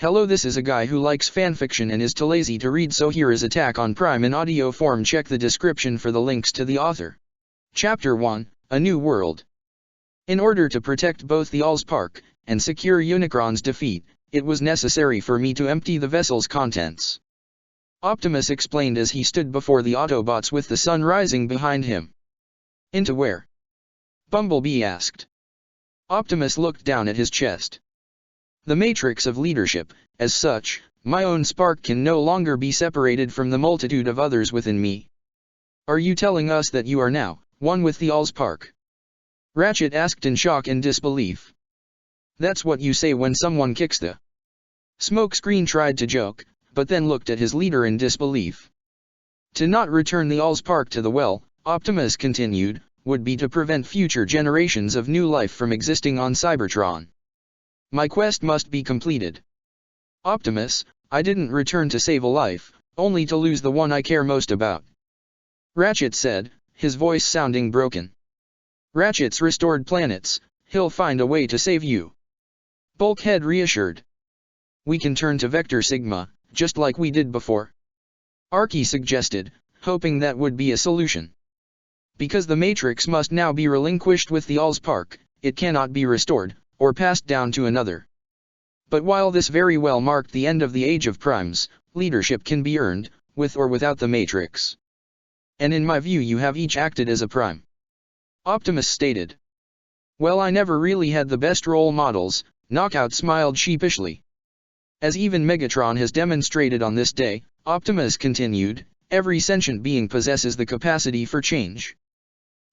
Hello, this is a guy who likes fanfiction and is too lazy to read, so here is Attack on Prime in audio form. Check the description for the links to the author. Chapter 1, A New World. In order to protect both the Allspark and secure Unicron's defeat, it was necessary for me to empty the vessel's contents. Optimus explained as he stood before the Autobots with the sun rising behind him. Into where? Bumblebee asked. Optimus looked down at his chest. The matrix of leadership, as such, my own spark can no longer be separated from the multitude of others within me. Are you telling us that you are now one with the Allspark? Ratchet asked in shock and disbelief. That's what you say when someone kicks the Smokescreen tried to joke, but then looked at his leader in disbelief. To not return the Allspark to the well, Optimus continued, would be to prevent future generations of new life from existing on Cybertron. My quest must be completed. Optimus, I didn't return to save a life, only to lose the one I care most about. Ratchet said, his voice sounding broken. Ratchet's restored planets, he'll find a way to save you. Bulkhead reassured. We can turn to Vector Sigma, just like we did before. Archie suggested, hoping that would be a solution. Because the Matrix must now be relinquished with the Allspark, it cannot be restored, or passed down to another. But while this very well marked the end of the Age of Primes, leadership can be earned, with or without the Matrix. And in my view you have each acted as a Prime. Optimus stated. Well, I never really had the best role models, Knockout smiled sheepishly. As even Megatron has demonstrated on this day, Optimus continued, every sentient being possesses the capacity for change.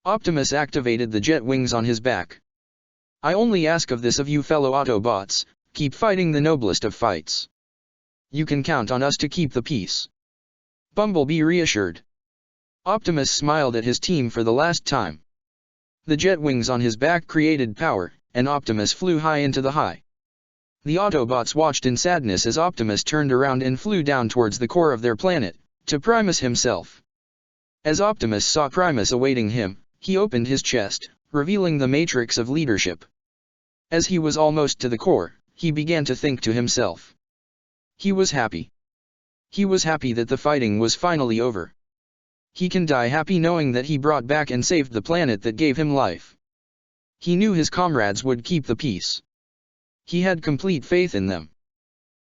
Optimus activated the jet wings on his back. I only ask of this of you fellow Autobots, keep fighting the noblest of fights. You can count on us to keep the peace. Bumblebee reassured. Optimus smiled at his team for the last time. The jet wings on his back created power, and Optimus flew high into the high. The Autobots watched in sadness as Optimus turned around and flew down towards the core of their planet, to Primus himself. As Optimus saw Primus awaiting him, he opened his chest, revealing the matrix of leadership. As he was almost to the core, he began to think to himself. He was happy. He was happy that the fighting was finally over. He can die happy knowing that he brought back and saved the planet that gave him life. He knew his comrades would keep the peace. He had complete faith in them.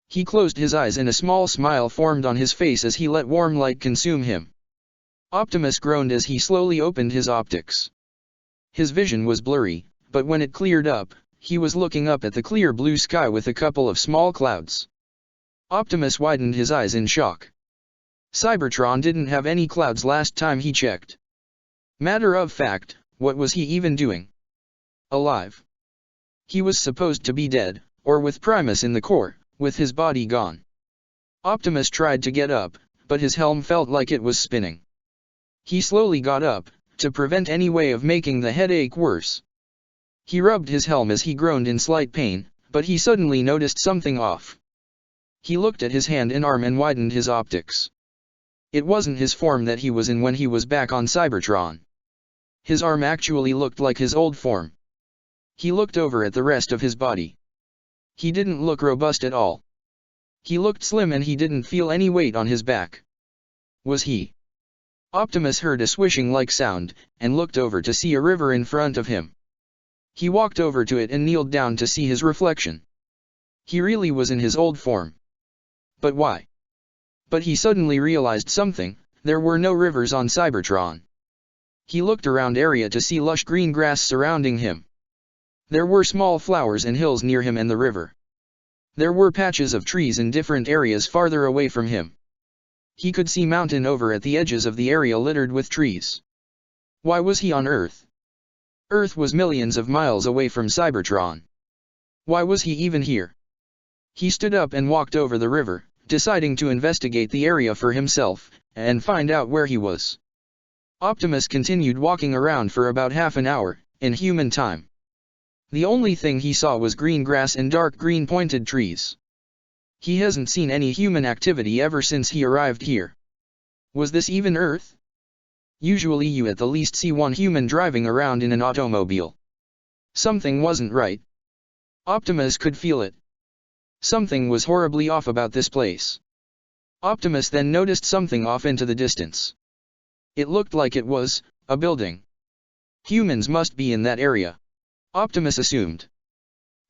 He closed his eyes and a small smile formed on his face as he let warm light consume him. Optimus groaned as he slowly opened his optics. His vision was blurry, but when it cleared up, he was looking up at the clear blue sky with a couple of small clouds. Optimus widened his eyes in shock. Cybertron didn't have any clouds last time he checked. Matter of fact, what was he even doing? Alive. He was supposed to be dead, or with Primus in the core, with his body gone. Optimus tried to get up, but his helm felt like it was spinning. He slowly got up, to prevent any way of making the headache worse. He rubbed his helm as he groaned in slight pain, but he suddenly noticed something off. He looked at his hand and arm and widened his optics. It wasn't his form that he was in when he was back on Cybertron. His arm actually looked like his old form. He looked over at the rest of his body. He didn't look robust at all. He looked slim and he didn't feel any weight on his back. Was he? Optimus heard a swishing-like sound, and looked over to see a river in front of him. He walked over to it and kneeled down to see his reflection. He really was in his old form. But why? But he suddenly realized something, there were no rivers on Cybertron. He looked around area to see lush green grass surrounding him. There were small flowers and hills near him and the river. There were patches of trees in different areas farther away from him. He could see mountain over at the edges of the area littered with trees. Why was he on Earth? Earth was millions of miles away from Cybertron. Why was he even here? He stood up and walked over the river, deciding to investigate the area for himself, and find out where he was. Optimus continued walking around for about half an hour, in human time. The only thing he saw was green grass and dark green pointed trees. He hasn't seen any human activity ever since he arrived here. Was this even Earth? Usually you at the least see one human driving around in an automobile. Something wasn't right. Optimus could feel it. Something was horribly off about this place. Optimus then noticed something off into the distance. It looked like it was a building. Humans must be in that area, Optimus assumed.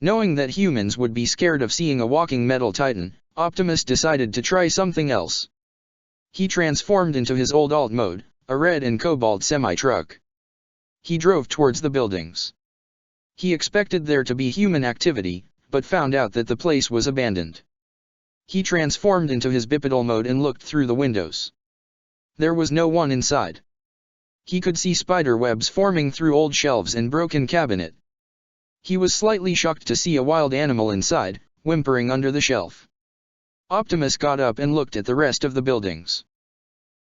Knowing that humans would be scared of seeing a walking metal titan, Optimus decided to try something else. He transformed into his old alt mode, a red and cobalt semi-truck. He drove towards the buildings. He expected there to be human activity, but found out that the place was abandoned. He transformed into his bipedal mode and looked through the windows. There was no one inside. He could see spider webs forming through old shelves and broken cabinet. He was slightly shocked to see a wild animal inside, whimpering under the shelf. Optimus got up and looked at the rest of the buildings.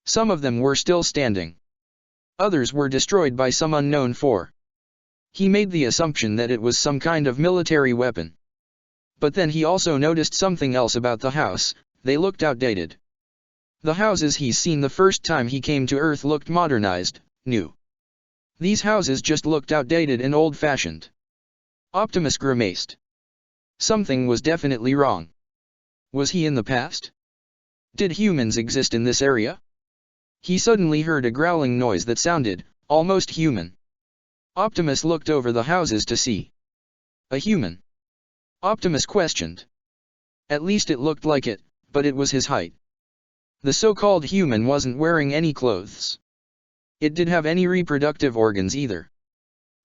Some of them were still standing. Others were destroyed by some unknown foe. He made the assumption that it was some kind of military weapon. But then he also noticed something else about the house. They looked outdated. The houses he's seen the first time he came to Earth looked modernized, new. These houses just looked outdated and old-fashioned. Optimus grimaced. Something was definitely wrong. Was he in the past? Did humans exist in this area? He suddenly heard a growling noise that sounded almost human. Optimus looked over the houses to see a human. Optimus questioned. At least it looked like it, but it was his height. The so-called human wasn't wearing any clothes. It didn't have any reproductive organs either.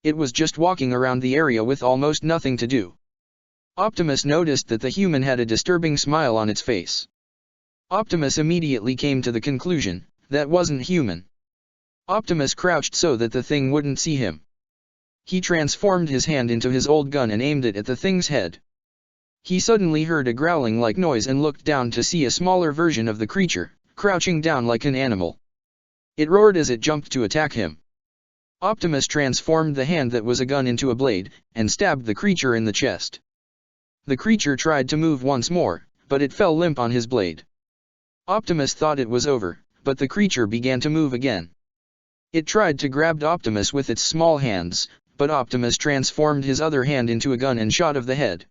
It was just walking around the area with almost nothing to do. Optimus noticed that the human had a disturbing smile on its face. Optimus immediately came to the conclusion, that wasn't human. Optimus crouched so that the thing wouldn't see him. He transformed his hand into his old gun and aimed it at the thing's head. He suddenly heard a growling-like noise and looked down to see a smaller version of the creature, crouching down like an animal. It roared as it jumped to attack him. Optimus transformed the hand that was a gun into a blade, and stabbed the creature in the chest. The creature tried to move once more, but it fell limp on his blade. Optimus thought it was over, but the creature began to move again. It tried to grab Optimus with its small hands, but Optimus transformed his other hand into a gun and shot of the head.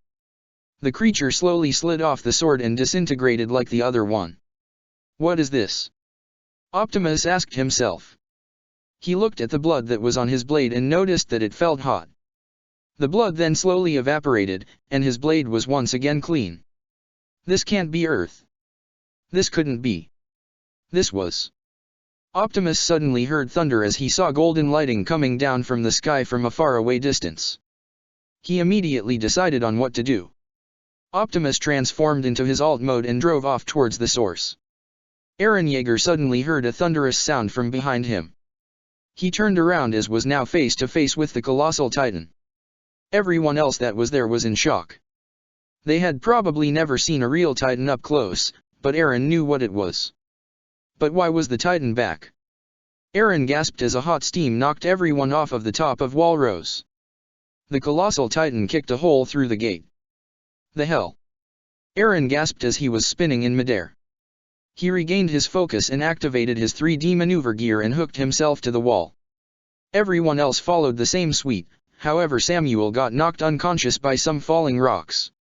The creature slowly slid off the sword and disintegrated like the other one. What is this? Optimus asked himself. He looked at the blood that was on his blade and noticed that it felt hot. The blood then slowly evaporated, and his blade was once again clean. This can't be Earth. This couldn't be. This was. Optimus suddenly heard thunder as he saw golden lighting coming down from the sky from a faraway distance. He immediately decided on what to do. Optimus transformed into his alt mode and drove off towards the source. Eren Yeager suddenly heard a thunderous sound from behind him. He turned around as was now face to face with the colossal titan. Everyone else that was there was in shock. They had probably never seen a real titan up close, but Eren knew what it was. But why was the titan back? Eren gasped as a hot steam knocked everyone off of the top of Walrose. The colossal titan kicked a hole through the gate. The hell? Eren gasped as he was spinning in midair. He regained his focus and activated his 3D maneuver gear and hooked himself to the wall. Everyone else followed the same suite, however Samuel got knocked unconscious by some falling rocks.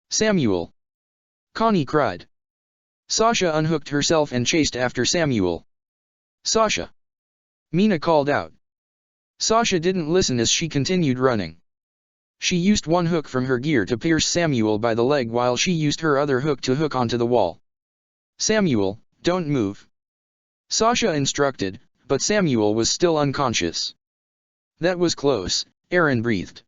Samuel! Connie cried. Sasha unhooked herself and chased after Samuel. Sasha! Mina called out. Sasha didn't listen as she continued running. She used one hook from her gear to pierce Samuel by the leg while she used her other hook to hook onto the wall. Samuel, don't move. Sasha instructed, but Samuel was still unconscious. That was close, Eren breathed.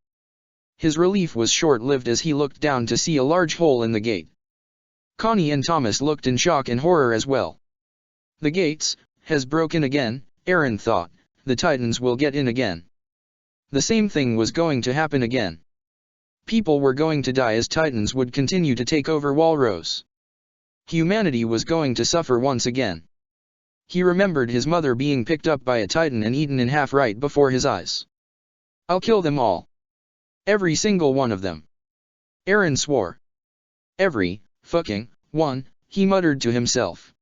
His relief was short-lived as he looked down to see a large hole in the gate. Connie and Thomas looked in shock and horror as well. The gates has broken again, Eren thought. The Titans will get in again. The same thing was going to happen again. People were going to die as Titans would continue to take over Walrose. Humanity was going to suffer once again. He remembered his mother being picked up by a Titan and eaten in half right before his eyes. I'll kill them all. Every single one of them. Eren swore. Every fucking one, he muttered to himself.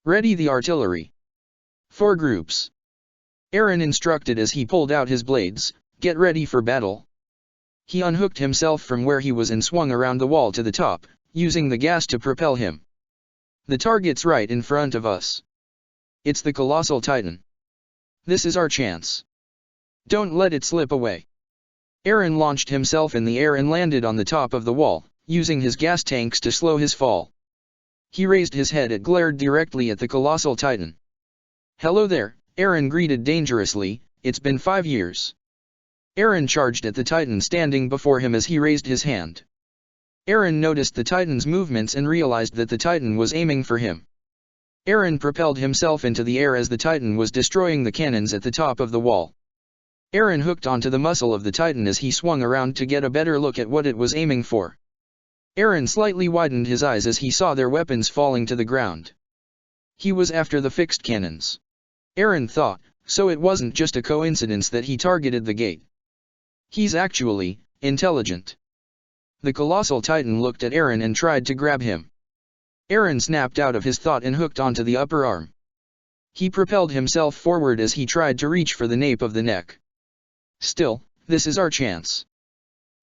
Ready the artillery. 4 groups. Eren instructed as he pulled out his blades, get ready for battle. He unhooked himself from where he was and swung around the wall to the top, using the gas to propel him. The target's right in front of us. It's the Colossal Titan. This is our chance. Don't let it slip away. Eren launched himself in the air and landed on the top of the wall, using his gas tanks to slow his fall. He raised his head and glared directly at the Colossal Titan. "Hello there," Eren greeted dangerously, "it's been 5 years." Eren charged at the Titan standing before him as he raised his hand. Eren noticed the Titan's movements and realized that the Titan was aiming for him. Eren propelled himself into the air as the Titan was destroying the cannons at the top of the wall. Eren hooked onto the muscle of the Titan as he swung around to get a better look at what it was aiming for. Eren slightly widened his eyes as he saw their weapons falling to the ground. He was after the fixed cannons. Eren thought, so it wasn't just a coincidence that he targeted the gate. He's actually intelligent. The Colossal Titan looked at Eren and tried to grab him. Eren snapped out of his thought and hooked onto the upper arm. He propelled himself forward as he tried to reach for the nape of the neck. Still, this is our chance.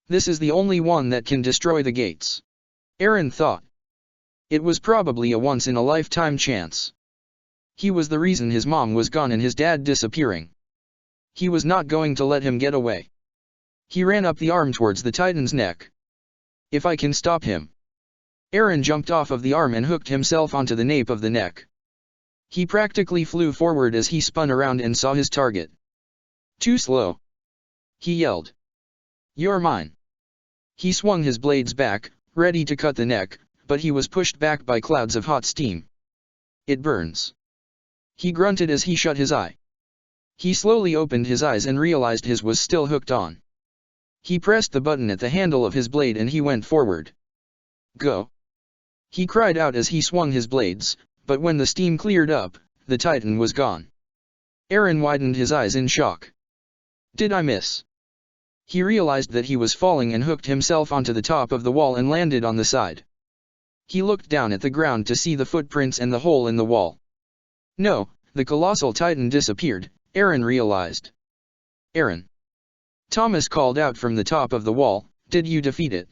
This is the only one that can destroy the gates. Eren thought. It was probably a once-in-a-lifetime chance. He was the reason his mom was gone and his dad disappearing. He was not going to let him get away. He ran up the arm towards the Titan's neck. If I can stop him. Eren jumped off of the arm and hooked himself onto the nape of the neck. He practically flew forward as he spun around and saw his target. Too slow. He yelled. You're mine. He swung his blades back, ready to cut the neck, but he was pushed back by clouds of hot steam. It burns. He grunted as he shut his eye. He slowly opened his eyes and realized his was still hooked on. He pressed the button at the handle of his blade and he went forward. Go! He cried out as he swung his blades, but when the steam cleared up, the Titan was gone. Eren widened his eyes in shock. Did I miss? He realized that he was falling and hooked himself onto the top of the wall and landed on the side. He looked down at the ground to see the footprints and the hole in the wall. No, the Colossal Titan disappeared, Eren realized. Eren. Thomas called out from the top of the wall, did you defeat it?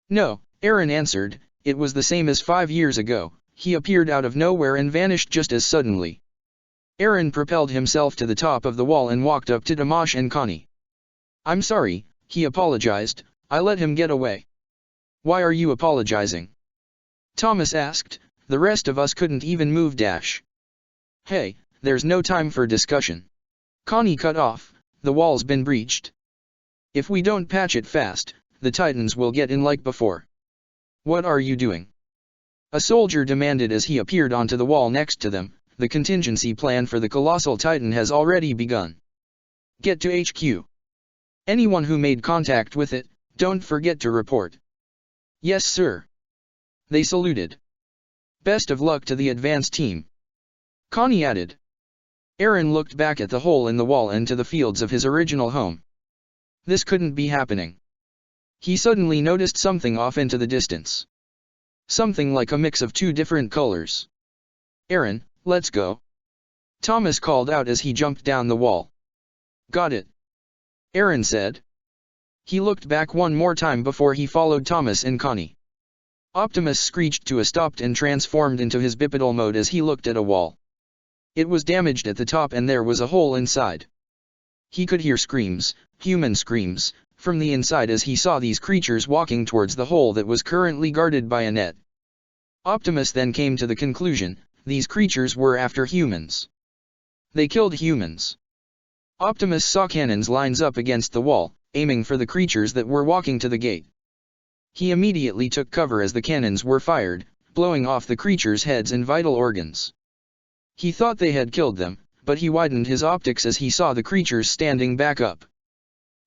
No, Eren answered, it was the same as 5 years ago, he appeared out of nowhere and vanished just as suddenly. Eren propelled himself to the top of the wall and walked up to Damash and Connie. I'm sorry, he apologized, I let him get away. Why are you apologizing? Thomas asked, the rest of us couldn't even move dash. Hey, there's no time for discussion. Connie cut off, the wall's been breached. If we don't patch it fast, the Titans will get in like before. What are you doing? A soldier demanded as he appeared onto the wall next to them, the contingency plan for the Colossal Titan has already begun. Get to HQ. Anyone who made contact with it, don't forget to report. Yes sir. They saluted. Best of luck to the advance team. Connie added. Eren looked back at the hole in the wall and to the fields of his original home. This couldn't be happening. He suddenly noticed something off into the distance. Something like a mix of 2 different colors. Eren, let's go. Thomas called out as he jumped down the wall. Got it. Eren said. He looked back one more time before he followed Thomas and Connie. Optimus screeched to a stop and transformed into his bipedal mode as he looked at a wall. It was damaged at the top and there was a hole inside. He could hear screams, human screams, from the inside as he saw these creatures walking towards the hole that was currently guarded by a net. Optimus then came to the conclusion, these creatures were after humans. They killed humans. Optimus saw cannons lines up against the wall, aiming for the creatures that were walking to the gate. He immediately took cover as the cannons were fired, blowing off the creatures' heads and vital organs. He thought they had killed them, but he widened his optics as he saw the creatures standing back up.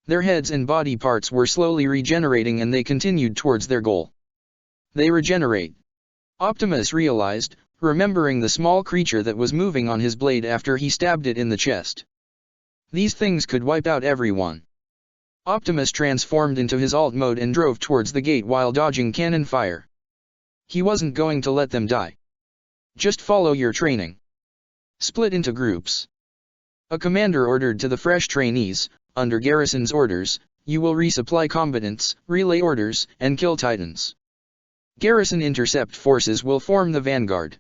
Their heads and body parts were slowly regenerating and they continued towards their goal. They regenerate. Optimus realized, remembering the small creature that was moving on his blade after he stabbed it in the chest. These things could wipe out everyone. Optimus transformed into his alt mode and drove towards the gate while dodging cannon fire. He wasn't going to let them die. Just follow your training. Split into groups. A commander ordered to the fresh trainees, under Garrison's orders, you will resupply combatants, relay orders, and kill Titans. Garrison intercept forces will form the vanguard.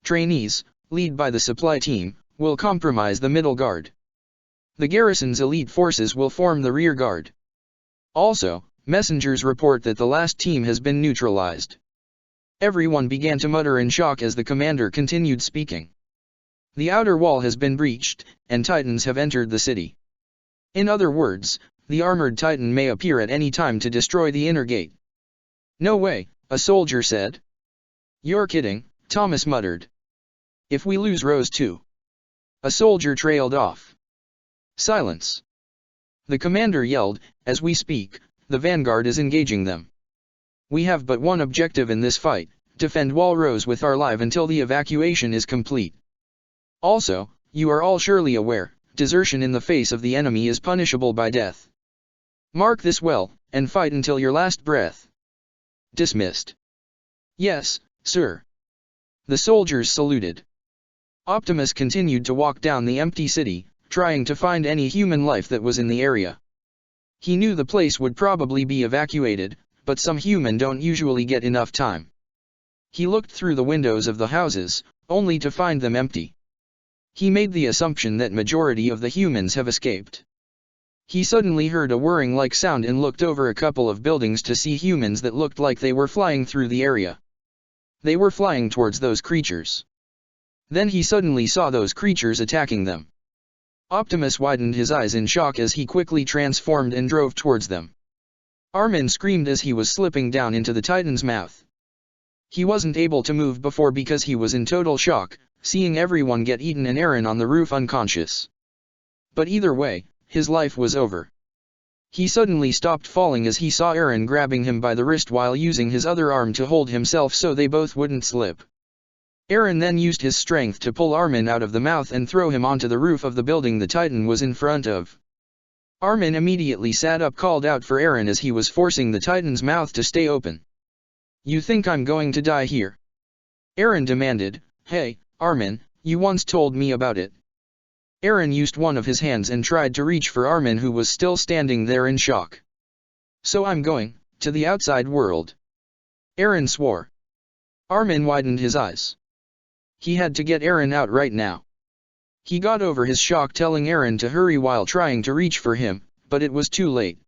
Trainees, led by the supply team, will compromise the middle guard. The garrison's elite forces will form the rear guard. Also, messengers report that the last team has been neutralized. Everyone began to mutter in shock as the commander continued speaking. The outer wall has been breached, and Titans have entered the city. In other words, the armored Titan may appear at any time to destroy the inner gate. No way, a soldier said. You're kidding, Thomas muttered. If we lose Rose too. A soldier trailed off. Silence. The commander yelled, as we speak, the vanguard is engaging them. We have but one objective in this fight, defend Wall Rose with our life until the evacuation is complete. Also, you are all surely aware, desertion in the face of the enemy is punishable by death. Mark this well, and fight until your last breath. Dismissed. Yes, sir. The soldiers saluted. Optimus continued to walk down the empty city, trying to find any human life that was in the area. He knew the place would probably be evacuated, but some human don't usually get enough time. He looked through the windows of the houses, only to find them empty. He made the assumption that majority of the humans have escaped. He suddenly heard a whirring-like sound and looked over a couple of buildings to see humans that looked like they were flying through the area. They were flying towards those creatures. Then he suddenly saw those creatures attacking them. Optimus widened his eyes in shock as he quickly transformed and drove towards them. Armin screamed as he was slipping down into the Titan's mouth. He wasn't able to move before because he was in total shock, seeing everyone get eaten and Eren on the roof unconscious. But either way, his life was over. He suddenly stopped falling as he saw Eren grabbing him by the wrist while using his other arm to hold himself so they both wouldn't slip. Eren then used his strength to pull Armin out of the mouth and throw him onto the roof of the building the Titan was in front of. Armin immediately sat up, called out for Eren as he was forcing the Titan's mouth to stay open. You think I'm going to die here? Eren demanded. Hey, Armin, you once told me about it. Eren used one of his hands and tried to reach for Armin, who was still standing there in shock. So I'm going to the outside world. Eren swore. Armin widened his eyes. He had to get Eren out right now. He got over his shock, telling Eren to hurry while trying to reach for him, but it was too late.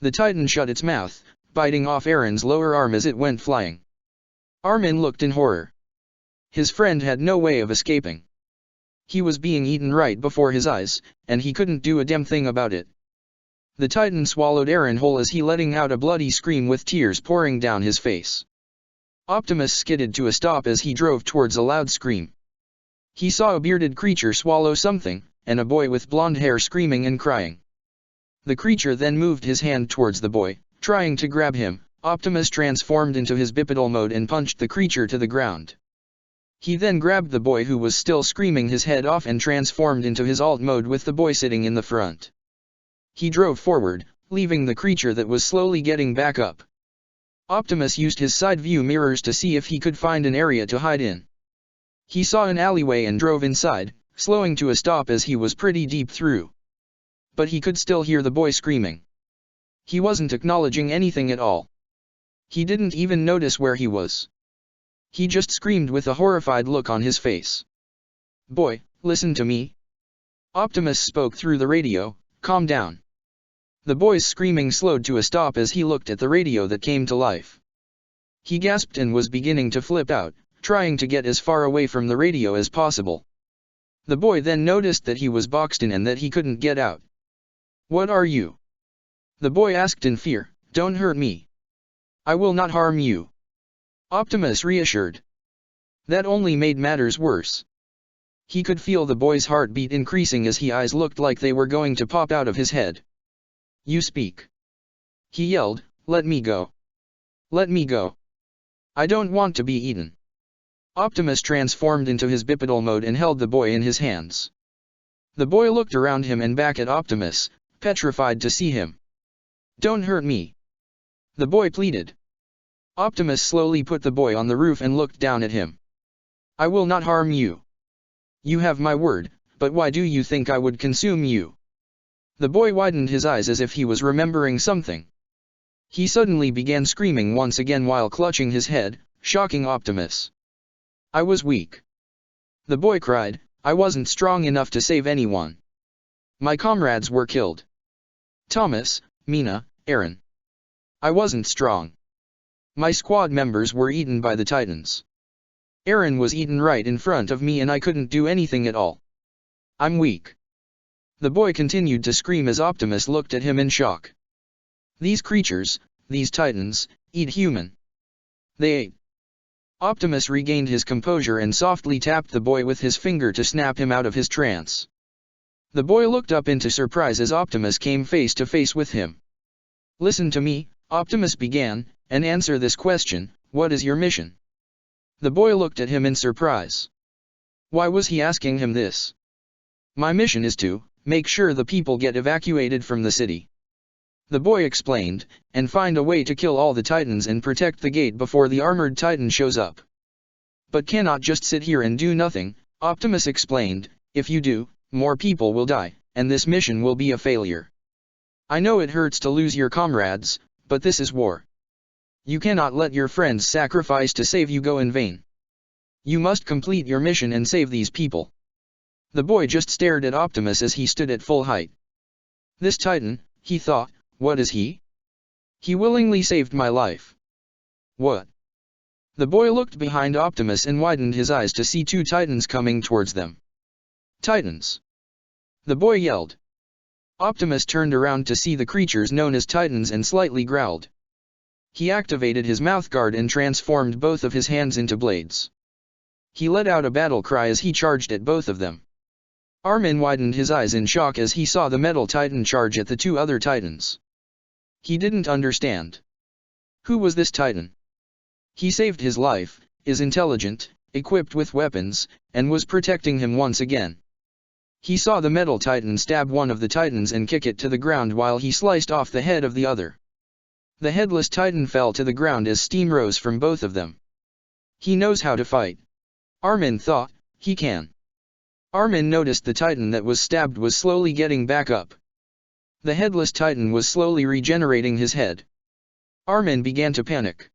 The Titan shut its mouth, biting off Eren's lower arm as it went flying. Armin looked in horror. His friend had no way of escaping. He was being eaten right before his eyes, and he couldn't do a damn thing about it. The Titan swallowed Eren whole as he letting out a bloody scream with tears pouring down his face. Optimus skidded to a stop as he drove towards a loud scream. He saw a bearded creature swallow something, and a boy with blonde hair screaming and crying. The creature then moved his hand towards the boy, trying to grab him. Optimus transformed into his bipedal mode and punched the creature to the ground. He then grabbed the boy who was still screaming his head off and transformed into his alt mode with the boy sitting in the front. He drove forward, leaving the creature that was slowly getting back up. Optimus used his side view mirrors to see if he could find an area to hide in. He saw an alleyway and drove inside, slowing to a stop as he was pretty deep through. But he could still hear the boy screaming. He wasn't acknowledging anything at all. He didn't even notice where he was. He just screamed with a horrified look on his face. Boy, listen to me. Optimus spoke through the radio, calm down. The boy's screaming slowed to a stop as he looked at the radio that came to life. He gasped and was beginning to flip out, trying to get as far away from the radio as possible. The boy then noticed that he was boxed in and that he couldn't get out. What are you? The boy asked in fear. Don't hurt me. I will not harm you. Optimus reassured. That only made matters worse. He could feel the boy's heartbeat increasing as his eyes looked like they were going to pop out of his head. You speak. He yelled, let me go. Let me go. I don't want to be eaten. Optimus transformed into his bipedal mode and held the boy in his hands. The boy looked around him and back at Optimus, petrified to see him. Don't hurt me. The boy pleaded. Optimus slowly put the boy on the roof and looked down at him. I will not harm you. You have my word, but why do you think I would consume you? The boy widened his eyes as if he was remembering something. He suddenly began screaming once again while clutching his head, shocking Optimus. I was weak. The boy cried, I wasn't strong enough to save anyone. My comrades were killed. Thomas, Mina, Aaron. I wasn't strong. My squad members were eaten by the Titans. Aaron was eaten right in front of me and I couldn't do anything at all. I'm weak. The boy continued to scream as Optimus looked at him in shock. These creatures, these Titans, eat human. They ate. Optimus regained his composure and softly tapped the boy with his finger to snap him out of his trance. The boy looked up into surprise as Optimus came face to face with him. Listen to me, Optimus began, and answer this question, what is your mission? The boy looked at him in surprise. Why was he asking him this? My mission is to make sure the people get evacuated from the city. The boy explained, and find a way to kill all the Titans and protect the gate before the armored Titan shows up. But cannot just sit here and do nothing, Optimus explained, if you do, more people will die, and this mission will be a failure. I know it hurts to lose your comrades, but this is war. You cannot let your friends sacrifice to save you go in vain. You must complete your mission and save these people. The boy just stared at Optimus as he stood at full height. This Titan, he thought, what is he? He willingly saved my life. What? The boy looked behind Optimus and widened his eyes to see two Titans coming towards them. Titans! The boy yelled. Optimus turned around to see the creatures known as Titans and slightly growled. He activated his mouth guard and transformed both of his hands into blades. He let out a battle cry as he charged at both of them. Armin widened his eyes in shock as he saw the metal Titan charge at the two other Titans. He didn't understand. Who was this Titan? He saved his life, is intelligent, equipped with weapons, and was protecting him once again. He saw the metal Titan stab one of the Titans and kick it to the ground while he sliced off the head of the other. The headless Titan fell to the ground as steam rose from both of them. He knows how to fight. Armin thought, he can. Armin noticed the Titan that was stabbed was slowly getting back up. The headless Titan was slowly regenerating his head. Armin began to panic.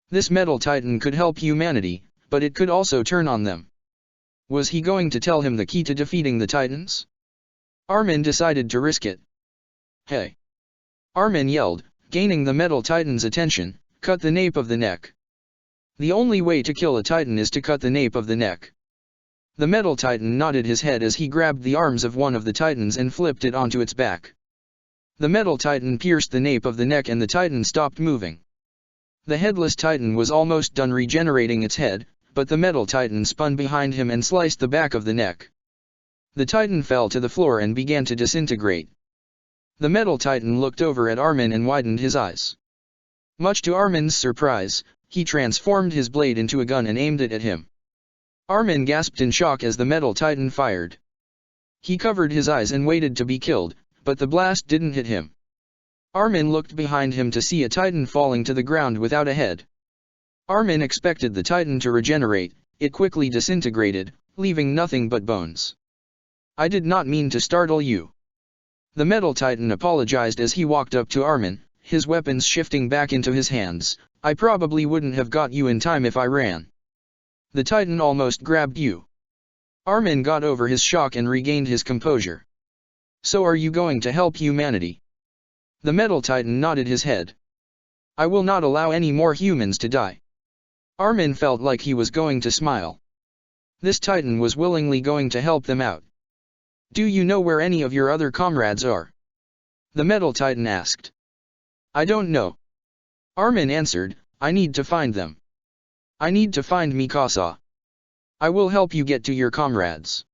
This metal Titan could help humanity, but it could also turn on them. Was he going to tell him the key to defeating the Titans? Armin decided to risk it. Hey! Armin yelled, gaining the metal Titan's attention, cut the nape of the neck. The only way to kill a Titan is to cut the nape of the neck. The metal Titan nodded his head as he grabbed the arms of one of the Titans and flipped it onto its back. The metal Titan pierced the nape of the neck and the Titan stopped moving. The headless Titan was almost done regenerating its head, but the metal Titan spun behind him and sliced the back of the neck. The Titan fell to the floor and began to disintegrate. The metal Titan looked over at Armin and widened his eyes. Much to Armin's surprise, he transformed his blade into a gun and aimed it at him. Armin gasped in shock as the metal Titan fired. He covered his eyes and waited to be killed, but the blast didn't hit him. Armin looked behind him to see a Titan falling to the ground without a head. Armin expected the Titan to regenerate, it quickly disintegrated, leaving nothing but bones. I did not mean to startle you. The metal Titan apologized as he walked up to Armin, his weapons shifting back into his hands. I probably wouldn't have got you in time if I ran. The Titan almost grabbed you. Armin got over his shock and regained his composure. So are you going to help humanity? The metal Titan nodded his head. I will not allow any more humans to die. Armin felt like he was going to smile. This Titan was willingly going to help them out. Do you know where any of your other comrades are? The metal Titan asked. I don't know. Armin answered, I need to find them. I need to find Mikasa. I will help you get to your comrades.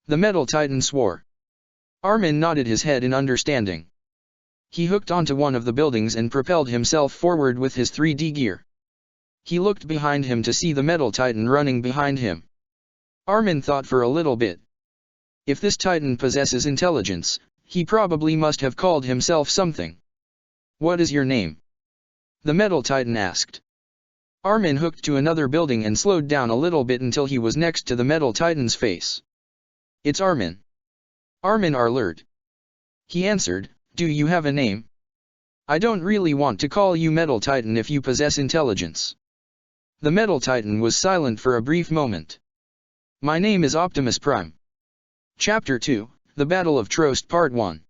The metal Titan swore. Armin nodded his head in understanding. He hooked onto one of the buildings and propelled himself forward with his 3D gear. He looked behind him to see the metal Titan running behind him. Armin thought for a little bit. If this Titan possesses intelligence, he probably must have called himself something. What is your name? The metal Titan asked. Armin hooked to another building and slowed down a little bit until he was next to the metal Titan's face. It's Armin. Armin alert. He answered, "Do you have a name? I don't really want to call you Metal Titan if you possess intelligence." The Metal Titan was silent for a brief moment. "My name is Optimus Prime." Chapter 2, The Battle of Trost Part 1.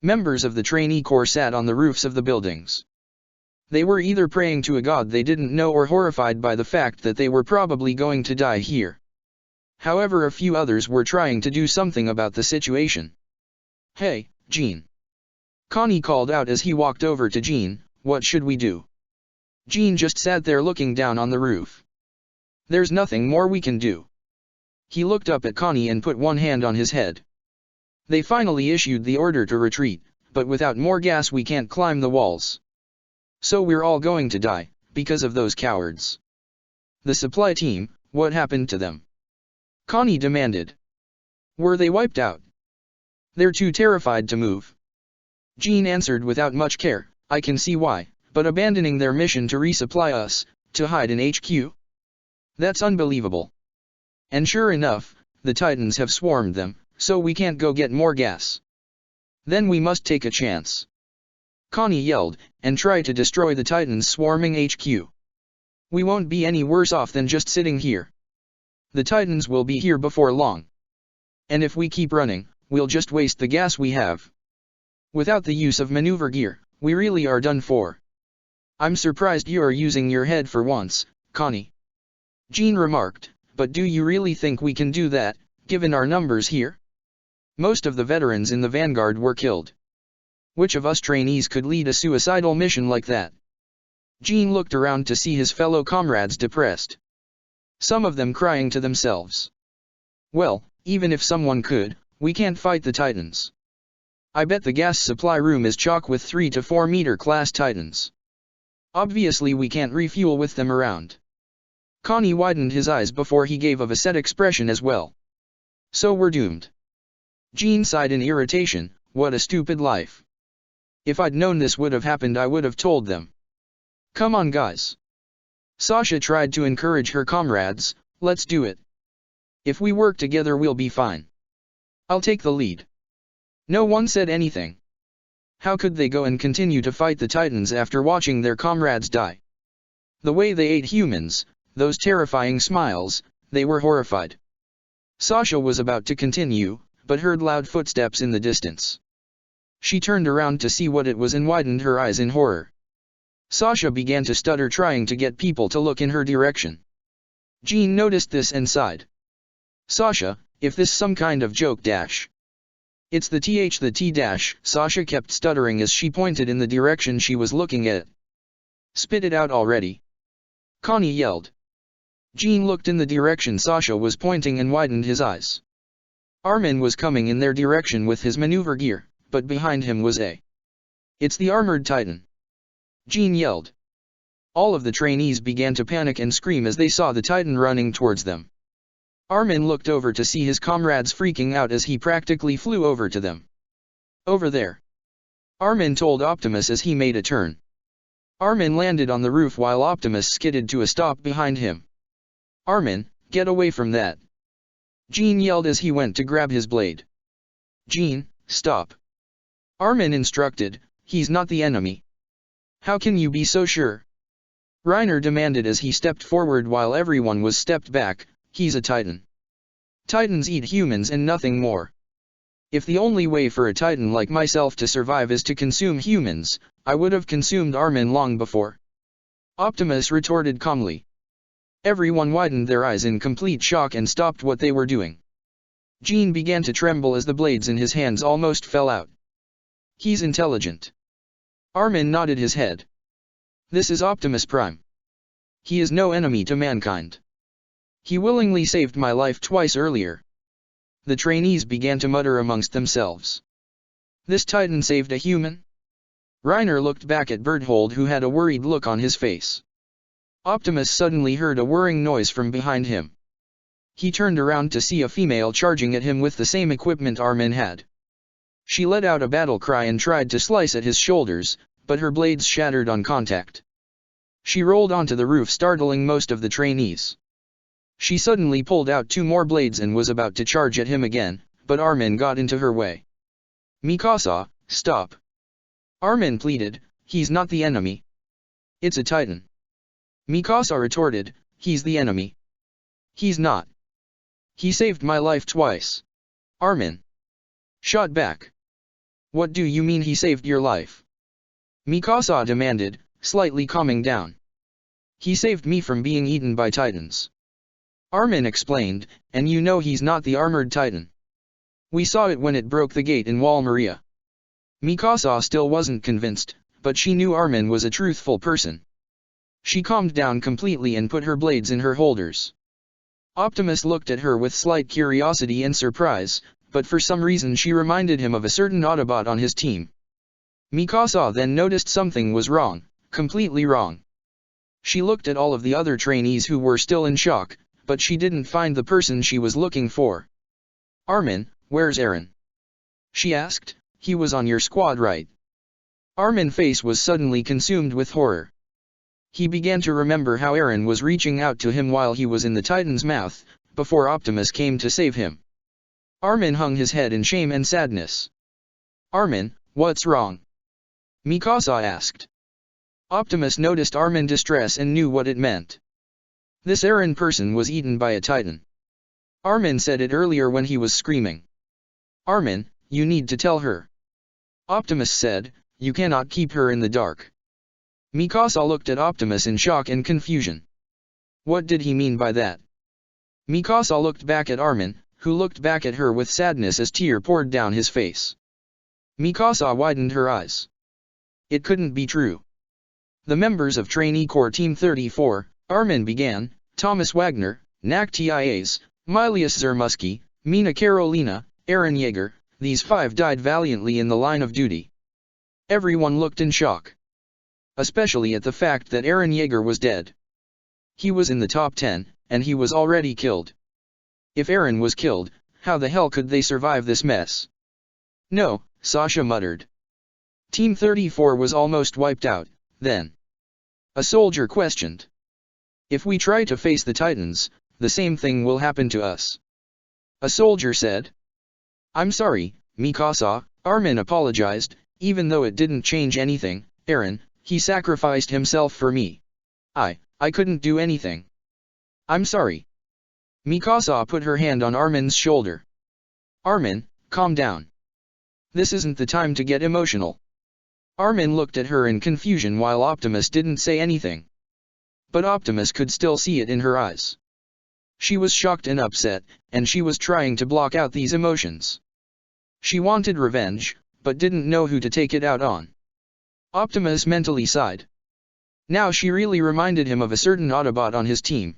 Members of the trainee corps sat on the roofs of the buildings. They were either praying to a god they didn't know or horrified by the fact that they were probably going to die here. However, a few others were trying to do something about the situation. "Hey, Gene." Connie called out as he walked over to Gene, "What should we do?" Gene just sat there looking down on the roof. "There's nothing more we can do." He looked up at Connie and put one hand on his head. "They finally issued the order to retreat, but without more gas we can't climb the walls. So we're all going to die, because of those cowards." "The supply team, what happened to them?" Connie demanded. "Were they wiped out?" "They're too terrified to move." Gene answered without much care, "I can see why, but abandoning their mission to resupply us, to hide in HQ? That's unbelievable. And sure enough, the Titans have swarmed them, so we can't go get more gas. Then we must take a chance." Connie yelled, "and try to destroy the Titans swarming HQ. We won't be any worse off than just sitting here. The Titans will be here before long. And if we keep running, we'll just waste the gas we have. Without the use of maneuver gear, we really are done for." "I'm surprised you're using your head for once, Connie," Gene remarked, "but do you really think we can do that, given our numbers here? Most of the veterans in the Vanguard were killed. Which of us trainees could lead a suicidal mission like that?" Gene looked around to see his fellow comrades depressed. Some of them crying to themselves. "Well, even if someone could, we can't fight the Titans. I bet the gas supply room is chock with 3 to 4 meter class Titans. Obviously we can't refuel with them around." Connie widened his eyes before he gave a set expression as well. "So we're doomed." Gene sighed in irritation, "What a stupid life. If I'd known this would have happened I would have told them. Come on guys." Sasha tried to encourage her comrades, "Let's do it. If we work together we'll be fine. I'll take the lead." No one said anything. How could they go and continue to fight the Titans after watching their comrades die? The way they ate humans, those terrifying smiles, they were horrified. Sasha was about to continue, but heard loud footsteps in the distance. She turned around to see what it was and widened her eyes in horror. Sasha began to stutter, trying to get people to look in her direction. Gene noticed this and sighed. "Sasha, if this some kind of joke dash. It's the T dash," Sasha kept stuttering as she pointed in the direction she was looking at. "Spit it out already," Connie yelled. Gene looked in the direction Sasha was pointing and widened his eyes. Armin was coming in their direction with his maneuver gear, but behind him was "It's the armored Titan," Gene yelled. All of the trainees began to panic and scream as they saw the Titan running towards them. Armin looked over to see his comrades freaking out as he practically flew over to them. "Over there," Armin told Optimus as he made a turn. Armin landed on the roof while Optimus skidded to a stop behind him. "Armin, get away from that," Gene yelled as he went to grab his blade. "Gene, stop," Armin instructed, "he's not the enemy." "How can you be so sure?" Reiner demanded as he stepped forward while everyone was stepped back. "He's a Titan. Titans eat humans and nothing more. If the only way for a Titan like myself to survive is to consume humans, I would have consumed Armin long before," Optimus retorted calmly. Everyone widened their eyes in complete shock and stopped what they were doing. Gene began to tremble as the blades in his hands almost fell out. "He's intelligent." Armin nodded his head. "This is Optimus Prime. He is no enemy to mankind. He willingly saved my life twice earlier." The trainees began to mutter amongst themselves. "This Titan saved a human?" Reiner looked back at Berthold, who had a worried look on his face. Optimus suddenly heard a whirring noise from behind him. He turned around to see a female charging at him with the same equipment Armin had. She let out a battle cry and tried to slice at his shoulders, but her blades shattered on contact. She rolled onto the roof, startling most of the trainees. She suddenly pulled out 2 more blades and was about to charge at him again, but Armin got into her way. "Mikasa, stop. Armin pleaded, he's not the enemy. It's a Titan. Mikasa retorted, he's the enemy. He's not. He saved my life twice. Armin shot back. What do you mean he saved your life? Mikasa demanded, slightly calming down. He saved me from being eaten by Titans. Armin explained, and you know he's not the armored Titan. We saw it when it broke the gate in Wall Maria. Mikasa still wasn't convinced, but she knew Armin was a truthful person. She calmed down completely and put her blades in her holders. Optimus looked at her with slight curiosity and surprise, but for some reason she reminded him of a certain Autobot on his team. Mikasa then noticed something was wrong, completely wrong. She looked at all of the other trainees who were still in shock, but she didn't find the person she was looking for. Armin, where's Eren? She asked. He was on your squad, right? Armin's face was suddenly consumed with horror. He began to remember how Eren was reaching out to him while he was in the Titan's mouth, before Optimus came to save him. Armin hung his head in shame and sadness. Armin, what's wrong? Mikasa asked. Optimus noticed Armin's distress and knew what it meant. This Eren person was eaten by a Titan. Armin said it earlier when he was screaming. Armin, you need to tell her. Optimus said, you cannot keep her in the dark. Mikasa looked at Optimus in shock and confusion. What did he mean by that? Mikasa looked back at Armin, who looked back at her with sadness as tears poured down his face. Mikasa widened her eyes. It couldn't be true. The members of Trainee Corps Team 34, Armin began, Thomas Wagner, Nak Tias, Milius Zermusky, Mina Carolina, Eren Yeager, these 5 died valiantly in the line of duty. Everyone looked in shock. Especially at the fact that Eren Yeager was dead. He was in the top 10, and he was already killed. If Eren was killed, how the hell could they survive this mess? No, Sasha muttered. Team 34 was almost wiped out, then. A soldier questioned. If we try to face the Titans, the same thing will happen to us. A soldier said. I'm sorry, Mikasa, Armin apologized, even though it didn't change anything, Eren, he sacrificed himself for me. I couldn't do anything. I'm sorry. Mikasa put her hand on Armin's shoulder. Armin, calm down. This isn't the time to get emotional. Armin looked at her in confusion while Optimus didn't say anything. But Optimus could still see it in her eyes. She was shocked and upset, and she was trying to block out these emotions. She wanted revenge, but didn't know who to take it out on. Optimus mentally sighed. Now she really reminded him of a certain Autobot on his team.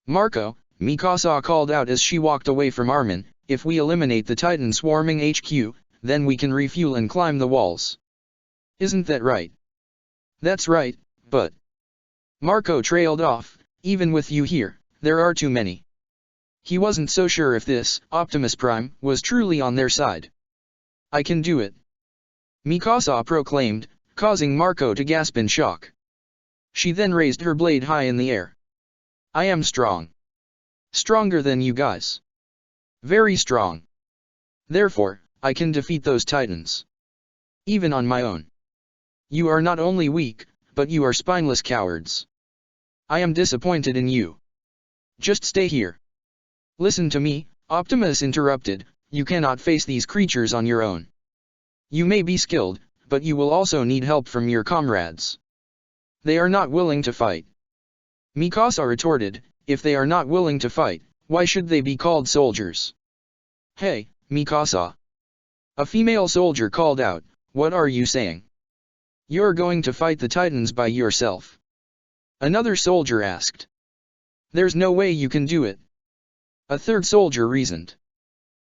Marco, Mikasa called out as she walked away from Armin, if we eliminate the Titan swarming HQ, then we can refuel and climb the walls. Isn't that right? That's right, but... Marco trailed off, even with you here, there are too many. He wasn't so sure if this, Optimus Prime, was truly on their side. I can do it. Mikasa proclaimed, causing Marco to gasp in shock. She then raised her blade high in the air. I am strong. Stronger than you guys. Very strong. Therefore, I can defeat those Titans. Even on my own. You are not only weak, but you are spineless cowards. I am disappointed in you. Just stay here. Listen to me, Optimus interrupted, you cannot face these creatures on your own. You may be skilled, but you will also need help from your comrades. They are not willing to fight. Mikasa retorted, if they are not willing to fight, why should they be called soldiers? Hey, Mikasa. A female soldier called out, what are you saying? You're going to fight the Titans by yourself. Another soldier asked. There's no way you can do it. A third soldier reasoned.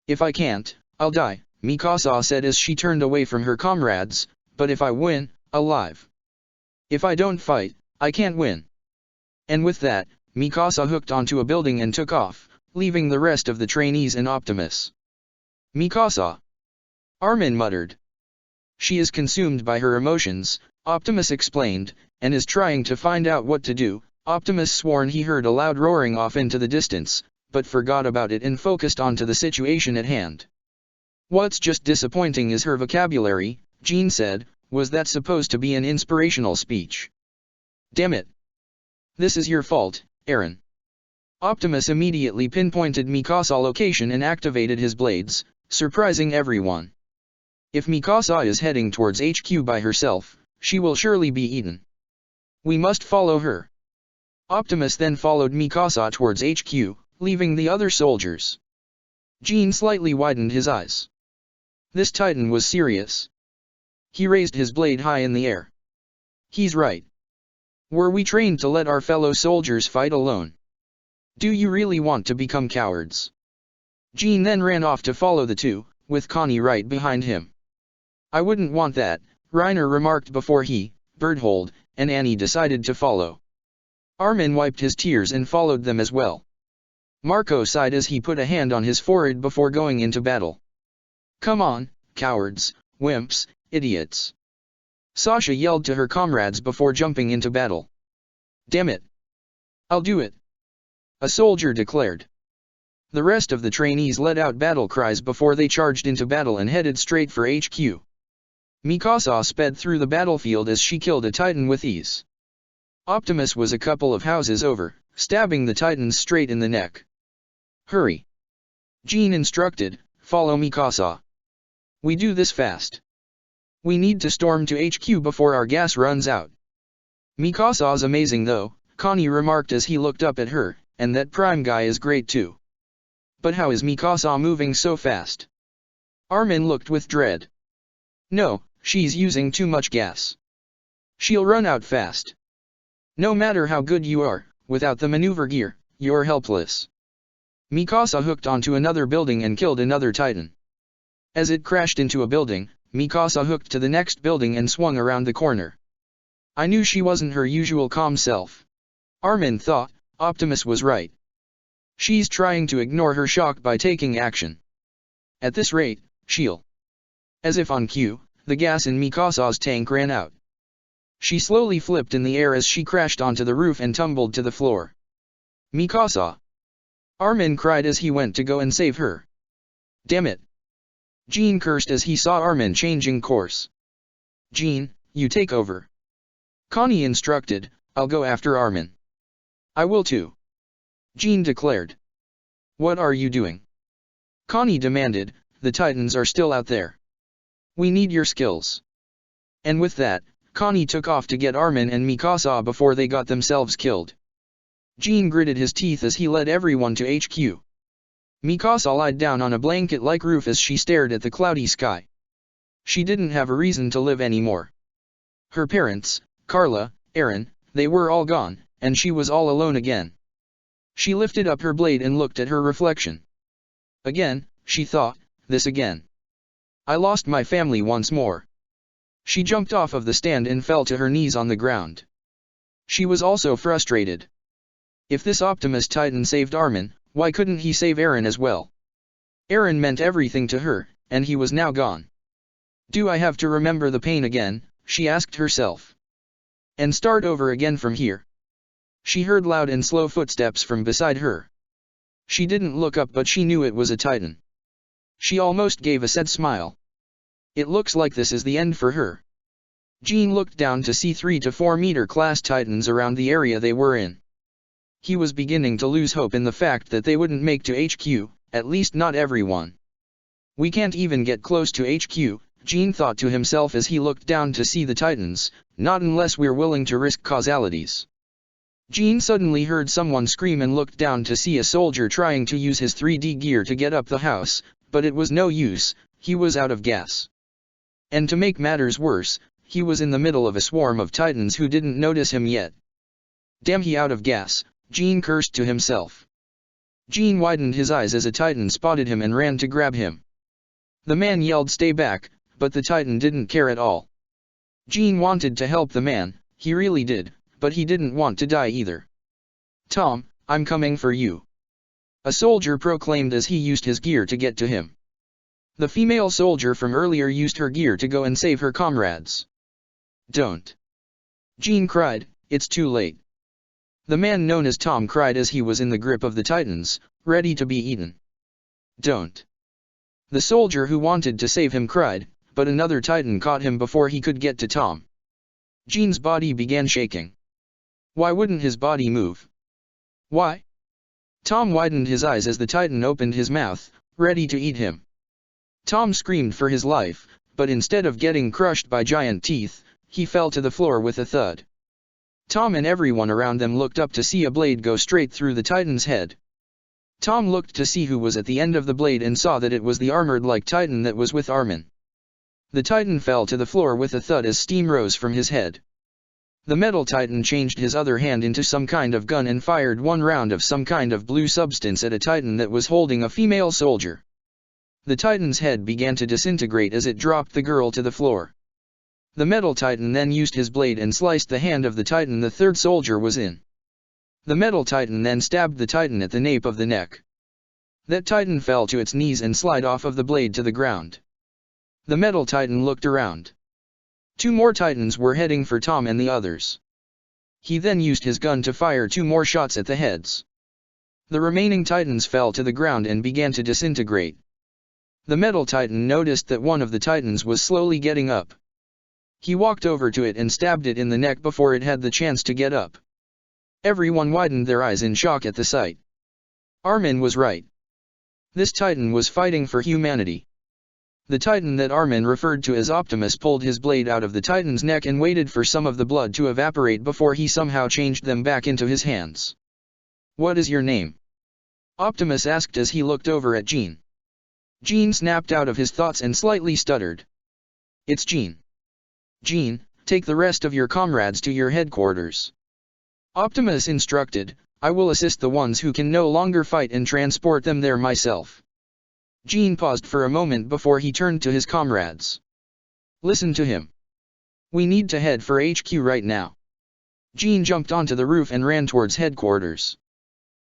If I can't, I'll die, Mikasa said as she turned away from her comrades, but if I win, alive. If I don't fight, I can't win. And with that, Mikasa hooked onto a building and took off, leaving the rest of the trainees and Optimus. Mikasa. Armin muttered. She is consumed by her emotions, Optimus explained, and is trying to find out what to do. Optimus sworn he heard a loud roaring off into the distance, but forgot about it and focused onto the situation at hand. What's just disappointing is her vocabulary, Jean said. Was that supposed to be an inspirational speech? Damn it. This is your fault, Eren. Optimus immediately pinpointed Mikasa's location and activated his blades, surprising everyone. If Mikasa is heading towards HQ by herself, she will surely be eaten. We must follow her. Optimus then followed Mikasa towards HQ, leaving the other soldiers. Jean slightly widened his eyes. This Titan was serious. He raised his blade high in the air. He's right. Were we trained to let our fellow soldiers fight alone? Do you really want to become cowards? Jean then ran off to follow the two, with Connie right behind him. I wouldn't want that, Reiner remarked before he, Berthold, and Annie decided to follow. Armin wiped his tears and followed them as well. Marco sighed as he put a hand on his forehead before going into battle. Come on, cowards, wimps, idiots. Sasha yelled to her comrades before jumping into battle. Damn it. I'll do it. A soldier declared. The rest of the trainees let out battle cries before they charged into battle and headed straight for HQ. Mikasa sped through the battlefield as she killed a Titan with ease. Optimus was a couple of houses over, stabbing the Titans straight in the neck. Hurry. Jean instructed, follow Mikasa. We do this fast. We need to storm to HQ before our gas runs out. Mikasa's amazing though, Connie remarked as he looked up at her, and that Prime guy is great too. But how is Mikasa moving so fast? Armin looked with dread. No, she's using too much gas. She'll run out fast. No matter how good you are, without the maneuver gear, you're helpless. Mikasa hooked onto another building and killed another Titan. As it crashed into a building, Mikasa hooked to the next building and swung around the corner. I knew she wasn't her usual calm self. Armin thought, Optimus was right. She's trying to ignore her shock by taking action. At this rate, she'll. As if on cue, the gas in Mikasa's tank ran out. She slowly flipped in the air as she crashed onto the roof and tumbled to the floor. Mikasa! Armin cried as he went to go and save her. Damn it! Jean cursed as he saw Armin changing course. Jean, you take over. Connie instructed, I'll go after Armin. I will too. Jean declared. What are you doing? Connie demanded, the Titans are still out there. We need your skills. And with that, Connie took off to get Armin and Mikasa before they got themselves killed. Jean gritted his teeth as he led everyone to HQ. Mikasa lied down on a blanket-like roof as she stared at the cloudy sky. She didn't have a reason to live anymore. Her parents, Carla, Eren, they were all gone, and she was all alone again. She lifted up her blade and looked at her reflection. Again, she thought, this again. I lost my family once more. She jumped off of the stand and fell to her knees on the ground. She was also frustrated. If this Optimus Titan saved Armin, why couldn't he save Eren as well? Eren meant everything to her, and he was now gone. Do I have to remember the pain again, she asked herself. And start over again from here? She heard loud and slow footsteps from beside her. She didn't look up but she knew it was a Titan. She almost gave a sad smile. It looks like this is the end for her. Jean looked down to see 3 to 4 meter class Titans around the area they were in. He was beginning to lose hope in the fact that they wouldn't make to HQ, at least not everyone. We can't even get close to HQ, Jean thought to himself as he looked down to see the Titans, not unless we're willing to risk causalities. Jean suddenly heard someone scream and looked down to see a soldier trying to use his 3D gear to get up the house, but it was no use, he was out of gas. And to make matters worse, he was in the middle of a swarm of Titans who didn't notice him yet. Damn, he out of gas, Jean cursed to himself. Jean widened his eyes as a Titan spotted him and ran to grab him. The man yelled stay back, but the Titan didn't care at all. Jean wanted to help the man, he really did, but he didn't want to die either. Tom, I'm coming for you. A soldier proclaimed as he used his gear to get to him. The female soldier from earlier used her gear to go and save her comrades. Don't. Jean cried, it's too late. The man known as Tom cried as he was in the grip of the Titans, ready to be eaten. Don't. The soldier who wanted to save him cried, but another Titan caught him before he could get to Tom. Gene's body began shaking. Why wouldn't his body move? Why? Tom widened his eyes as the Titan opened his mouth, ready to eat him. Tom screamed for his life, but instead of getting crushed by giant teeth, he fell to the floor with a thud. Tom and everyone around them looked up to see a blade go straight through the Titan's head. Tom looked to see who was at the end of the blade and saw that it was the armored-like Titan that was with Armin. The Titan fell to the floor with a thud as steam rose from his head. The metal Titan changed his other hand into some kind of gun and fired one round of some kind of blue substance at a Titan that was holding a female soldier. The Titan's head began to disintegrate as it dropped the girl to the floor. The metal Titan then used his blade and sliced the hand of the Titan the third soldier was in. The metal Titan then stabbed the Titan at the nape of the neck. That Titan fell to its knees and slid off of the blade to the ground. The metal Titan looked around. 2 more Titans were heading for Tom and the others. He then used his gun to fire 2 more shots at the heads. The remaining Titans fell to the ground and began to disintegrate. The metal Titan noticed that one of the Titans was slowly getting up. He walked over to it and stabbed it in the neck before it had the chance to get up. Everyone widened their eyes in shock at the sight. Armin was right. This Titan was fighting for humanity. The Titan that Armin referred to as Optimus pulled his blade out of the Titan's neck and waited for some of the blood to evaporate before he somehow changed them back into his hands. "What is your name?" Optimus asked as he looked over at Gene. Gene snapped out of his thoughts and slightly stuttered. "It's Gene." "Gene, take the rest of your comrades to your headquarters." Optimus instructed, "I will assist the ones who can no longer fight and transport them there myself." Gene paused for a moment before he turned to his comrades. "Listen to him. We need to head for HQ right now." Gene jumped onto the roof and ran towards headquarters.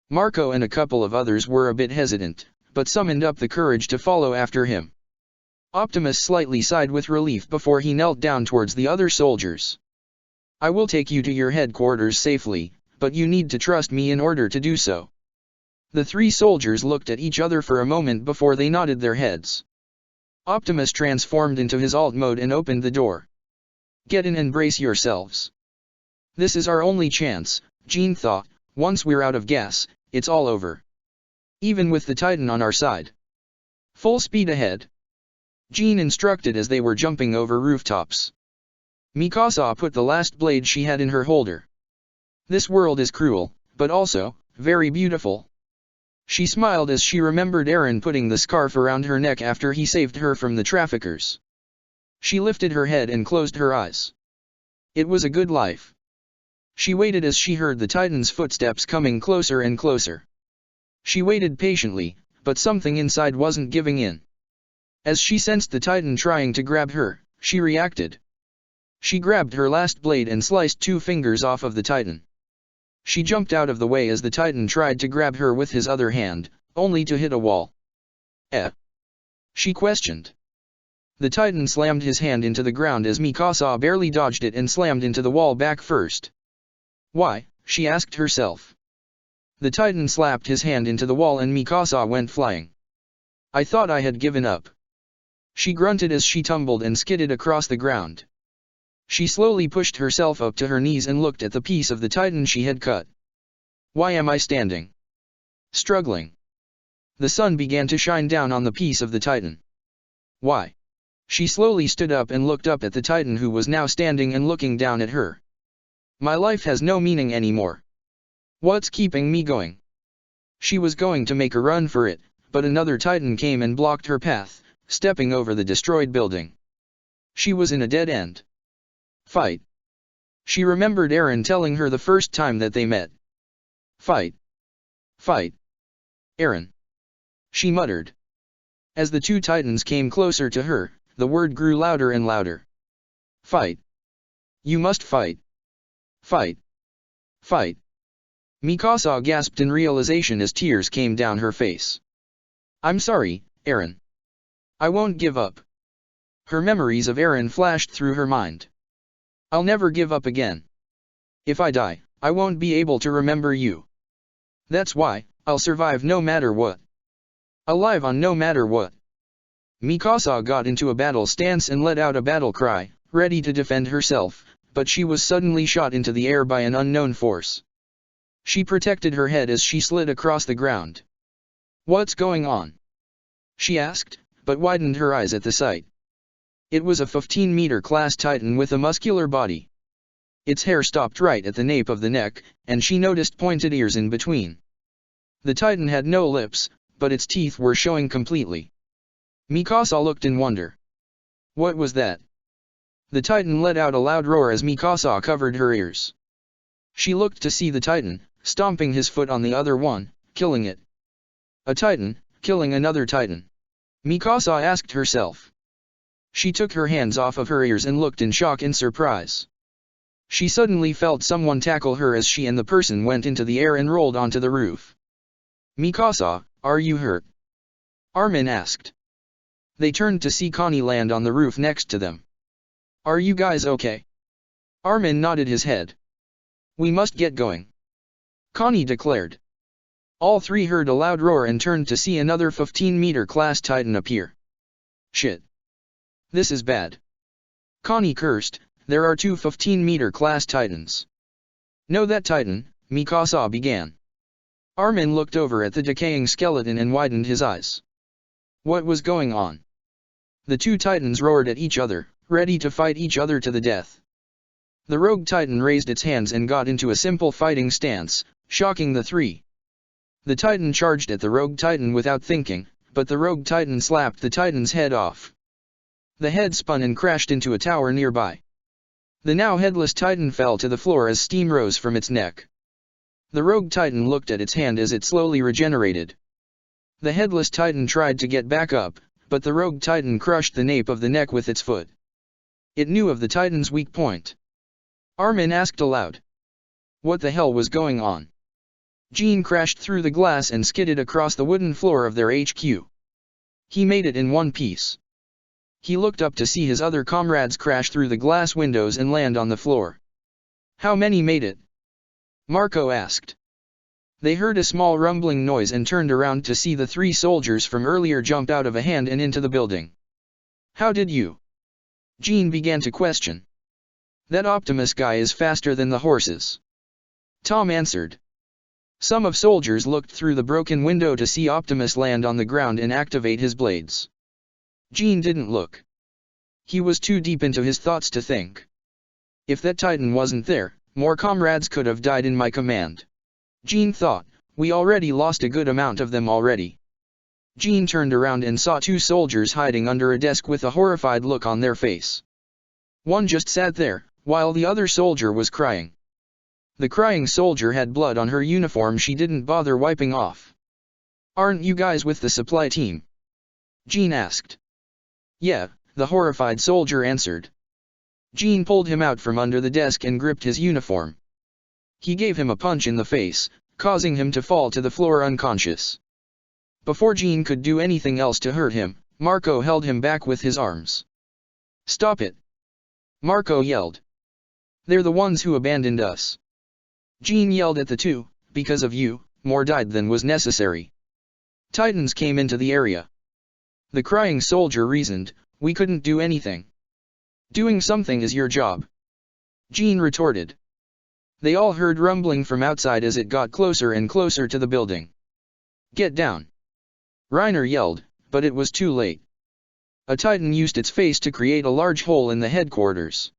Marco and a couple of others were a bit hesitant, but summoned up the courage to follow after him. Optimus slightly sighed with relief before he knelt down towards the other soldiers. "I will take you to your headquarters safely, but you need to trust me in order to do so." The 3 soldiers looked at each other for a moment before they nodded their heads. Optimus transformed into his alt mode and opened the door. "Get in and brace yourselves. This is our only chance," Gene thought. "Once we're out of gas, it's all over. Even with the Titan on our side. Full speed ahead." Gene instructed as they were jumping over rooftops. Mikasa put the last blade she had in her holder. "This world is cruel, but also very beautiful." She smiled as she remembered Eren putting the scarf around her neck after he saved her from the traffickers. She lifted her head and closed her eyes. It was a good life. She waited as she heard the Titan's footsteps coming closer and closer. She waited patiently, but something inside wasn't giving in. As she sensed the Titan trying to grab her, she reacted. She grabbed her last blade and sliced 2 fingers off of the Titan. She jumped out of the way as the Titan tried to grab her with his other hand, only to hit a wall. She questioned. The Titan slammed his hand into the ground as Mikasa barely dodged it and slammed into the wall back first. "Why?" she asked herself. The Titan slapped his hand into the wall and Mikasa went flying. "I thought I had given up." She grunted as she tumbled and skidded across the ground. She slowly pushed herself up to her knees and looked at the piece of the Titan she had cut. "Why am I standing? Struggling?" The sun began to shine down on the piece of the Titan. "Why?" She slowly stood up and looked up at the Titan who was now standing and looking down at her. "My life has no meaning anymore. What's keeping me going?" She was going to make a run for it, but another Titan came and blocked her path, stepping over the destroyed building. She was in a dead end. Fight. She remembered Eren telling her the first time that they met. "Fight. Fight. Eren." She muttered. As the 2 Titans came closer to her, the word grew louder and louder. "Fight. You must fight. Fight. Fight." Mikasa gasped in realization as tears came down her face. "I'm sorry, Eren. I won't give up." Her memories of Eren flashed through her mind. "I'll never give up again. If I die, I won't be able to remember you. That's why, I'll survive no matter what. Alive on no matter what." Mikasa got into a battle stance and let out a battle cry, ready to defend herself, but she was suddenly shot into the air by an unknown force. She protected her head as she slid across the ground. "What's going on?" she asked, but widened her eyes at the sight. It was a 15-meter class titan with a muscular body. Its hair stopped right at the nape of the neck, and she noticed pointed ears in between. The titan had no lips, but its teeth were showing completely. Mikasa looked in wonder. What was that? The titan let out a loud roar as Mikasa covered her ears. She looked to see the titan, stomping his foot on the other one, killing it. A titan, killing another titan. Mikasa asked herself. She took her hands off of her ears and looked in shock and surprise. She suddenly felt someone tackle her as she and the person went into the air and rolled onto the roof. "Mikasa, are you hurt?" Armin asked. They turned to see Connie land on the roof next to them. "Are you guys okay?" Armin nodded his head. "We must get going," Connie declared. All three heard a loud roar and turned to see another 15-meter class titan appear. "Shit. This is bad," Connie cursed. "There are two 15-meter class titans." "Know that titan?" Mikasa began. Armin looked over at the decaying skeleton and widened his eyes. What was going on? The two titans roared at each other, ready to fight each other to the death. The rogue titan raised its hands and got into a simple fighting stance, shocking the three. The titan charged at the rogue titan without thinking, but the rogue titan slapped the titan's head off. The head spun and crashed into a tower nearby. The now headless titan fell to the floor as steam rose from its neck. The rogue titan looked at its hand as it slowly regenerated. The headless titan tried to get back up, but the rogue titan crushed the nape of the neck with its foot. It knew of the titan's weak point. Armin asked aloud. What the hell was going on? Jean crashed through the glass and skidded across the wooden floor of their HQ. He made it in one piece. He looked up to see his other comrades crash through the glass windows and land on the floor. How many made it? Marco asked. They heard a small rumbling noise and turned around to see the three soldiers from earlier jump out of a hand and into the building. How did you? Jean began to question. That Optimus guy is faster than the horses. Tom answered. Some of soldiers looked through the broken window to see Optimus land on the ground and activate his blades. Jean didn't look. He was too deep into his thoughts to think. If that Titan wasn't there, more comrades could have died in my command. Jean thought, we already lost a good amount of them already. Jean turned around and saw two soldiers hiding under a desk with a horrified look on their face. One just sat there, while the other soldier was crying. The crying soldier had blood on her uniform she didn't bother wiping off. Aren't you guys with the supply team? Jean asked. Yeah, the horrified soldier answered. Jean pulled him out from under the desk and gripped his uniform. He gave him a punch in the face, causing him to fall to the floor unconscious. Before Jean could do anything else to hurt him, Marco held him back with his arms. Stop it! Marco yelled. They're the ones who abandoned us. Jean yelled at the two, because of you, more died than was necessary. Titans came into the area. The crying soldier reasoned, we couldn't do anything. Doing something is your job. Jean retorted. They all heard rumbling from outside as it got closer and closer to the building. Get down! Reiner yelled, but it was too late. A Titan used its face to create a large hole in the headquarters.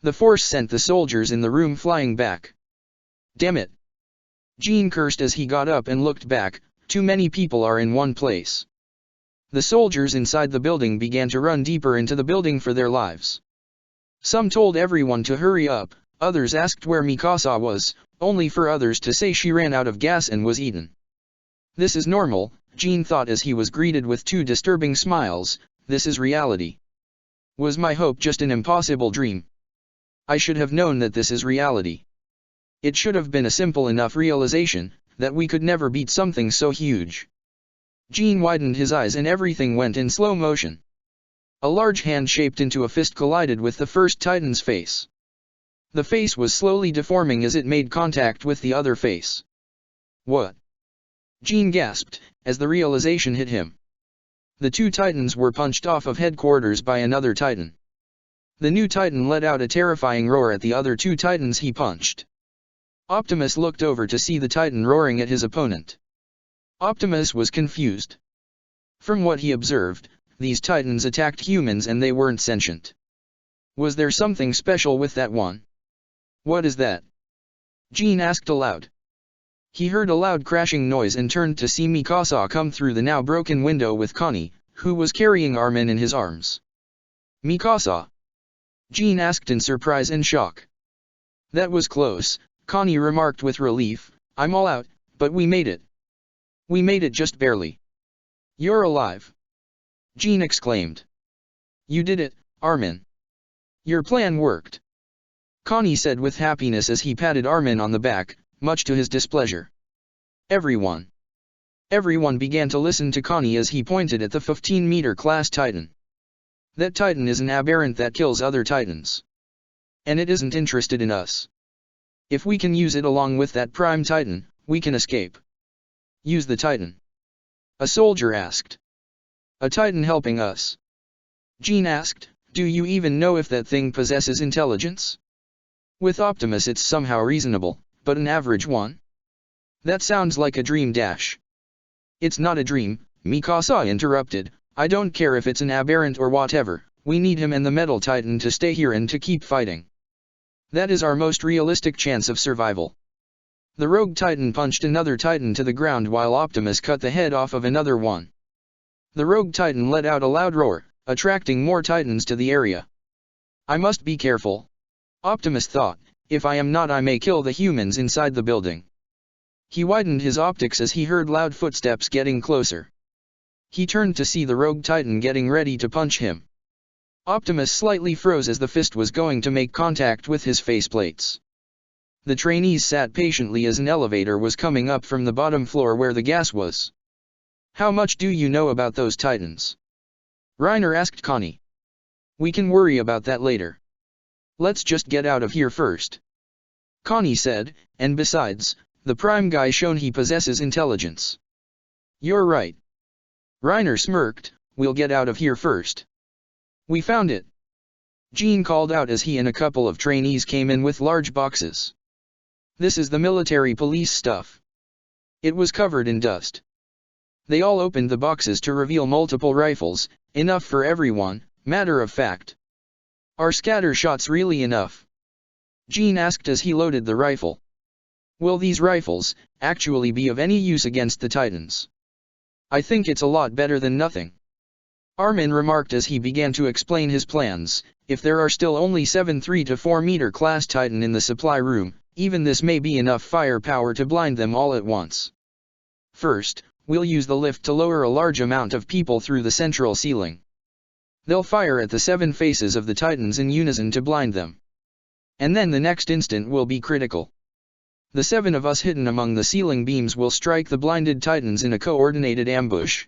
The force sent the soldiers in the room flying back. Damn it! Jean cursed as he got up and looked back, too many people are in one place. The soldiers inside the building began to run deeper into the building for their lives. Some told everyone to hurry up, others asked where Mikasa was, only for others to say she ran out of gas and was eaten. This is normal, Jean thought as he was greeted with two disturbing smiles, this is reality. Was my hope just an impossible dream? I should have known that this is reality. It should have been a simple enough realization, that we could never beat something so huge. Jean widened his eyes and everything went in slow motion. A large hand shaped into a fist collided with the first Titan's face. The face was slowly deforming as it made contact with the other face. What? Jean gasped, as the realization hit him. The two Titans were punched off of headquarters by another Titan. The new Titan let out a terrifying roar at the other two Titans he punched. Optimus looked over to see the Titan roaring at his opponent. Optimus was confused. From what he observed, these Titans attacked humans and they weren't sentient. Was there something special with that one? What is that? Gene asked aloud. He heard a loud crashing noise and turned to see Mikasa come through the now broken window with Connie, who was carrying Armin in his arms. Mikasa? Gene asked in surprise and shock. That was close, Connie remarked with relief. I'm all out, but we made it. We made it just barely. You're alive. Gene exclaimed. You did it, Armin. Your plan worked. Connie said with happiness as he patted Armin on the back, much to his displeasure. Everyone began to listen to Connie as he pointed at the 15-meter class Titan. That Titan is an aberrant that kills other Titans. And it isn't interested in us. If we can use it along with that Prime Titan, we can escape. Use the Titan? A soldier asked. A Titan helping us? Gene asked, do you even know if that thing possesses intelligence? With Optimus it's somehow reasonable, but an average one? That sounds like a dream dash. It's not a dream, Mikasa interrupted. I don't care if it's an aberrant or whatever, we need him and the Metal Titan to stay here and to keep fighting. That is our most realistic chance of survival. The Rogue Titan punched another Titan to the ground while Optimus cut the head off of another one. The Rogue Titan let out a loud roar, attracting more Titans to the area. I must be careful. Optimus thought, if I am not I may kill the humans inside the building. He widened his optics as he heard loud footsteps getting closer. He turned to see the Rogue Titan getting ready to punch him. Optimus slightly froze as the fist was going to make contact with his faceplates. The trainees sat patiently as an elevator was coming up from the bottom floor where the gas was. How much do you know about those Titans? Reiner asked Connie. We can worry about that later. Let's just get out of here first. Connie said, and besides, the Prime guy shown he possesses intelligence. You're right. Reiner smirked, we'll get out of here first. We found it. Gene called out as he and a couple of trainees came in with large boxes. This is the military police stuff. It was covered in dust. They all opened the boxes to reveal multiple rifles, enough for everyone, matter of fact. Are scatter shots really enough? Gene asked as he loaded the rifle. Will these rifles actually be of any use against the Titans? I think it's a lot better than nothing. Armin remarked as he began to explain his plans. If there are still only 7 3 to 4 meter class Titan in the supply room, even this may be enough firepower to blind them all at once. First, we'll use the lift to lower a large amount of people through the central ceiling. They'll fire at the 7 faces of the Titans in unison to blind them. And then the next instant will be critical. The 7 of us hidden among the ceiling beams will strike the blinded Titans in a coordinated ambush.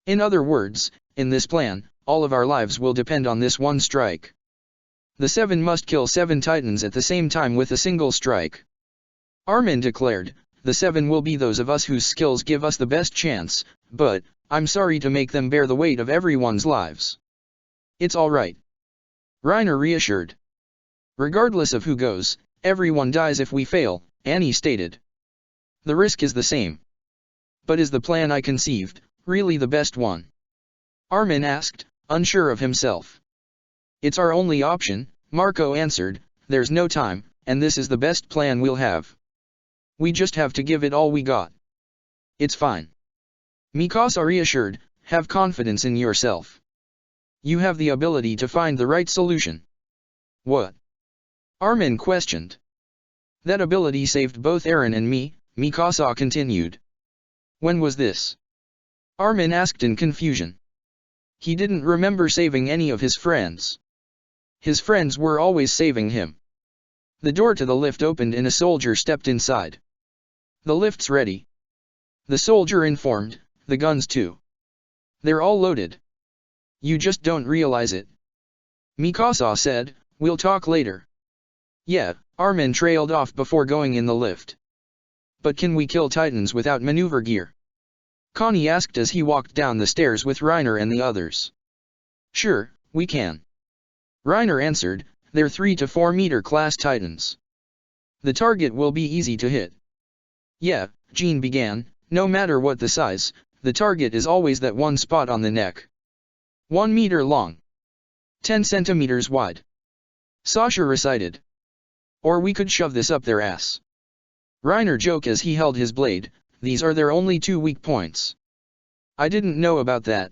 In other words, in this plan, all of our lives will depend on this one strike. The 7 must kill 7 Titans at the same time with a single strike. Armin declared, the 7 will be those of us whose skills give us the best chance, but, I'm sorry to make them bear the weight of everyone's lives. It's all right. Reiner reassured. Regardless of who goes, everyone dies if we fail, Annie stated. The risk is the same. But is the plan I conceived really the best one? Armin asked, unsure of himself. It's our only option, Marco answered, there's no time, and this is the best plan we'll have. We just have to give it all we got. It's fine. Mikasa reassured, have confidence in yourself. You have the ability to find the right solution. What? Armin questioned. That ability saved both Eren and me, Mikasa continued. When was this? Armin asked in confusion. He didn't remember saving any of his friends. His friends were always saving him. The door to the lift opened and a soldier stepped inside. The lift's ready. The soldier informed, the guns too. They're all loaded. You just don't realize it. Mikasa said, we'll talk later. Yeah, Armin trailed off before going in the lift. But can we kill Titans without maneuver gear? Connie asked as he walked down the stairs with Reiner and the others. Sure, we can. Reiner answered, they're 3 to 4 meter class titans. The target will be easy to hit. Yeah, Jean began, no matter what the size, the target is always that one spot on the neck. 1 meter long. 10 centimeters wide. Sasha recited. Or we could shove this up their ass. Reiner joked as he held his blade, these are their only 2 weak points. I didn't know about that.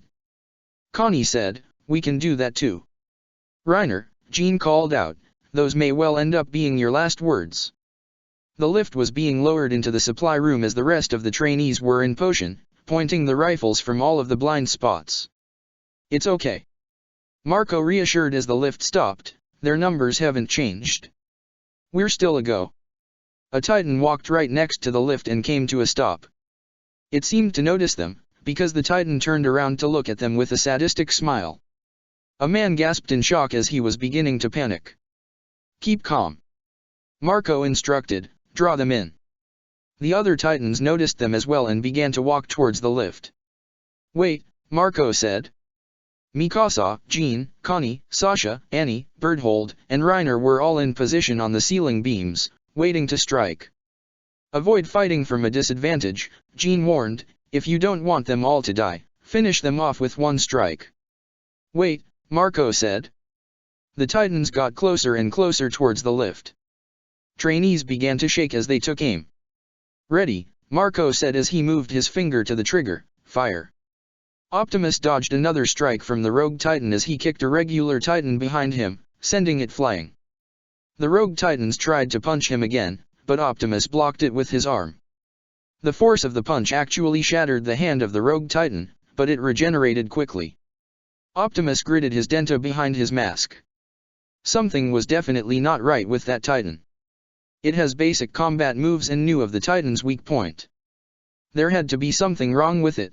Connie said, we can do that too. Reiner, Jean called out, those may well end up being your last words. The lift was being lowered into the supply room as the rest of the trainees were in potion, pointing the rifles from all of the blind spots. It's okay. Marco reassured as the lift stopped, their numbers haven't changed. We're still a go. A Titan walked right next to the lift and came to a stop. It seemed to notice them, because the Titan turned around to look at them with a sadistic smile. A man gasped in shock as he was beginning to panic. Keep calm. Marco instructed, draw them in. The other Titans noticed them as well and began to walk towards the lift. Wait, Marco said. Mikasa, Jean, Connie, Sasha, Annie, Berthold, and Reiner were all in position on the ceiling beams, waiting to strike. Avoid fighting from a disadvantage, Jean warned, if you don't want them all to die, finish them off with one strike. Wait, Marco said. The Titans got closer and closer towards the lift. Trainees began to shake as they took aim. Ready, Marco said as he moved his finger to the trigger, fire. Optimus dodged another strike from the Rogue Titan as he kicked a regular Titan behind him, sending it flying. The Rogue Titans tried to punch him again, but Optimus blocked it with his arm. The force of the punch actually shattered the hand of the Rogue Titan, but it regenerated quickly. Optimus gritted his denta behind his mask. Something was definitely not right with that Titan. It has basic combat moves and knew of the Titan's weak point. There had to be something wrong with it.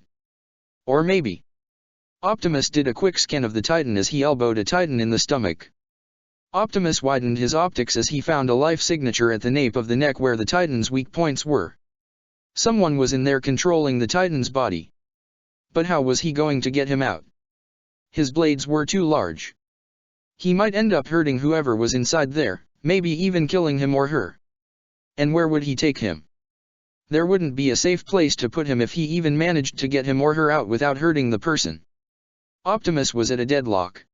Or maybe. Optimus did a quick scan of the Titan as he elbowed a Titan in the stomach. Optimus widened his optics as he found a life signature at the nape of the neck where the Titan's weak points were. Someone was in there controlling the Titan's body. But how was he going to get him out? His blades were too large. He might end up hurting whoever was inside there, maybe even killing him or her. And where would he take him? There wouldn't be a safe place to put him if he even managed to get him or her out without hurting the person. Optimus was at a deadlock.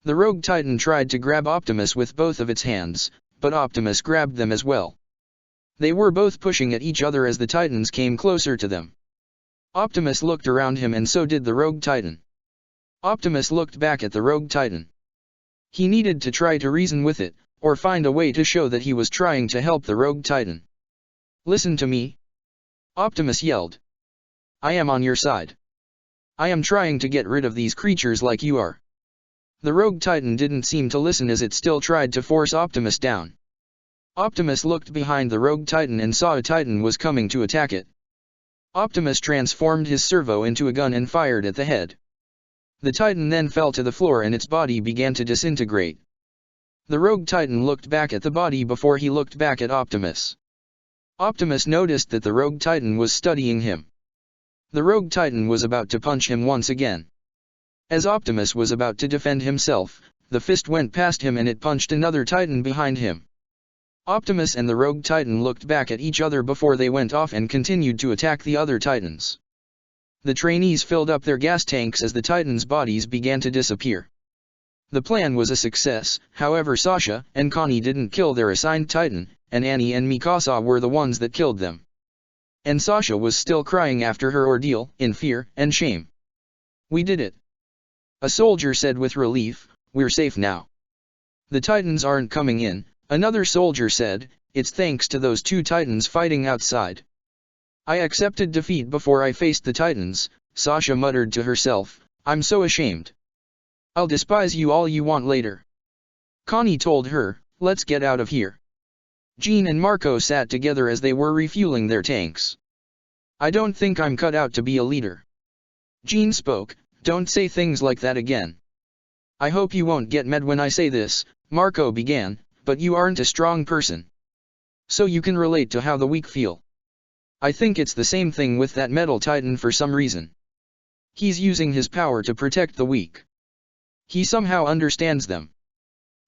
The Rogue Titan tried to grab Optimus with both of its hands, but Optimus grabbed them as well. They were both pushing at each other as the Titans came closer to them. Optimus looked around him and so did the Rogue Titan. Optimus looked back at the Rogue Titan. He needed to try to reason with it, or find a way to show that he was trying to help the Rogue Titan. Listen to me. Optimus yelled. I am on your side. I am trying to get rid of these creatures like you are. The Rogue Titan didn't seem to listen as it still tried to force Optimus down. Optimus looked behind the Rogue Titan and saw a Titan was coming to attack it. Optimus transformed his servo into a gun and fired at the head. The Titan then fell to the floor and its body began to disintegrate. The Rogue Titan looked back at the body before he looked back at Optimus. Optimus noticed that the Rogue Titan was studying him. The Rogue Titan was about to punch him once again. As Optimus was about to defend himself, the fist went past him and it punched another Titan behind him. Optimus and the Rogue Titan looked back at each other before they went off and continued to attack the other Titans. The trainees filled up their gas tanks as the Titans' bodies began to disappear. The plan was a success, however Sasha and Connie didn't kill their assigned Titan, and Annie and Mikasa were the ones that killed them. And Sasha was still crying after her ordeal, in fear and shame. We did it. A soldier said with relief, we're safe now. The Titans aren't coming in, another soldier said, it's thanks to those 2 Titans fighting outside. I accepted defeat before I faced the Titans, Sasha muttered to herself, I'm so ashamed. I'll despise you all you want later. Connie told her, let's get out of here. Jean and Marco sat together as they were refueling their tanks. I don't think I'm cut out to be a leader. Jean spoke, don't say things like that again. I hope you won't get mad when I say this, Marco began, but you aren't a strong person. So you can relate to how the weak feel. I think it's the same thing with that metal titan for some reason. He's using his power to protect the weak. He somehow understands them.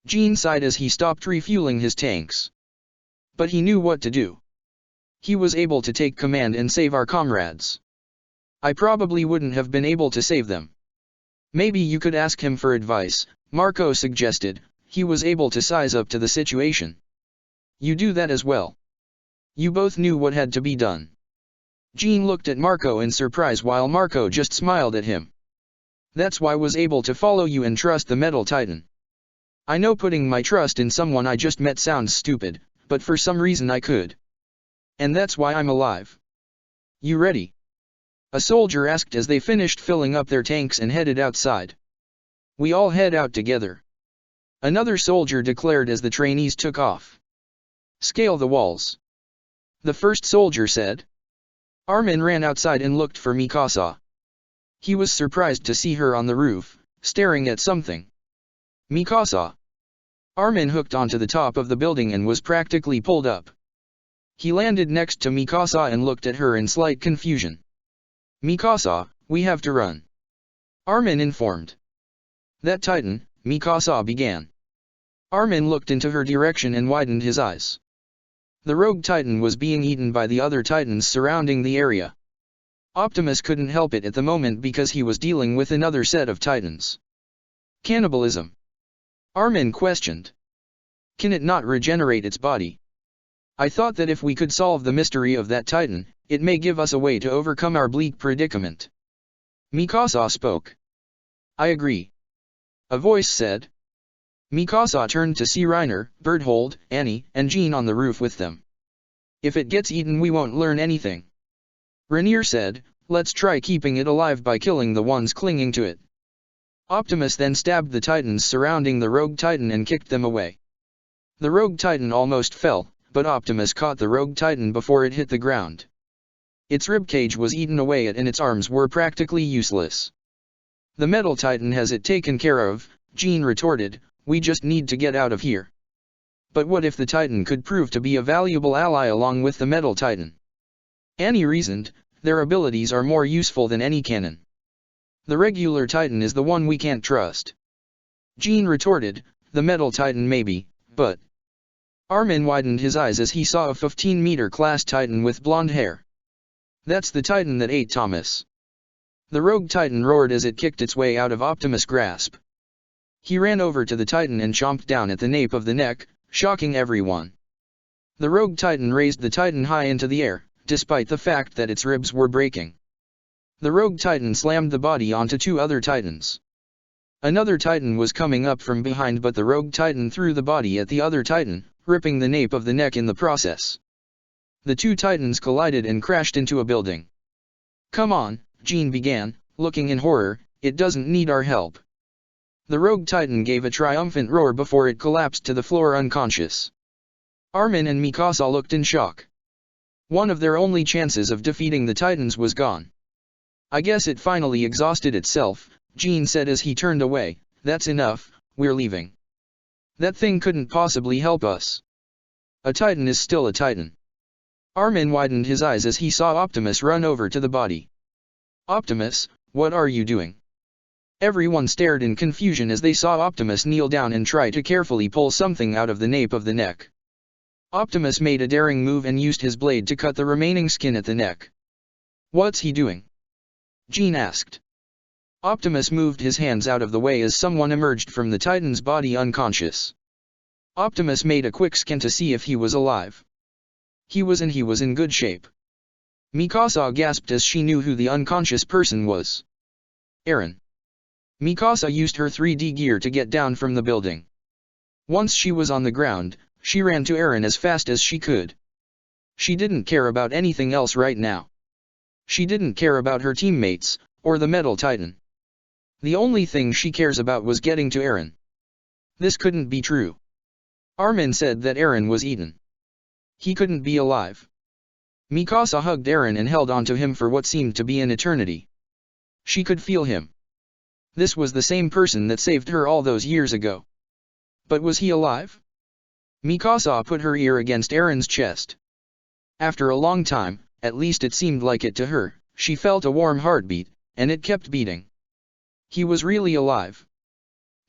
Jean sighed as he stopped refueling his tanks. But he knew what to do. He was able to take command and save our comrades. I probably wouldn't have been able to save them. Maybe you could ask him for advice, Marco suggested. He was able to size up to the situation. You do that as well. You both knew what had to be done. Jean looked at Marco in surprise while Marco just smiled at him. That's why I was able to follow you and trust the metal titan. I know putting my trust in someone I just met sounds stupid, but for some reason I could. And that's why I'm alive. You ready? A soldier asked as they finished filling up their tanks and headed outside. We all head out together. Another soldier declared as the trainees took off. Scale the walls. The first soldier said. Armin ran outside and looked for Mikasa. He was surprised to see her on the roof, staring at something. Mikasa. Armin hooked onto the top of the building and was practically pulled up. He landed next to Mikasa and looked at her in slight confusion. Mikasa, we have to run. Armin informed. That titan, Mikasa began. Armin looked into her direction and widened his eyes. The rogue titan was being eaten by the other titans surrounding the area. Optimus couldn't help it at the moment because he was dealing with another set of titans. Cannibalism. Armin questioned. Can it not regenerate its body? I thought that if we could solve the mystery of that titan, it may give us a way to overcome our bleak predicament. Mikasa spoke. I agree. A voice said. Mikasa turned to see Reiner, Berthold, Annie, and Jean on the roof with them. If it gets eaten we won't learn anything. Rainier said, let's try keeping it alive by killing the ones clinging to it. Optimus then stabbed the titans surrounding the rogue titan and kicked them away. The rogue titan almost fell, but Optimus caught the rogue titan before it hit the ground. Its ribcage was eaten away and its arms were practically useless. The metal titan has it taken care of, Jean retorted, we just need to get out of here. But what if the titan could prove to be a valuable ally along with the metal titan? Annie reasoned, their abilities are more useful than any cannon. The regular titan is the one we can't trust. Jean retorted, the metal titan maybe, but... Armin widened his eyes as he saw a 15-meter class titan with blonde hair. That's the titan that ate Thomas. The rogue titan roared as it kicked its way out of Optimus' grasp. He ran over to the titan and chomped down at the nape of the neck, shocking everyone. The rogue titan raised the titan high into the air, despite the fact that its ribs were breaking. The rogue titan slammed the body onto two other titans. Another titan was coming up from behind, but the rogue titan threw the body at the other titan, ripping the nape of the neck in the process. The two titans collided and crashed into a building. Come on, Jean began, looking in horror, it doesn't need our help. The rogue titan gave a triumphant roar before it collapsed to the floor unconscious. Armin and Mikasa looked in shock. One of their only chances of defeating the titans was gone. I guess it finally exhausted itself, Jean said as he turned away, that's enough, we're leaving. That thing couldn't possibly help us. A titan is still a titan. Armin widened his eyes as he saw Optimus run over to the body. Optimus, what are you doing? Everyone stared in confusion as they saw Optimus kneel down and try to carefully pull something out of the nape of the neck. Optimus made a daring move and used his blade to cut the remaining skin at the neck. What's he doing? Jean asked. Optimus moved his hands out of the way as someone emerged from the titan's body unconscious. Optimus made a quick scan to see if he was alive. He was, and he was in good shape. Mikasa gasped as she knew who the unconscious person was. Eren. Mikasa used her 3D gear to get down from the building. Once she was on the ground, she ran to Eren as fast as she could. She didn't care about anything else right now. She didn't care about her teammates, or the metal titan. The only thing she cares about was getting to Eren. This couldn't be true. Armin said that Eren was eaten. He couldn't be alive. Mikasa hugged Eren and held onto him for what seemed to be an eternity. She could feel him. This was the same person that saved her all those years ago. But was he alive? Mikasa put her ear against Eren's chest. After a long time, at least it seemed like it to her. She felt a warm heartbeat, and it kept beating. He was really alive.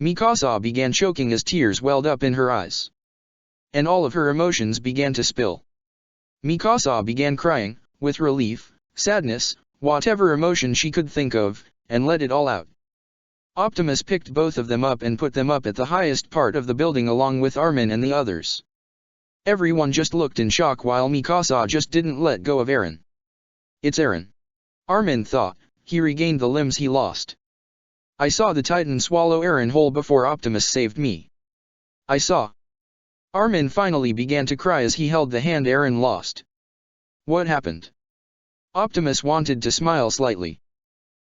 Mikasa began choking as tears welled up in her eyes. And all of her emotions began to spill. Mikasa began crying, with relief, sadness, whatever emotion she could think of, and let it all out. Optimus picked both of them up and put them up at the highest part of the building along with Armin and the others. Everyone just looked in shock while Mikasa just didn't let go of Eren. It's Eren. Armin thought. He regained the limbs he lost. I saw the Titan swallow Eren whole before Optimus saved me. I saw. Armin finally began to cry as he held the hand Eren lost. What happened? Optimus wanted to smile slightly.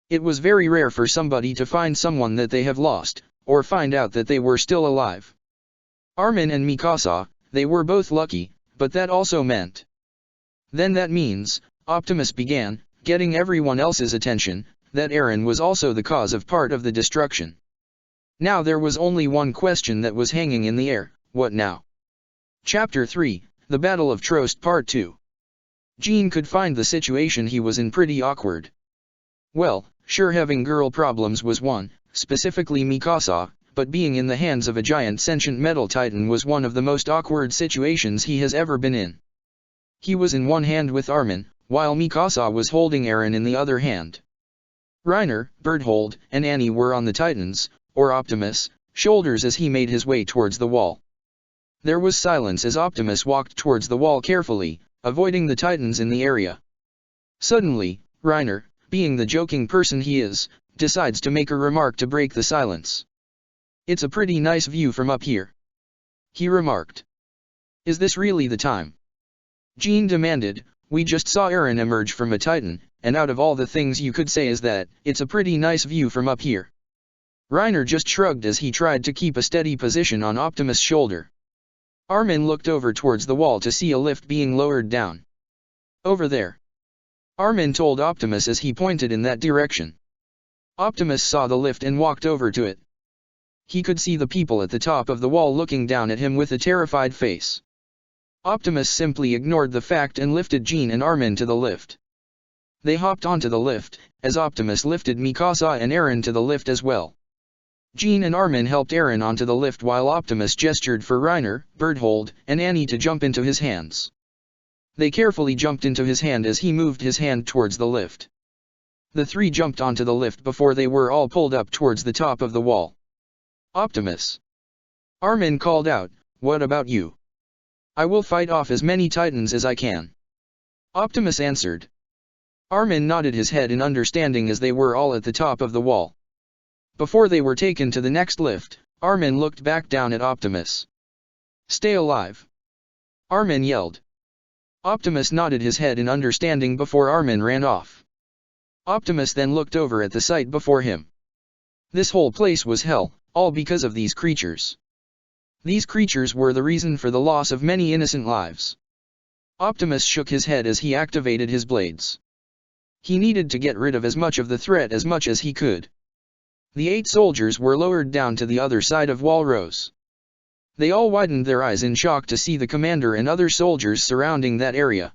It was very rare for somebody to find someone that they have lost, or find out that they were still alive. Armin and Mikasa, they were both lucky, but that also meant. Then that means, Optimus began, getting everyone else's attention, that Eren was also the cause of part of the destruction. Now there was only one question that was hanging in the air: what now? Chapter 3, The Battle of Trost Part 2. Jean could find the situation he was in pretty awkward. Well, sure, having girl problems was one, specifically Mikasa, but being in the hands of a giant sentient metal titan was one of the most awkward situations he has ever been in. He was in one hand with Armin, while Mikasa was holding Eren in the other hand. Reiner, Bertholdt, and Annie were on the Titan's, or Optimus, shoulders as he made his way towards the wall. There was silence as Optimus walked towards the wall carefully, avoiding the Titans in the area. Suddenly, Reiner, being the joking person he is, decides to make a remark to break the silence. It's a pretty nice view from up here, he remarked. Is this really the time? Jean demanded. We just saw Eren emerge from a Titan, and out of all the things you could say is that, it's a pretty nice view from up here. Reiner just shrugged as he tried to keep a steady position on Optimus' shoulder. Armin looked over towards the wall to see a lift being lowered down. Over there, Armin told Optimus as he pointed in that direction. Optimus saw the lift and walked over to it. He could see the people at the top of the wall looking down at him with a terrified face. Optimus simply ignored the fact and lifted Jean and Armin to the lift. They hopped onto the lift, as Optimus lifted Mikasa and Eren to the lift as well. Jean and Armin helped Eren onto the lift while Optimus gestured for Reiner, Bertholdt, and Annie to jump into his hands. They carefully jumped into his hand as he moved his hand towards the lift. The three jumped onto the lift before they were all pulled up towards the top of the wall. Optimus, Armin called out, what about you? I will fight off as many Titans as I can. Optimus answered. Armin nodded his head in understanding as they were all at the top of the wall. Before they were taken to the next lift, Armin looked back down at Optimus. Stay alive, Armin yelled. Optimus nodded his head in understanding before Armin ran off. Optimus then looked over at the site before him. This whole place was hell, all because of these creatures. These creatures were the reason for the loss of many innocent lives. Optimus shook his head as he activated his blades. He needed to get rid of as much of the threat as much as he could. The 8 soldiers were lowered down to the other side of Walrose. They all widened their eyes in shock to see the commander and other soldiers surrounding that area.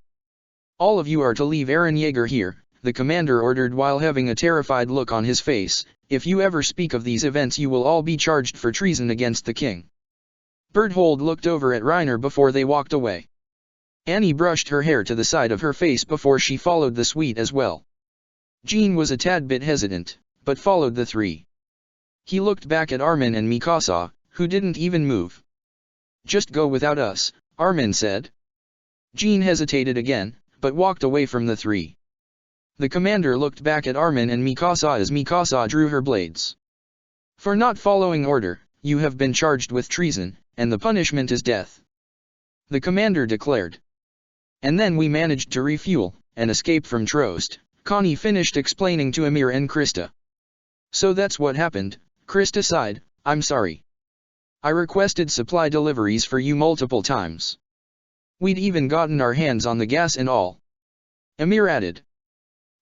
All of you are to leave Eren Yeager here, the commander ordered while having a terrified look on his face. If you ever speak of these events you will all be charged for treason against the king. Bertholdt looked over at Reiner before they walked away. Annie brushed her hair to the side of her face before she followed the suite as well. Jean was a tad bit hesitant, but followed the three. He looked back at Armin and Mikasa, who didn't even move. Just go without us, Armin said. Jean hesitated again, but walked away from the three. The commander looked back at Armin and Mikasa as Mikasa drew her blades. For not following order, you have been charged with treason, and the punishment is death, the commander declared. And then we managed to refuel, and escape from Trost, Connie finished explaining to Ymir and Krista. So that's what happened, Krista sighed, I'm sorry. I requested supply deliveries for you multiple times. We'd even gotten our hands on the gas and all. Ymir added.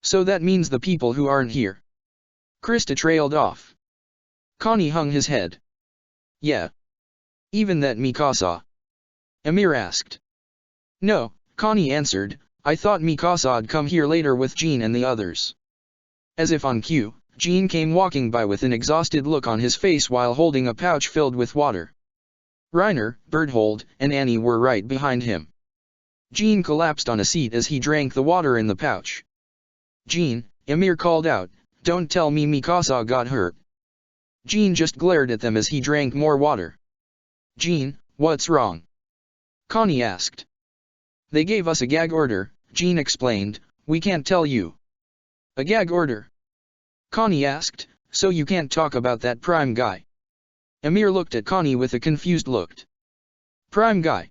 So that means the people who aren't here. Krista trailed off. Connie hung his head. Yeah. Even that Mikasa? Ymir asked. No, Connie answered, I thought Mikasa'd come here later with Jean and the others. As if on cue, Jean came walking by with an exhausted look on his face while holding a pouch filled with water. Reiner, Berthold, and Annie were right behind him. Jean collapsed on a seat as he drank the water in the pouch. "Jean," Ymir called out, "don't tell me Mikasa got hurt." Jean just glared at them as he drank more water. "Jean, what's wrong?" Connie asked. "They gave us a gag order," Jean explained, "we can't tell you." "A gag order?" Connie asked, "So you can't talk about that Prime guy?" Ymir looked at Connie with a confused look. "Prime guy?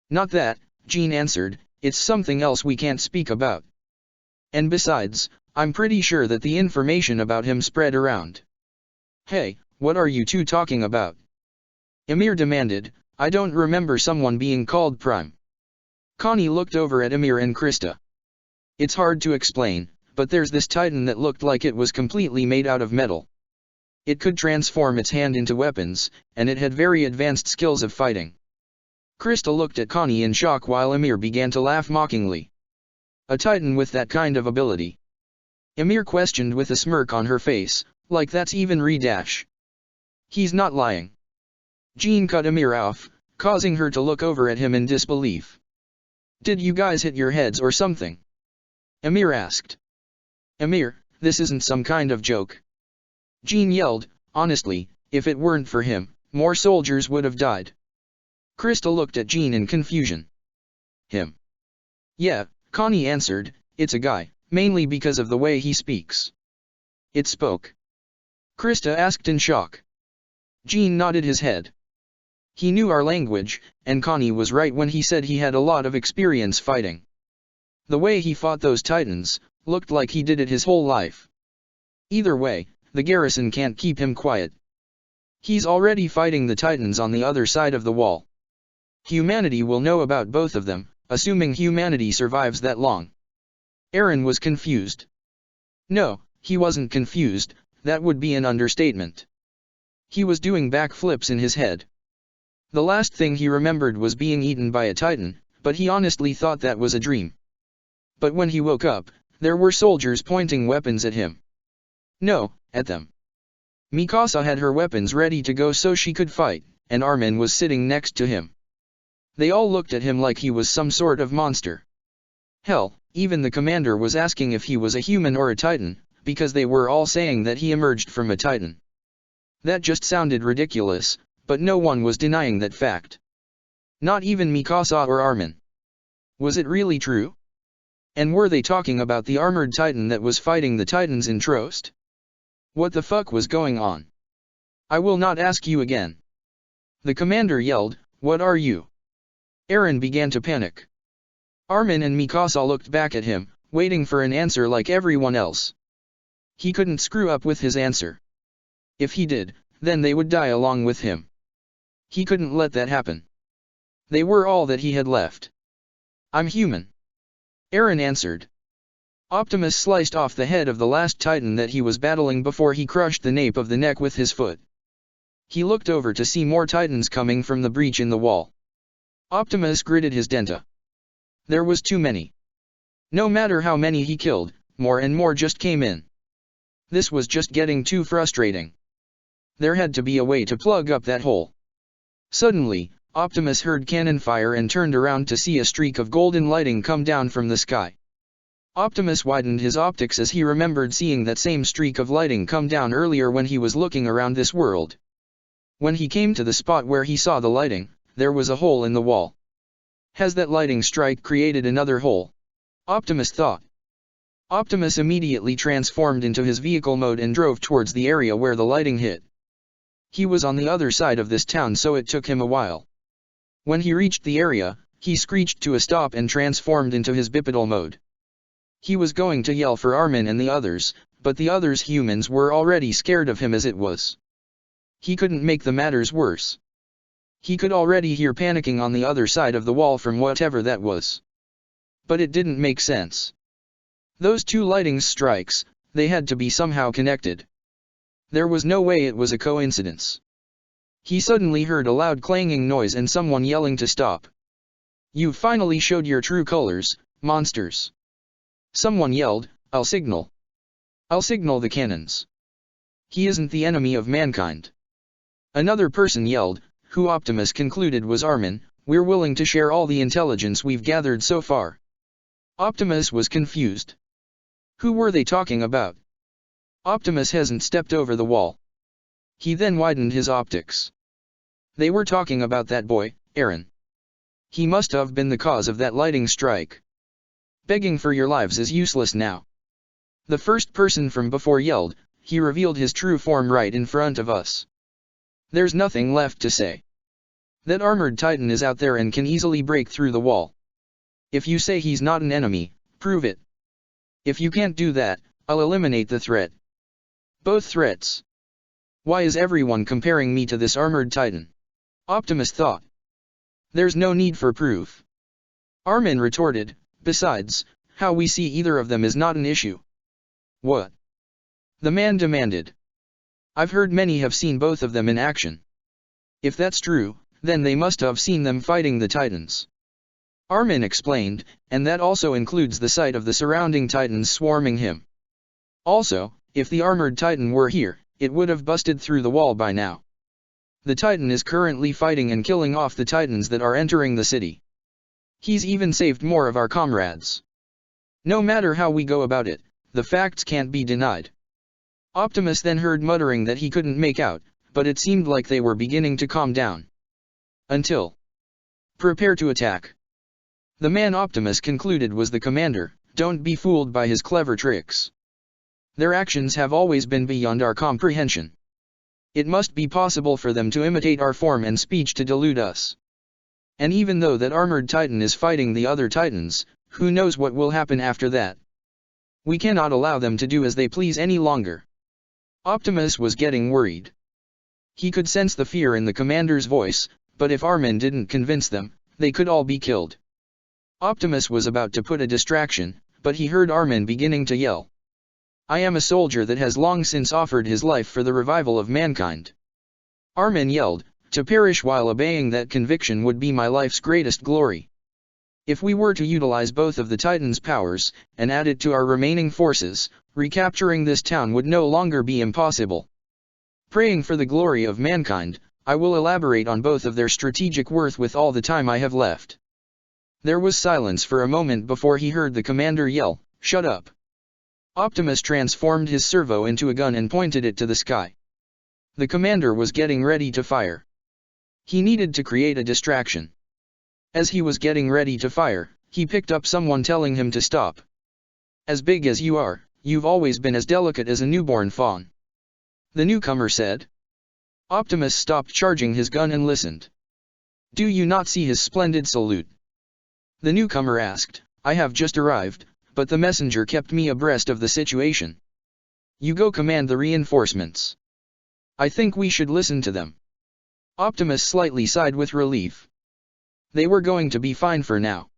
Not that," Jean answered, "it's something else we can't speak about. And besides, I'm pretty sure that the information about him spread around." "Hey, what are you two talking about?" Ymir demanded. "I don't remember someone being called Prime." Connie looked over at Ymir and Krista. "It's hard to explain, but there's this titan that looked like it was completely made out of metal. It could transform its hand into weapons, and it had very advanced skills of fighting." Krista looked at Connie in shock while Ymir began to laugh mockingly. "A titan with that kind of ability?" Ymir questioned with a smirk on her face, "Like that's even Redash. He's not lying." Jean cut Ymir off, causing her to look over at him in disbelief. "Did you guys hit your heads or something?" Ymir asked. "Ymir, this isn't some kind of joke." Jean yelled, "Honestly, if it weren't for him, more soldiers would have died." Krista looked at Jean in confusion. "Him?" "Yeah," Connie answered, "it's a guy, mainly because of the way he speaks." "It spoke?" Krista asked in shock. Jean nodded his head. "He knew our language, and Connie was right when he said he had a lot of experience fighting. The way he fought those titans, looked like he did it his whole life. Either way, the garrison can't keep him quiet. He's already fighting the titans on the other side of the wall. Humanity will know about both of them, assuming humanity survives that long." Eren was confused. No, he wasn't confused, that would be an understatement. He was doing backflips in his head. The last thing he remembered was being eaten by a titan, but he honestly thought that was a dream. But when he woke up, there were soldiers pointing weapons at him. No, at them. Mikasa had her weapons ready to go so she could fight, and Armin was sitting next to him. They all looked at him like he was some sort of monster. Hell, even the commander was asking if he was a human or a titan, because they were all saying that he emerged from a titan. That just sounded ridiculous, but no one was denying that fact. Not even Mikasa or Armin. Was it really true? And were they talking about the armored titan that was fighting the titans in Trost? What the fuck was going on? "I will not ask you again." The commander yelled, "What are you?" Eren began to panic. Armin and Mikasa looked back at him, waiting for an answer like everyone else. He couldn't screw up with his answer. If he did, then they would die along with him. He couldn't let that happen. They were all that he had left. "I'm human," Eren answered. Optimus sliced off the head of the last titan that he was battling before he crushed the nape of the neck with his foot. He looked over to see more titans coming from the breach in the wall. Optimus gritted his denta. There was too many. No matter how many he killed, more and more just came in. This was just getting too frustrating. There had to be a way to plug up that hole. Suddenly, Optimus heard cannon fire and turned around to see a streak of golden lighting come down from the sky. Optimus widened his optics as he remembered seeing that same streak of lighting come down earlier when he was looking around this world. When he came to the spot where he saw the lighting, there was a hole in the wall. Has that lighting strike created another hole? Optimus thought. Optimus immediately transformed into his vehicle mode and drove towards the area where the lighting hit. He was on the other side of this town, so it took him a while. When he reached the area, he screeched to a stop and transformed into his bipedal mode. He was going to yell for Armin and the others, but the others humans were already scared of him as it was. He couldn't make the matters worse. He could already hear panicking on the other side of the wall from whatever that was. But it didn't make sense. Those two lightning strikes, they had to be somehow connected. There was no way it was a coincidence. He suddenly heard a loud clanging noise and someone yelling to stop. "You finally showed your true colors," monsters. Someone yelled, I'll signal. I'll signal the cannons. He isn't the enemy of mankind. Another person yelled, who Optimus concluded was Armin, we're willing to share all the intelligence we've gathered so far. Optimus was confused. Who were they talking about? Optimus hasn't stepped over the wall. He then widened his optics. They were talking about that boy, Eren. He must have been the cause of that lightning strike. Begging for your lives is useless now. The first person from before yelled, he revealed his true form right in front of us. There's nothing left to say. That armored titan is out there and can easily break through the wall. If you say he's not an enemy, prove it. If you can't do that, I'll eliminate the threat. Both threats. Why is everyone comparing me to this armored titan? Optimus thought. There's no need for proof. Armin retorted, besides, how we see either of them is not an issue. What? The man demanded. I've heard many have seen both of them in action. If that's true, then they must have seen them fighting the titans. Armin explained, and that also includes the sight of the surrounding titans swarming him. Also, if the armored titan were here, it would have busted through the wall by now. The titan is currently fighting and killing off the titans that are entering the city. He's even saved more of our comrades. No matter how we go about it, the facts can't be denied. Optimus then heard muttering that he couldn't make out, but it seemed like they were beginning to calm down. Until. Prepare to attack. The man Optimus concluded was the commander, don't be fooled by his clever tricks. Their actions have always been beyond our comprehension. It must be possible for them to imitate our form and speech to delude us. And even though that armored titan is fighting the other titans, who knows what will happen after that? We cannot allow them to do as they please any longer. Optimus was getting worried. He could sense the fear in the commander's voice, but if Armin didn't convince them, they could all be killed. Optimus was about to put a distraction, but he heard Armin beginning to yell. I am a soldier that has long since offered his life for the revival of mankind. Armin yelled, to perish while obeying that conviction would be my life's greatest glory. If we were to utilize both of the Titans' powers, and add it to our remaining forces, recapturing this town would no longer be impossible. Praying for the glory of mankind, I will elaborate on both of their strategic worth with all the time I have left. There was silence for a moment before he heard the commander yell, shut up. Optimus transformed his servo into a gun and pointed it to the sky. The commander was getting ready to fire. He needed to create a distraction. As he was getting ready to fire, he picked up someone telling him to stop. As big as you are, you've always been as delicate as a newborn fawn. The newcomer said. Optimus stopped charging his gun and listened. Do you not see his splendid salute? The newcomer asked, I have just arrived, but the messenger kept me abreast of the situation. You go command the reinforcements. I think we should listen to them. Optimus slightly sighed with relief. They were going to be fine for now.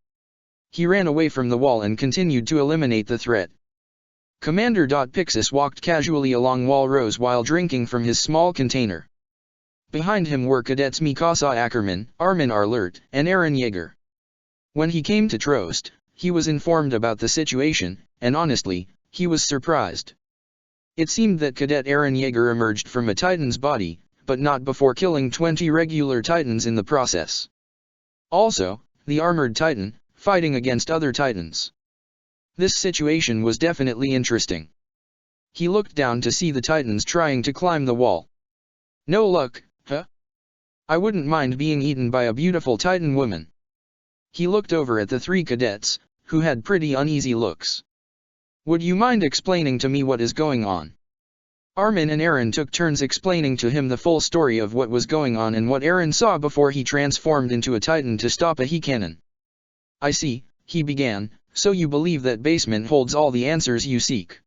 He ran away from the wall and continued to eliminate the threat. Commander Pixis walked casually along wall rows while drinking from his small container. Behind him were cadets Mikasa Ackerman, Armin Arlert, and Eren Yeager. When he came to Trost, he was informed about the situation, and honestly, he was surprised. It seemed that Cadet Eren Yeager emerged from a Titan's body, but not before killing 20 regular Titans in the process. Also, the armored Titan, fighting against other Titans. This situation was definitely interesting. He looked down to see the Titans trying to climb the wall. No luck, huh? I wouldn't mind being eaten by a beautiful Titan woman. He looked over at the three cadets, who had pretty uneasy looks. Would you mind explaining to me what is going on? Armin and Eren took turns explaining to him the full story of what was going on and what Eren saw before he transformed into a Titan to stop a He-Cannon. I see, he began, so you believe that basement holds all the answers you seek?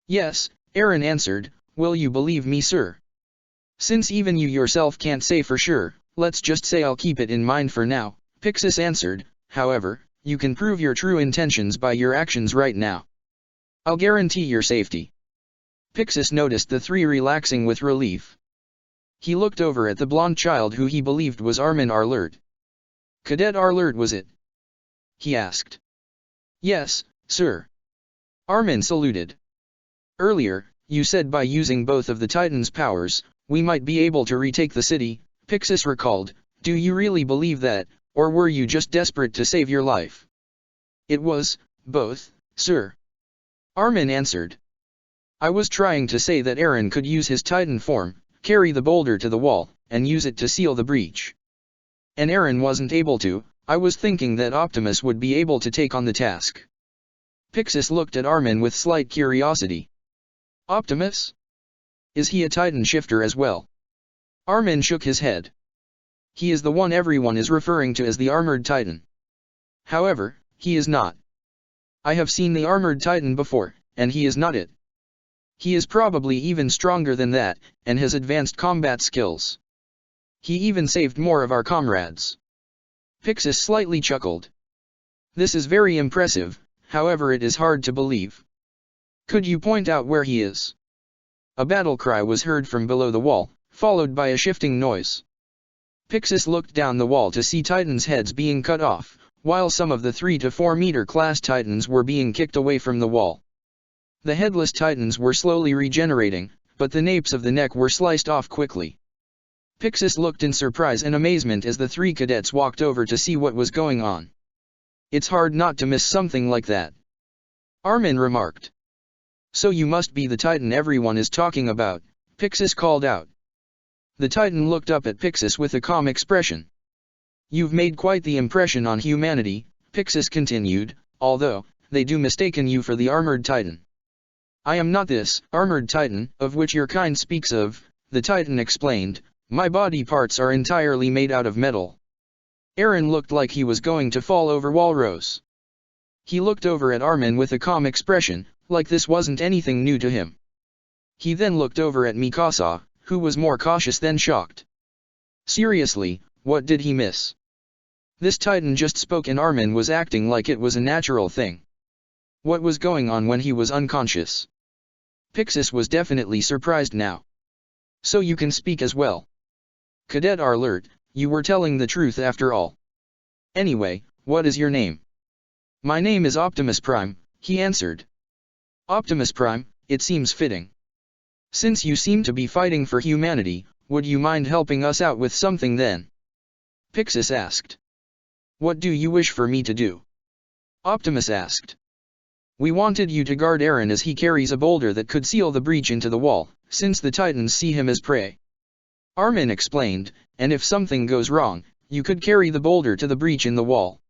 Yes, Eren answered, will you believe me, sir? Since even you yourself can't say for sure, let's just say I'll keep it in mind for now, Pixis answered, however, you can prove your true intentions by your actions right now. I'll guarantee your safety. Pixis noticed the three relaxing with relief. He looked over at the blonde child who he believed was Armin Arlert. Cadet Arlert was it? He asked. Yes, sir. Armin saluted. Earlier, you said by using both of the Titan's powers, we might be able to retake the city, Pixis recalled. Do you really believe that, or were you just desperate to save your life? It was, both, sir. Armin answered. I was trying to say that Eren could use his Titan form, carry the boulder to the wall, and use it to seal the breach. And Eren wasn't able to. I was thinking that Optimus would be able to take on the task. Pixis looked at Armin with slight curiosity. Optimus? Is he a Titan shifter as well? Armin shook his head. He is the one everyone is referring to as the Armored Titan. However, he is not. I have seen the Armored Titan before, and he is not it. He is probably even stronger than that, and has advanced combat skills. He even saved more of our comrades. Pixis slightly chuckled. This is very impressive, however it is hard to believe. Could you point out where he is? A battle cry was heard from below the wall, followed by a shifting noise. Pixis looked down the wall to see Titans' heads being cut off, while some of the 3 to 4 meter class Titans were being kicked away from the wall. The headless Titans were slowly regenerating, but the napes of the neck were sliced off quickly. Pixis looked in surprise and amazement as the 3 cadets walked over to see what was going on. It's hard not to miss something like that. Armin remarked. So you must be the Titan everyone is talking about, Pixis called out. The Titan looked up at Pixis with a calm expression. You've made quite the impression on humanity, Pixis continued, although, they do mistaken you for the Armored Titan. I am not this Armored Titan, of which your kind speaks of, the Titan explained. My body parts are entirely made out of metal. Eren looked like he was going to fall over Walrose. He looked over at Armin with a calm expression, like this wasn't anything new to him. He then looked over at Mikasa, who was more cautious than shocked. Seriously, what did he miss? This Titan just spoke and Armin was acting like it was a natural thing. What was going on when he was unconscious? Pixis was definitely surprised now. So you can speak as well. Cadet Arlert, you were telling the truth after all. Anyway, what is your name? My name is Optimus Prime, he answered. Optimus Prime, it seems fitting. Since you seem to be fighting for humanity, would you mind helping us out with something then? Pixis asked. What do you wish for me to do? Optimus asked. We wanted you to guard Eren as he carries a boulder that could seal the breach into the wall, since the Titans see him as prey. Armin explained, and if something goes wrong, you could carry the boulder to the breach in the wall.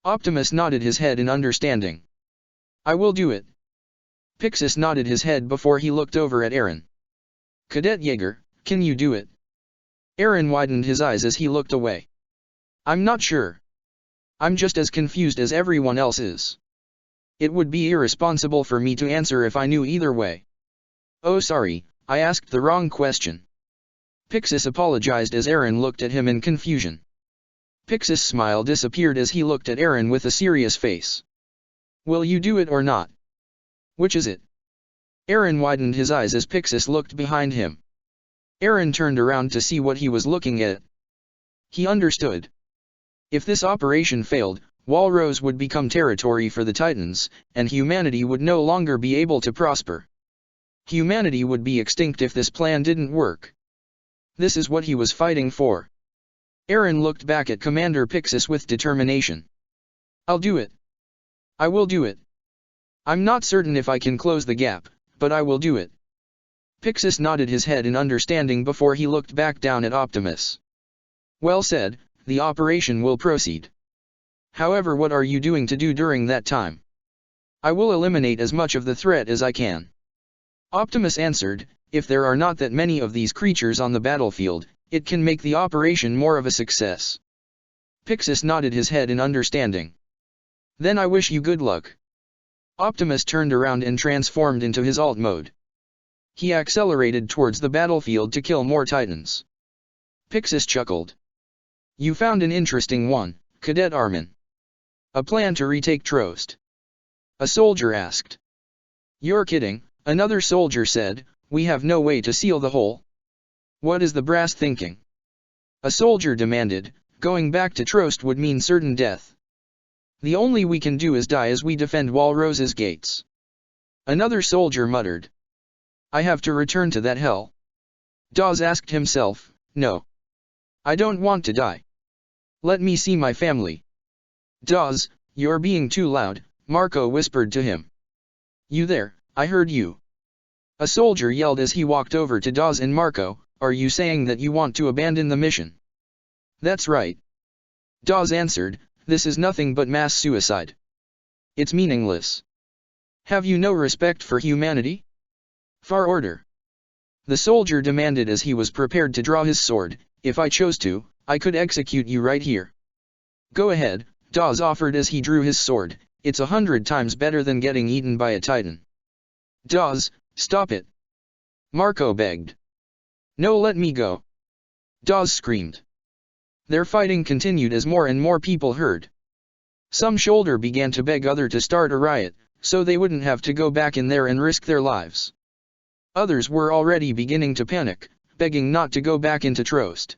Optimus nodded his head in understanding. I will do it. Pixis nodded his head before he looked over at Eren. Cadet Jaeger, can you do it? Eren widened his eyes as he looked away. I'm not sure. I'm just as confused as everyone else is. It would be irresponsible for me to answer if I knew either way. Oh sorry, I asked the wrong question. Pixis apologized as Eren looked at him in confusion. Pixis' smile disappeared as he looked at Eren with a serious face. Will you do it or not? Which is it? Eren widened his eyes as Pixis looked behind him. Eren turned around to see what he was looking at. He understood. If this operation failed, Walrose would become territory for the Titans, and humanity would no longer be able to prosper. Humanity would be extinct if this plan didn't work. This is what he was fighting for. Eren looked back at Commander Pixis with determination. I'll do it. I will do it. I'm not certain if I can close the gap, but I will do it. Pixis nodded his head in understanding before he looked back down at Optimus. Well said, the operation will proceed. However, what are you doing to do during that time? I will eliminate as much of the threat as I can. Optimus answered, if there are not that many of these creatures on the battlefield, it can make the operation more of a success. Pixis nodded his head in understanding. Then I wish you good luck. Optimus turned around and transformed into his alt mode. He accelerated towards the battlefield to kill more Titans. Pixis chuckled. You found an interesting one, Cadet Armin. A plan to retake Trost? A soldier asked. You're kidding, another soldier said, we have no way to seal the hole. What is the brass thinking? A soldier demanded, going back to Trost would mean certain death. The only we can do is die as we defend Walrose's gates. Another soldier muttered. I have to return to that hell. Dawes asked himself, no. I don't want to die. Let me see my family. Dawes, you're being too loud, Marco whispered to him. You there, I heard you. A soldier yelled as he walked over to Dawes and Marco, are you saying that you want to abandon the mission? That's right. Dawes answered, this is nothing but mass suicide. It's meaningless. Have you no respect for humanity? Far order. The soldier demanded as he was prepared to draw his sword, if I chose to, I could execute you right here. Go ahead, Dawes offered as he drew his sword, it's 100 times better than getting eaten by a titan. Dawes, stop it. Marco begged. No, let me go. Dawes screamed. Their fighting continued as more and more people heard. Some soldier began to beg other to start a riot, so they wouldn't have to go back in there and risk their lives. Others were already beginning to panic, begging not to go back into Trost.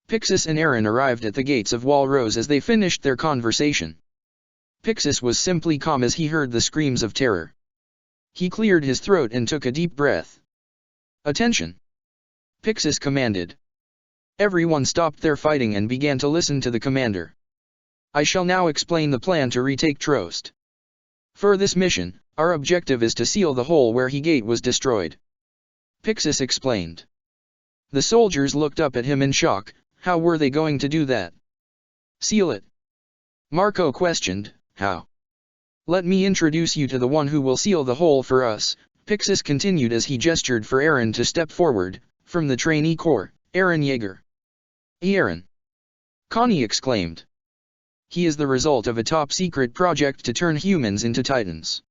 Pixis and Aaron arrived at the gates of Walrose as they finished their conversation. Pixis was simply calm as he heard the screams of terror. He cleared his throat and took a deep breath. Attention! Pixis commanded. Everyone stopped their fighting and began to listen to the commander. I shall now explain the plan to retake Trost. For this mission, our objective is to seal the hole where He-Gate was destroyed. Pixis explained. The soldiers looked up at him in shock. How were they going to do that? Seal it? Marco questioned, how? Let me introduce you to the one who will seal the hole for us, Pixis continued as he gestured for Aaron to step forward, from the trainee corps, Aaron Yeager. Aaron! Connie exclaimed. He is the result of a top-secret project to turn humans into titans.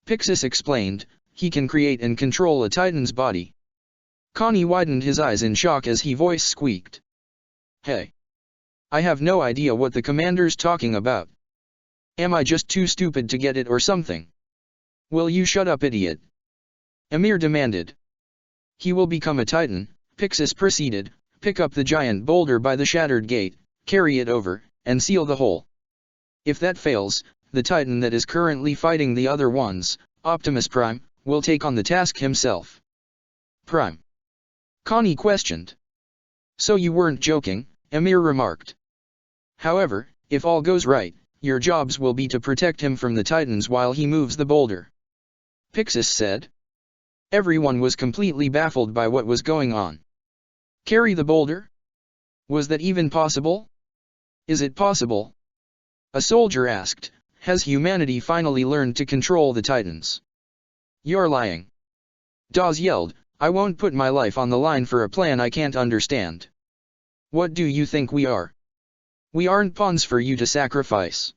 Pixis explained, he can create and control a titan's body. Connie widened his eyes in shock as he voice squeaked. Hey! I have no idea what the commander's talking about. Am I just too stupid to get it or something? Will you shut up, idiot? Amir demanded. He will become a titan, Pixis proceeded, pick up the giant boulder by the shattered gate, carry it over, and seal the hole. If that fails, the titan that is currently fighting the other ones, Optimus Prime, will take on the task himself. Prime? Connie questioned. So you weren't joking, Amir remarked. However, if all goes right, your jobs will be to protect him from the titans while he moves the boulder. Pixis said. Everyone was completely baffled by what was going on. Carry the boulder? Was that even possible? Is it possible? A soldier asked, has humanity finally learned to control the titans? You're lying. Dawes yelled, I won't put my life on the line for a plan I can't understand. What do you think we are? We aren't pawns for you to sacrifice.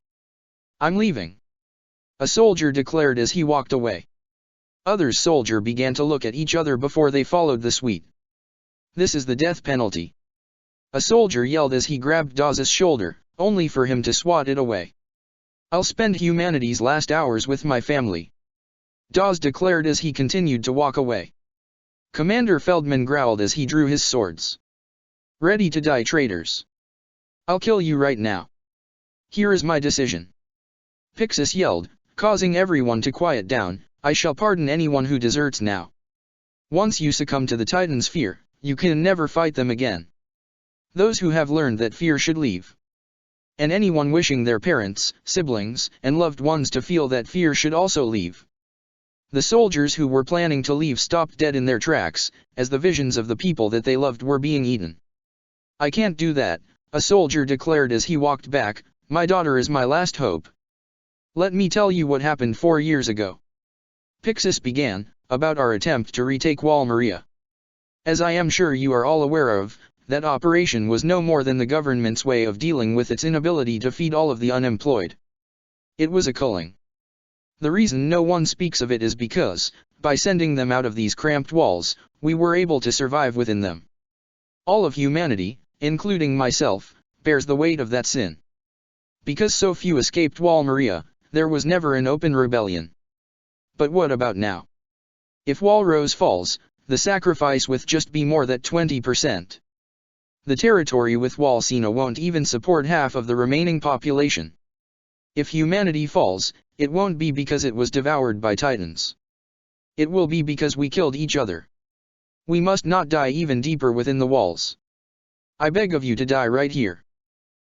I'm leaving. A soldier declared as he walked away. Other soldiers began to look at each other before they followed the suite. This is the death penalty. A soldier yelled as he grabbed Dawes' shoulder, only for him to swat it away. I'll spend humanity's last hours with my family. Dawes declared as he continued to walk away. Commander Feldman growled as he drew his swords. Ready to die, traitors. I'll kill you right now. Here is my decision. Pixis yelled, causing everyone to quiet down, I shall pardon anyone who deserts now. Once you succumb to the Titan's fear, you can never fight them again. Those who have learned that fear should leave. And anyone wishing their parents, siblings, and loved ones to feel that fear should also leave. The soldiers who were planning to leave stopped dead in their tracks, as the visions of the people that they loved were being eaten. I can't do that, a soldier declared as he walked back, my daughter is my last hope. Let me tell you what happened 4 years ago. Pixis began, about our attempt to retake Wall Maria. As I am sure you are all aware of, that operation was no more than the government's way of dealing with its inability to feed all of the unemployed. It was a culling. The reason no one speaks of it is because, by sending them out of these cramped walls, we were able to survive within them. All of humanity, including myself, bears the weight of that sin. Because so few escaped Wall Maria, there was never an open rebellion. But what about now? If Walrose falls, the sacrifice with just be more than 20%. The territory with Wall Sina won't even support half of the remaining population. If humanity falls, it won't be because it was devoured by Titans. It will be because we killed each other. We must not die even deeper within the walls. I beg of you to die right here.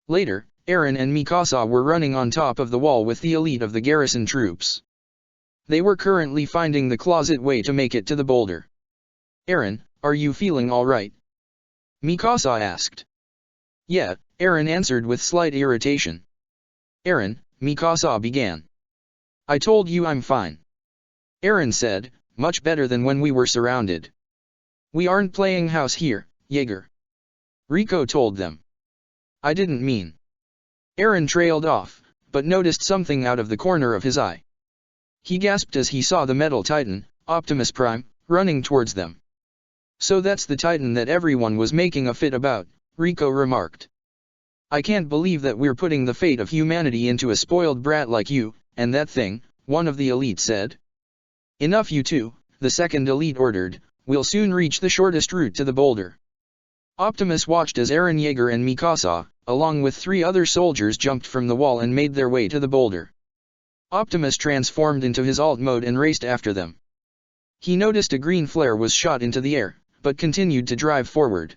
Later, Eren and Mikasa were running on top of the wall with the elite of the garrison troops. They were currently finding the closet way to make it to the boulder. Eren, are you feeling alright? Mikasa asked. Yeah, Eren answered with slight irritation. Eren, Mikasa began. I told you I'm fine. Eren said, much better than when we were surrounded. We aren't playing house here, Jaeger. Rico told them. I didn't mean. Eren trailed off, but noticed something out of the corner of his eye. He gasped as he saw the metal titan, Optimus Prime, running towards them. So that's the titan that everyone was making a fit about, Rico remarked. I can't believe that we're putting the fate of humanity into a spoiled brat like you, and that thing, one of the elite said. Enough you two, the second elite ordered, we'll soon reach the shortest route to the boulder. Optimus watched as Eren Yeager and Mikasa, along with 3 other soldiers jumped from the wall and made their way to the boulder. Optimus transformed into his alt mode and raced after them. He noticed a green flare was shot into the air, but continued to drive forward.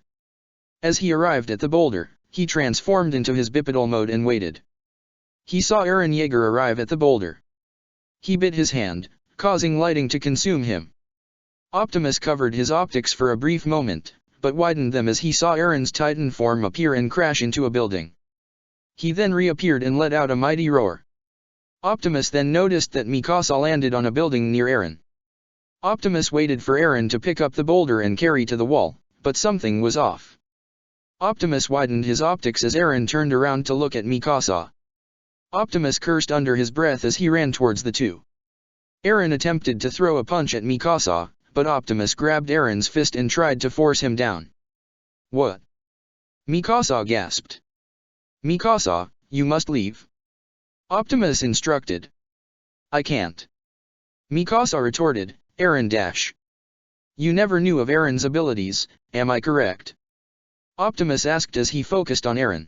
As he arrived at the boulder, he transformed into his bipedal mode and waited. He saw Eren Yeager arrive at the boulder. He bit his hand, causing lighting to consume him. Optimus covered his optics for a brief moment, but widened them as he saw Eren's Titan form appear and crash into a building. He then reappeared and let out a mighty roar. Optimus then noticed that Mikasa landed on a building near Eren. Optimus waited for Eren to pick up the boulder and carry to the wall, but something was off. Optimus widened his optics as Eren turned around to look at Mikasa. Optimus cursed under his breath as he ran towards the two. Eren attempted to throw a punch at Mikasa, but Optimus grabbed Eren's fist and tried to force him down. What? Mikasa gasped. Mikasa, you must leave. Optimus instructed. I can't. Mikasa retorted, Eren dash. You never knew of Eren's abilities, am I correct? Optimus asked as he focused on Eren.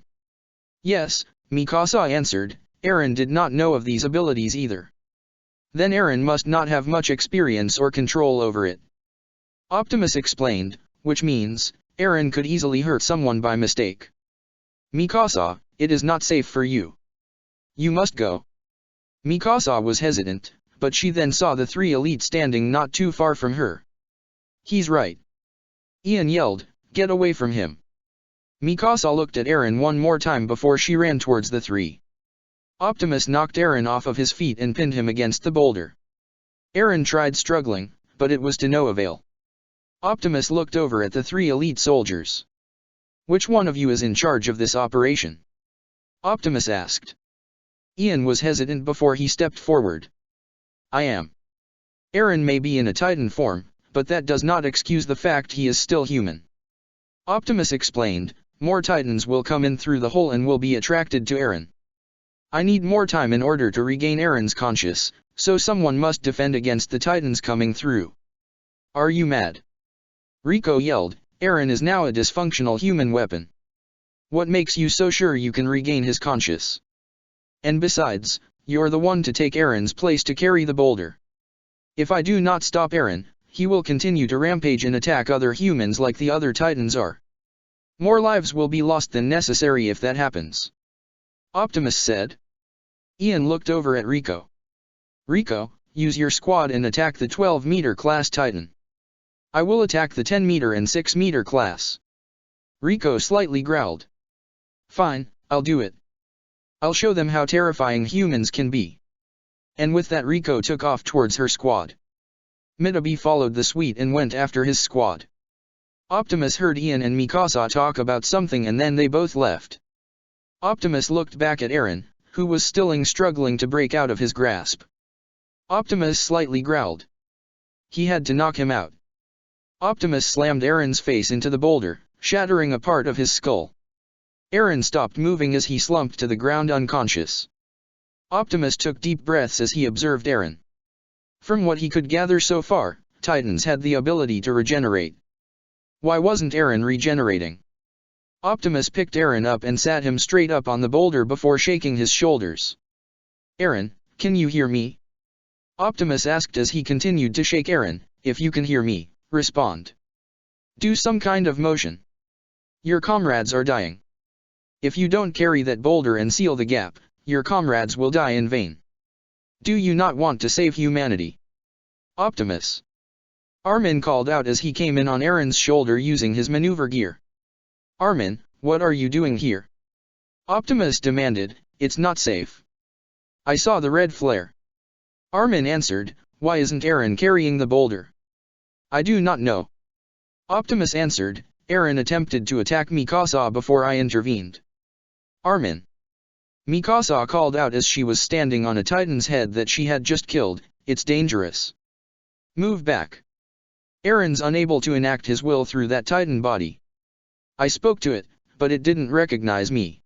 Yes, Mikasa answered, Eren did not know of these abilities either. Then Eren must not have much experience or control over it. Optimus explained, which means, Eren could easily hurt someone by mistake. Mikasa, it is not safe for you. You must go. Mikasa was hesitant, but she then saw the 3 elites standing not too far from her. He's right. Ian yelled, get away from him. Mikasa looked at Eren one more time before she ran towards the 3. Optimus knocked Eren off of his feet and pinned him against the boulder. Eren tried struggling, but it was to no avail. Optimus looked over at the 3 elite soldiers. Which one of you is in charge of this operation? Optimus asked. Ian was hesitant before he stepped forward. I am. Eren may be in a Titan form, but that does not excuse the fact he is still human. Optimus explained, more Titans will come in through the hole and will be attracted to Eren. I need more time in order to regain Eren's conscious, so someone must defend against the Titans coming through. Are you mad? Rico yelled, Eren is now a dysfunctional human weapon. What makes you so sure you can regain his conscious? And besides, you're the one to take Eren's place to carry the boulder. If I do not stop Eren, he will continue to rampage and attack other humans like the other Titans are. More lives will be lost than necessary if that happens. Optimus said. Ian looked over at Rico. Rico, use your squad and attack the 12-meter class Titan. I will attack the 10-meter and 6-meter class. Rico slightly growled. Fine, I'll do it. I'll show them how terrifying humans can be. And with that Rico took off towards her squad. Mitabi followed the suite and went after his squad. Optimus heard Ian and Mikasa talk about something and then they both left. Optimus looked back at Eren, who was still struggling to break out of his grasp. Optimus slightly growled. He had to knock him out. Optimus slammed Eren's face into the boulder, shattering a part of his skull. Eren stopped moving as he slumped to the ground unconscious. Optimus took deep breaths as he observed Eren. From what he could gather so far, Titans had the ability to regenerate. Why wasn't Eren regenerating? Optimus picked Eren up and sat him straight up on the boulder before shaking his shoulders. Aaron, can you hear me? Optimus asked as he continued to shake Aaron. If you can hear me, respond. Do some kind of motion. Your comrades are dying. If you don't carry that boulder and seal the gap, your comrades will die in vain. Do you not want to save humanity? Optimus. Armin called out as he came in on Aaron's shoulder using his maneuver gear. Armin, what are you doing here? Optimus demanded. It's not safe. I saw the red flare. Armin answered. Why isn't Aaron carrying the boulder? I do not know. Optimus answered. Aaron attempted to attack Mikasa before I intervened. Armin. Mikasa called out as she was standing on a Titan's head that she had just killed. It's dangerous. Move back. Aaron's unable to enact his will through that Titan body. I spoke to it, but it didn't recognize me.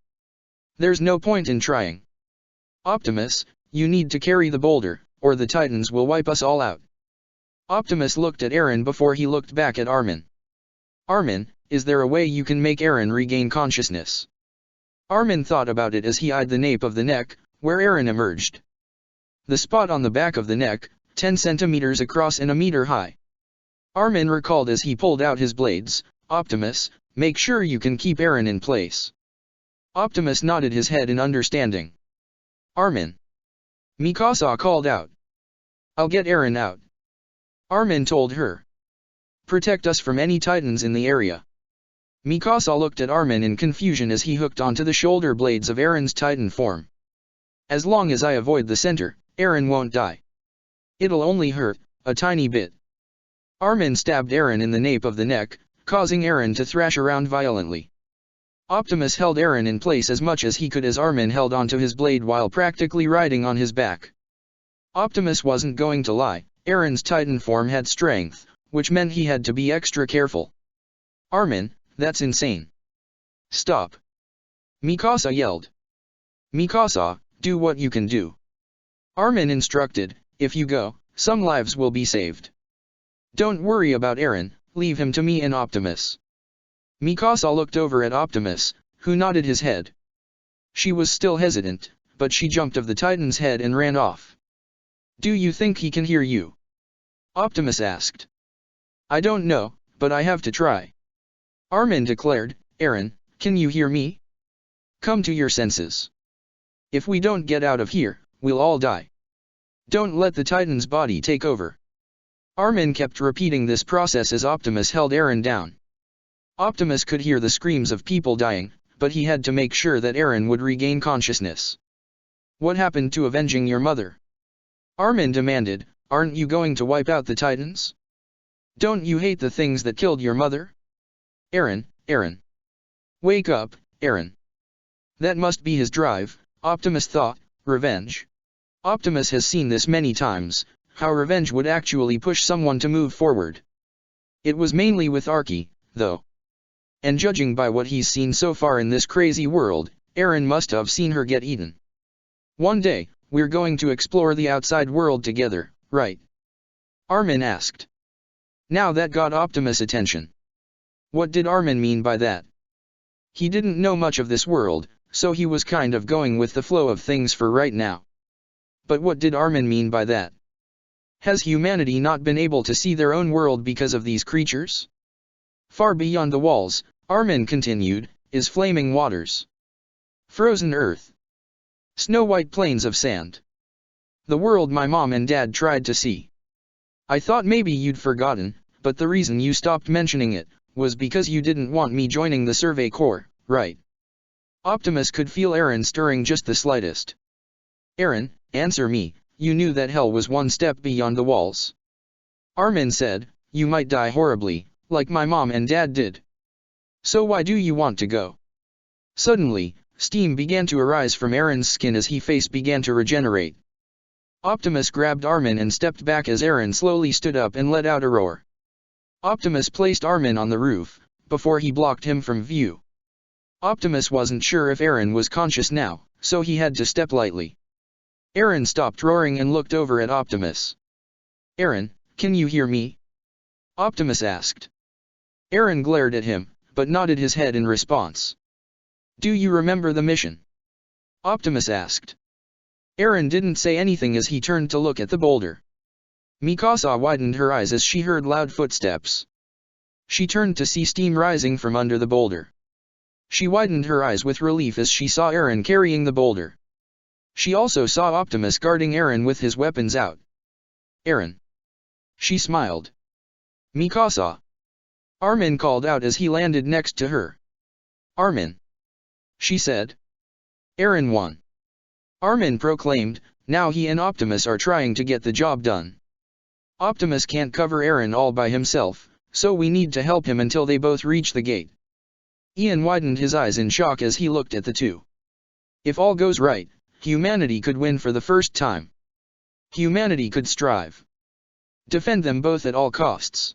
There's no point in trying. Optimus, you need to carry the boulder, or the Titans will wipe us all out. Optimus looked at Aaron before he looked back at Armin. Armin, is there a way you can make Aaron regain consciousness? Armin thought about it as he eyed the nape of the neck, where Aaron emerged. The spot on the back of the neck, 10 centimeters across and a meter high. Armin recalled as he pulled out his blades. Optimus, make sure you can keep Aaron in place. Optimus nodded his head in understanding. Armin. Mikasa called out. I'll get Aaron out. Armin told her. Protect us from any Titans in the area. Mikasa looked at Armin in confusion as he hooked onto the shoulder blades of Aaron's Titan form. As long as I avoid the center, Aaron won't die. It'll only hurt, a tiny bit. Armin stabbed Aaron in the nape of the neck, causing Aaron to thrash around violently. Optimus held Aaron in place as much as he could as Armin held onto his blade while practically riding on his back. Optimus wasn't going to lie, Aaron's Titan form had strength, which meant he had to be extra careful. Armin, that's insane. Stop. Mikasa yelled. Mikasa, do what you can do. Armin instructed, if you go, some lives will be saved. Don't worry about Aaron, leave him to me and Optimus. Mikasa looked over at Optimus, who nodded his head. She was still hesitant, but she jumped off the Titan's head and ran off. Do you think he can hear you? Optimus asked. I don't know, but I have to try. Armin declared. Aaron, can you hear me? Come to your senses. If we don't get out of here, we'll all die. Don't let the Titan's body take over. Armin kept repeating this process as Optimus held Aaron down. Optimus could hear the screams of people dying, but he had to make sure that Aaron would regain consciousness. What happened to avenging your mother? Armin demanded. Aren't you going to wipe out the Titans? Don't you hate the things that killed your mother? Aaron. Wake up, Aaron. That must be his drive, Optimus thought, revenge. Optimus has seen this many times, how revenge would actually push someone to move forward. It was mainly with Archie, though. And judging by what he's seen so far in this crazy world, Aaron must have seen her get eaten. One day, we're going to explore the outside world together, right? Armin asked. Now that got Optimus' attention. What did Armin mean by that? He didn't know much of this world, so he was kind of going with the flow of things for right now. But what did Armin mean by that? Has humanity not been able to see their own world because of these creatures? Far beyond the walls, Armin continued, is flaming waters. Frozen earth. Snow-white plains of sand. The world my mom and dad tried to see. I thought maybe you'd forgotten, but the reason you stopped mentioning it was because you didn't want me joining the Survey Corps, right? Optimus could feel Aaron stirring just the slightest. Aaron, answer me, you knew that hell was one step beyond the walls. Armin said, you might die horribly, like my mom and dad did. So why do you want to go? Suddenly, steam began to arise from Aaron's skin as his face began to regenerate. Optimus grabbed Armin and stepped back as Aaron slowly stood up and let out a roar. Optimus placed Armin on the roof, before he blocked him from view. Optimus wasn't sure if Aaron was conscious now, so he had to step lightly. Aaron stopped roaring and looked over at Optimus. Aaron, can you hear me? Optimus asked. Aaron glared at him, but nodded his head in response. Do you remember the mission? Optimus asked. Eren didn't say anything as he turned to look at the boulder. Mikasa widened her eyes as she heard loud footsteps. She turned to see steam rising from under the boulder. She widened her eyes with relief as she saw Eren carrying the boulder. She also saw Optimus guarding Eren with his weapons out. Eren. She smiled. Mikasa. Armin called out as he landed next to her. Armin. She said. Eren won. Armin proclaimed, now he and Optimus are trying to get the job done. Optimus can't cover Eren all by himself, so we need to help him until they both reach the gate. Ian widened his eyes in shock as he looked at the two. If all goes right, humanity could win for the first time. Humanity could strive. Defend them both at all costs.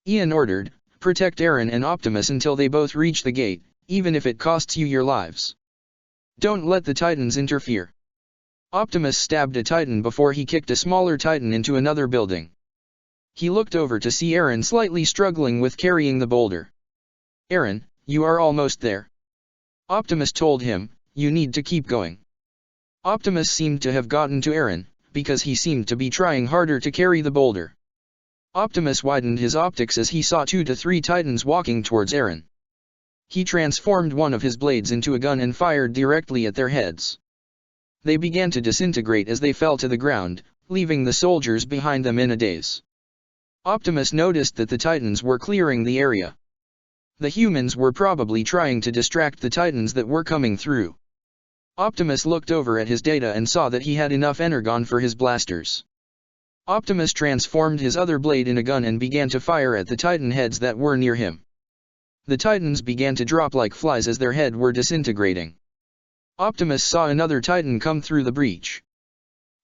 Ian ordered, protect Eren and Optimus until they both reach the gate, even if it costs you your lives. Don't let the Titans interfere. Optimus stabbed a Titan before he kicked a smaller Titan into another building. He looked over to see Eren slightly struggling with carrying the boulder. Eren, you are almost there. Optimus told him, you need to keep going. Optimus seemed to have gotten to Eren, because he seemed to be trying harder to carry the boulder. Optimus widened his optics as he saw 2 to 3 Titans walking towards Eren. He transformed one of his blades into a gun and fired directly at their heads. They began to disintegrate as they fell to the ground, leaving the soldiers behind them in a daze. Optimus noticed that the Titans were clearing the area. The humans were probably trying to distract the Titans that were coming through. Optimus looked over at his data and saw that he had enough energon for his blasters. Optimus transformed his other blade in a gun and began to fire at the Titan heads that were near him. The Titans began to drop like flies as their heads were disintegrating. Optimus saw another Titan come through the breach.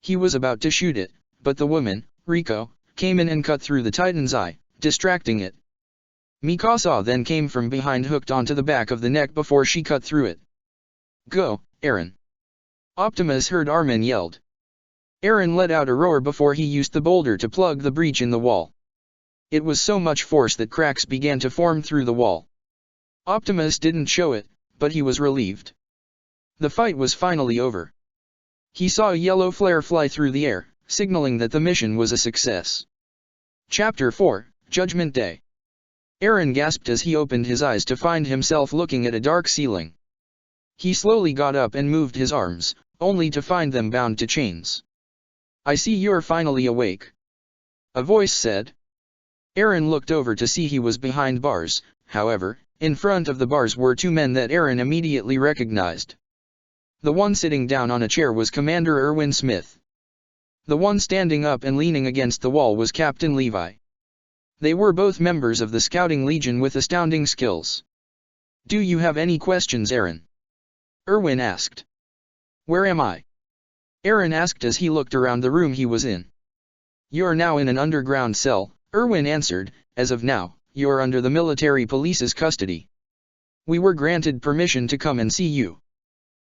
He was about to shoot it, but the woman, Riko, came in and cut through the Titan's eye, distracting it. Mikasa then came from behind, hooked onto the back of the neck before she cut through it. Go, Eren. Optimus heard Armin yelled. Eren let out a roar before he used the boulder to plug the breach in the wall. It was so much force that cracks began to form through the wall. Optimus didn't show it, but he was relieved. The fight was finally over. He saw a yellow flare fly through the air, signaling that the mission was a success. Chapter 4, Judgment Day. Eren gasped as he opened his eyes to find himself looking at a dark ceiling. He slowly got up and moved his arms, only to find them bound to chains. I see you're finally awake. A voice said. Eren looked over to see he was behind bars. However, in front of the bars were 2 men that Eren immediately recognized. The one sitting down on a chair was Commander Erwin Smith. The one standing up and leaning against the wall was Captain Levi. They were both members of the Scouting Legion with astounding skills. Do you have any questions, Eren? Erwin asked. Where am I? Eren asked as he looked around the room he was in. You're now in an underground cell, Erwin answered. As of now, you're under the military police's custody. We were granted permission to come and see you.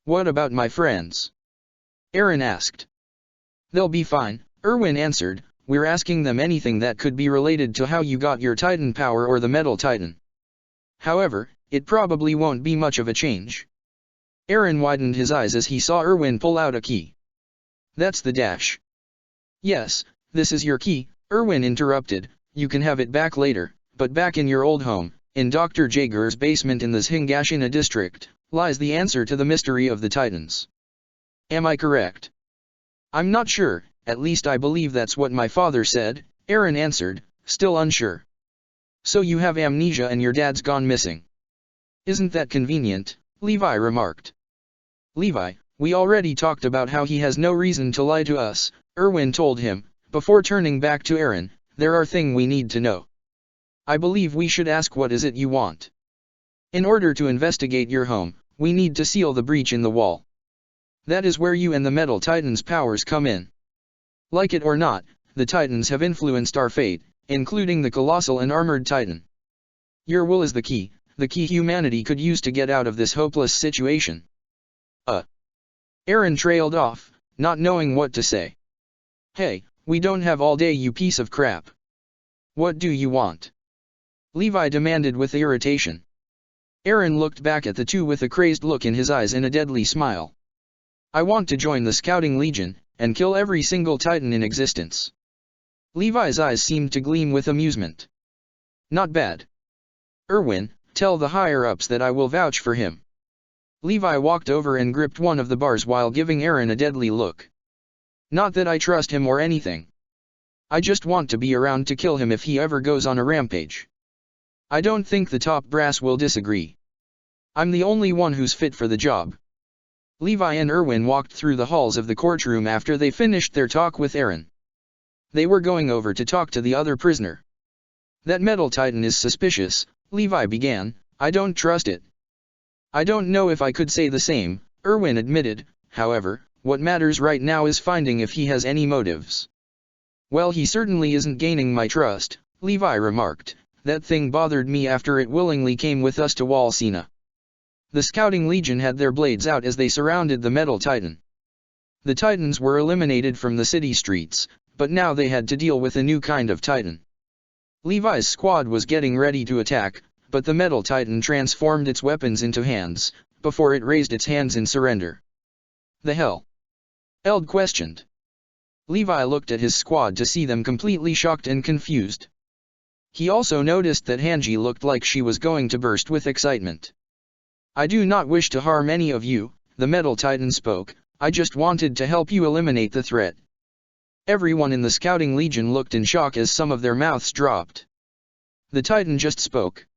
What about my friends? Eren asked. They'll be fine, Erwin answered. We're asking them anything that could be related to how you got your Titan power or the Metal Titan. However, it probably won't be much of a change. Eren widened his eyes as he saw Erwin pull out a key. That's the dash. Yes, this is your key, Erwin interrupted. You can have it back later, but back in your old home, in Dr. Jaeger's basement in the Hingashina district, lies the answer to the mystery of the Titans. Am I correct? I'm not sure, at least I believe that's what my father said, Eren answered, still unsure. So you have amnesia and your dad's gone missing. Isn't that convenient? Levi remarked. Levi, we already talked about how he has no reason to lie to us, Erwin told him, before turning back to Eren. There are things we need to know. I believe we should ask what is it you want. In order to investigate your home, we need to seal the breach in the wall. That is where you and the Metal Titan's powers come in. Like it or not, the Titans have influenced our fate, including the Colossal and Armored Titan. Your will is the key humanity could use to get out of this hopeless situation. Eren trailed off, not knowing what to say. Hey, we don't have all day, you piece of crap. What do you want? Levi demanded with irritation. Eren looked back at the two with a crazed look in his eyes and a deadly smile. I want to join the Scouting Legion, and kill every single Titan in existence. Levi's eyes seemed to gleam with amusement. Not bad. Erwin, tell the higher-ups that I will vouch for him. Levi walked over and gripped one of the bars while giving Eren a deadly look. Not that I trust him or anything. I just want to be around to kill him if he ever goes on a rampage. I don't think the top brass will disagree. I'm the only one who's fit for the job. Levi and Erwin walked through the halls of the courtroom after they finished their talk with Eren. They were going over to talk to the other prisoner. That metal titan is suspicious, Levi began. I don't trust it. I don't know if I could say the same, Erwin admitted. However, what matters right now is finding if he has any motives. Well, he certainly isn't gaining my trust, Levi remarked. That thing bothered me after it willingly came with us to Wall Sina. The Scouting Legion had their blades out as they surrounded the metal titan. The titans were eliminated from the city streets, but now they had to deal with a new kind of titan. Levi's squad was getting ready to attack, but the metal titan transformed its weapons into hands, before it raised its hands in surrender. The hell? Eld questioned. Levi looked at his squad to see them completely shocked and confused. He also noticed that Hanji looked like she was going to burst with excitement. I do not wish to harm any of you, the metal titan spoke, I just wanted to help you eliminate the threat. Everyone in the Scouting Legion looked in shock as some of their mouths dropped. The titan just spoke.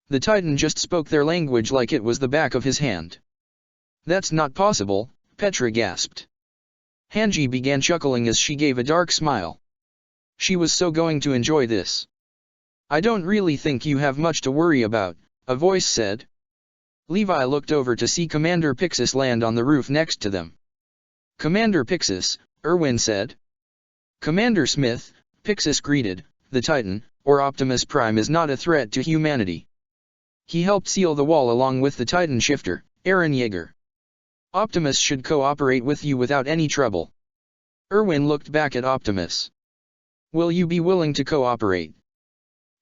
The titan just spoke their language like it was the back of his hand. That's not possible, Petra gasped. Hanji began chuckling as she gave a dark smile. She was so going to enjoy this. I don't really think you have much to worry about, a voice said. Levi looked over to see Commander Pixis land on the roof next to them. Commander Pixis, Erwin said. Commander Smith, Pixis greeted, the Titan, or Optimus Prime is not a threat to humanity. He helped seal the wall along with the Titan shifter, Eren Yeager. Optimus should cooperate with you without any trouble. Erwin looked back at Optimus. Will you be willing to cooperate?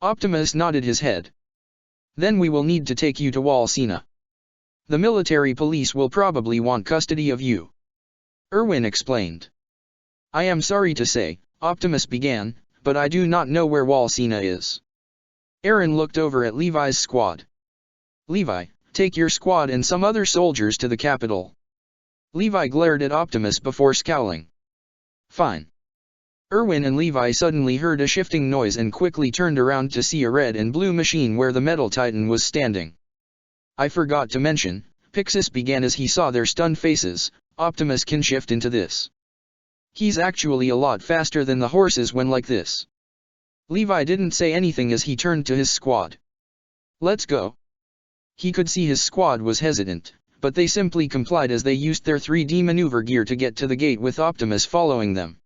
Optimus nodded his head. Then we will need to take you to Wall Sina. The military police will probably want custody of you. Erwin explained. I am sorry to say, Optimus began, but I do not know where Wall Sina is. Eren looked over at Levi's squad. Levi, take your squad and some other soldiers to the capital. Levi glared at Optimus before scowling. Fine. Erwin and Levi suddenly heard a shifting noise and quickly turned around to see a red and blue machine where the metal titan was standing. I forgot to mention, Pixis began as he saw their stunned faces, Optimus can shift into this. He's actually a lot faster than the horses when like this. Levi didn't say anything as he turned to his squad. Let's go. He could see his squad was hesitant, but they simply complied as they used their 3D maneuver gear to get to the gate with Optimus following them.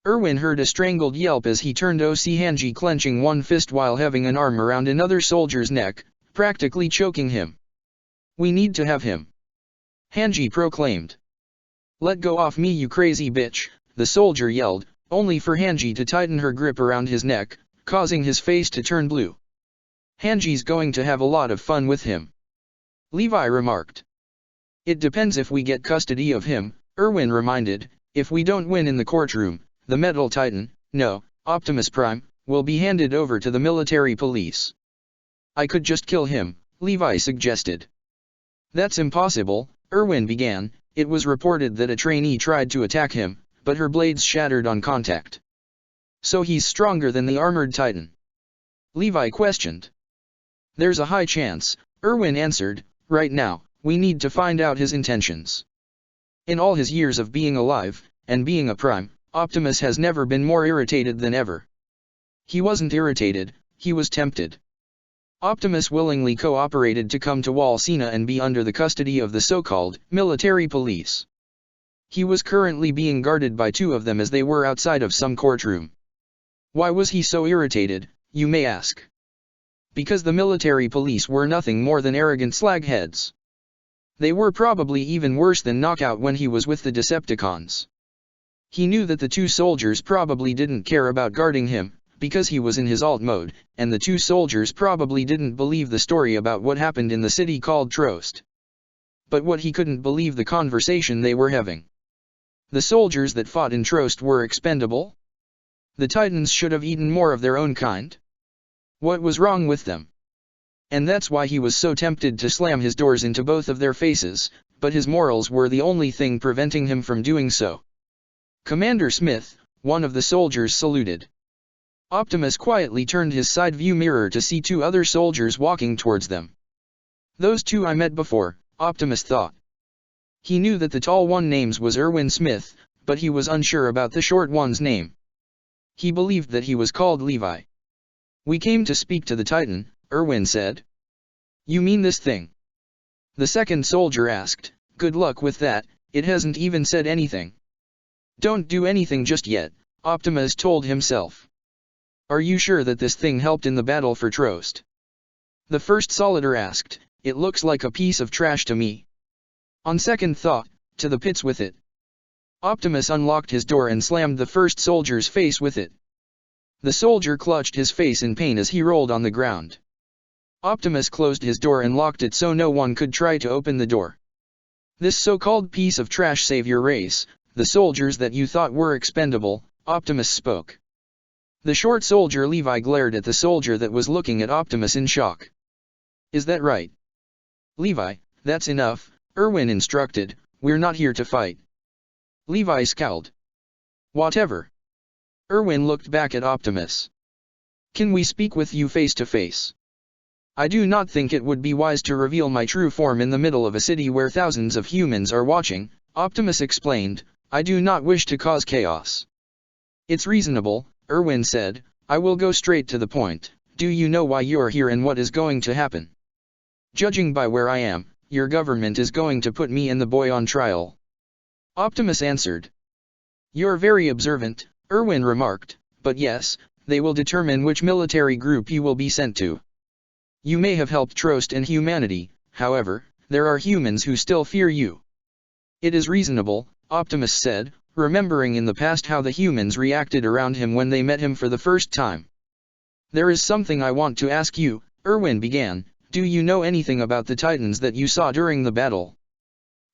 Erwin heard a strangled yelp as he turned to see Hanji clenching one fist while having an arm around another soldier's neck, practically choking him. We need to have him. Hanji proclaimed. Let go off me, you crazy bitch, the soldier yelled, only for Hanji to tighten her grip around his neck, causing his face to turn blue. Hanji's going to have a lot of fun with him. Levi remarked. It depends if we get custody of him, Erwin reminded. If we don't win in the courtroom, the metal titan, no, Optimus Prime, will be handed over to the military police. I could just kill him, Levi suggested. That's impossible, Erwin began. It was reported that a trainee tried to attack him, but her blades shattered on contact. So he's stronger than the armored titan? Levi questioned. There's a high chance, Erwin answered. Right now, we need to find out his intentions. In all his years of being alive, and being a prime, Optimus has never been more irritated than ever. He wasn't irritated, he was tempted. Optimus willingly cooperated to come to Wall Sina and be under the custody of the so-called military police. He was currently being guarded by two of them as they were outside of some courtroom. Why was he so irritated, you may ask? Because the military police were nothing more than arrogant slagheads. They were probably even worse than Knockout when he was with the Decepticons. He knew that the two soldiers probably didn't care about guarding him, because he was in his alt mode, and the two soldiers probably didn't believe the story about what happened in the city called Trost. But what he couldn't believe the conversation they were having. The soldiers that fought in Trost were expendable? The Titans should have eaten more of their own kind? What was wrong with them? And that's why he was so tempted to slam his doors into both of their faces, but his morals were the only thing preventing him from doing so. Commander Smith, one of the soldiers saluted. Optimus quietly turned his side view mirror to see two other soldiers walking towards them. Those two I met before, Optimus thought. He knew that the tall one name's was Erwin Smith, but he was unsure about the short one's name. He believed that he was called Levi. We came to speak to the Titan, Erwin said. You mean this thing? The second soldier asked. Good luck with that, it hasn't even said anything. Don't do anything just yet, Optimus told himself. Are you sure that this thing helped in the battle for Trost? The first soldier asked. It looks like a piece of trash to me. On second thought, to the pits with it. Optimus unlocked his door and slammed the first soldier's face with it. The soldier clutched his face in pain as he rolled on the ground. Optimus closed his door and locked it so no one could try to open the door. This so-called piece of trash saved your race, the soldiers that you thought were expendable, Optimus spoke. The short soldier Levi glared at the soldier that was looking at Optimus in shock. Is that right? Levi, that's enough, Erwin instructed, we're not here to fight. Levi scowled. Whatever. Erwin looked back at Optimus. Can we speak with you face to face? I do not think it would be wise to reveal my true form in the middle of a city where thousands of humans are watching, Optimus explained. I do not wish to cause chaos. It's reasonable, Erwin said, I will go straight to the point. Do you know why you're here and what is going to happen? Judging by where I am, your government is going to put me and the boy on trial. Optimus answered. You're very observant, Erwin remarked, but yes, they will determine which military group you will be sent to. You may have helped Trost and humanity, however, there are humans who still fear you. It is reasonable, Optimus said, remembering in the past how the humans reacted around him when they met him for the first time. There is something I want to ask you, Erwin began. Do you know anything about the Titans that you saw during the battle?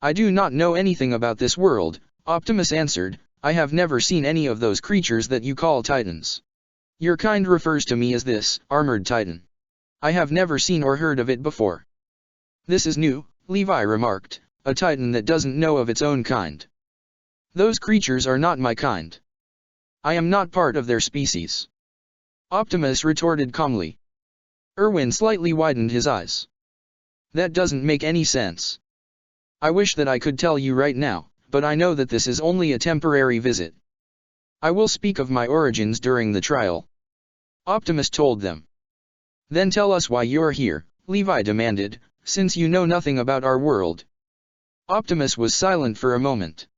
I do not know anything about this world, Optimus answered. I have never seen any of those creatures that you call Titans. Your kind refers to me as this, armored Titan. I have never seen or heard of it before. This is new, Levi remarked, a Titan that doesn't know of its own kind. Those creatures are not my kind. I am not part of their species. Optimus retorted calmly. Erwin slightly widened his eyes. That doesn't make any sense. I wish that I could tell you right now, but I know that this is only a temporary visit. I will speak of my origins during the trial. Optimus told them. Then tell us why you're here, Levi demanded, since you know nothing about our world. Optimus was silent for a moment.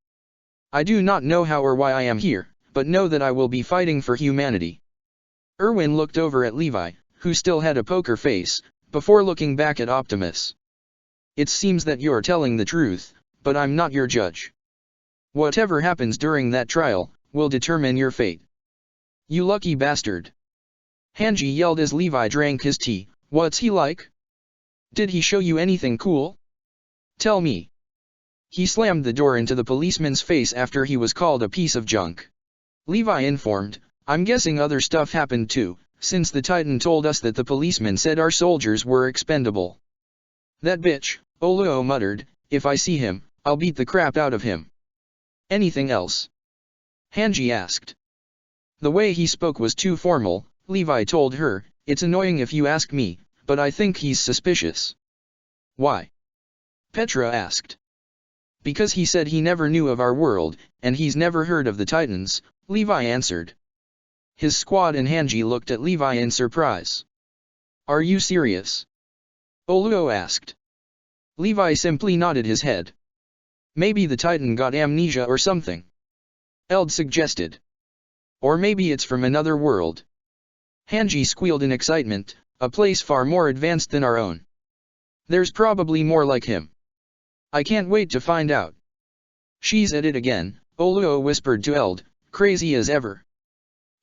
I do not know how or why I am here, but know that I will be fighting for humanity. Erwin looked over at Levi, who still had a poker face, before looking back at Optimus. It seems that you're telling the truth, but I'm not your judge. Whatever happens during that trial, will determine your fate. You lucky bastard. Hanji yelled as Levi drank his tea. What's he like? Did he show you anything cool? Tell me. He slammed the door into the policeman's face after he was called a piece of junk. Levi informed, I'm guessing other stuff happened too, since the Titan told us that the policeman said our soldiers were expendable. That bitch, Oluo muttered, if I see him, I'll beat the crap out of him. Anything else? Hanji asked. The way he spoke was too formal, Levi told her, it's annoying if you ask me, but I think he's suspicious. Why? Petra asked. Because he said he never knew of our world, and he's never heard of the Titans, Levi answered. His squad and Hanji looked at Levi in surprise. Are you serious? Oluo asked. Levi simply nodded his head. Maybe the Titan got amnesia or something. Eld suggested. Or maybe it's from another world. Hanji squealed in excitement, a place far more advanced than our own. There's probably more like him. I can't wait to find out. She's at it again, Oluo whispered to Eld, crazy as ever.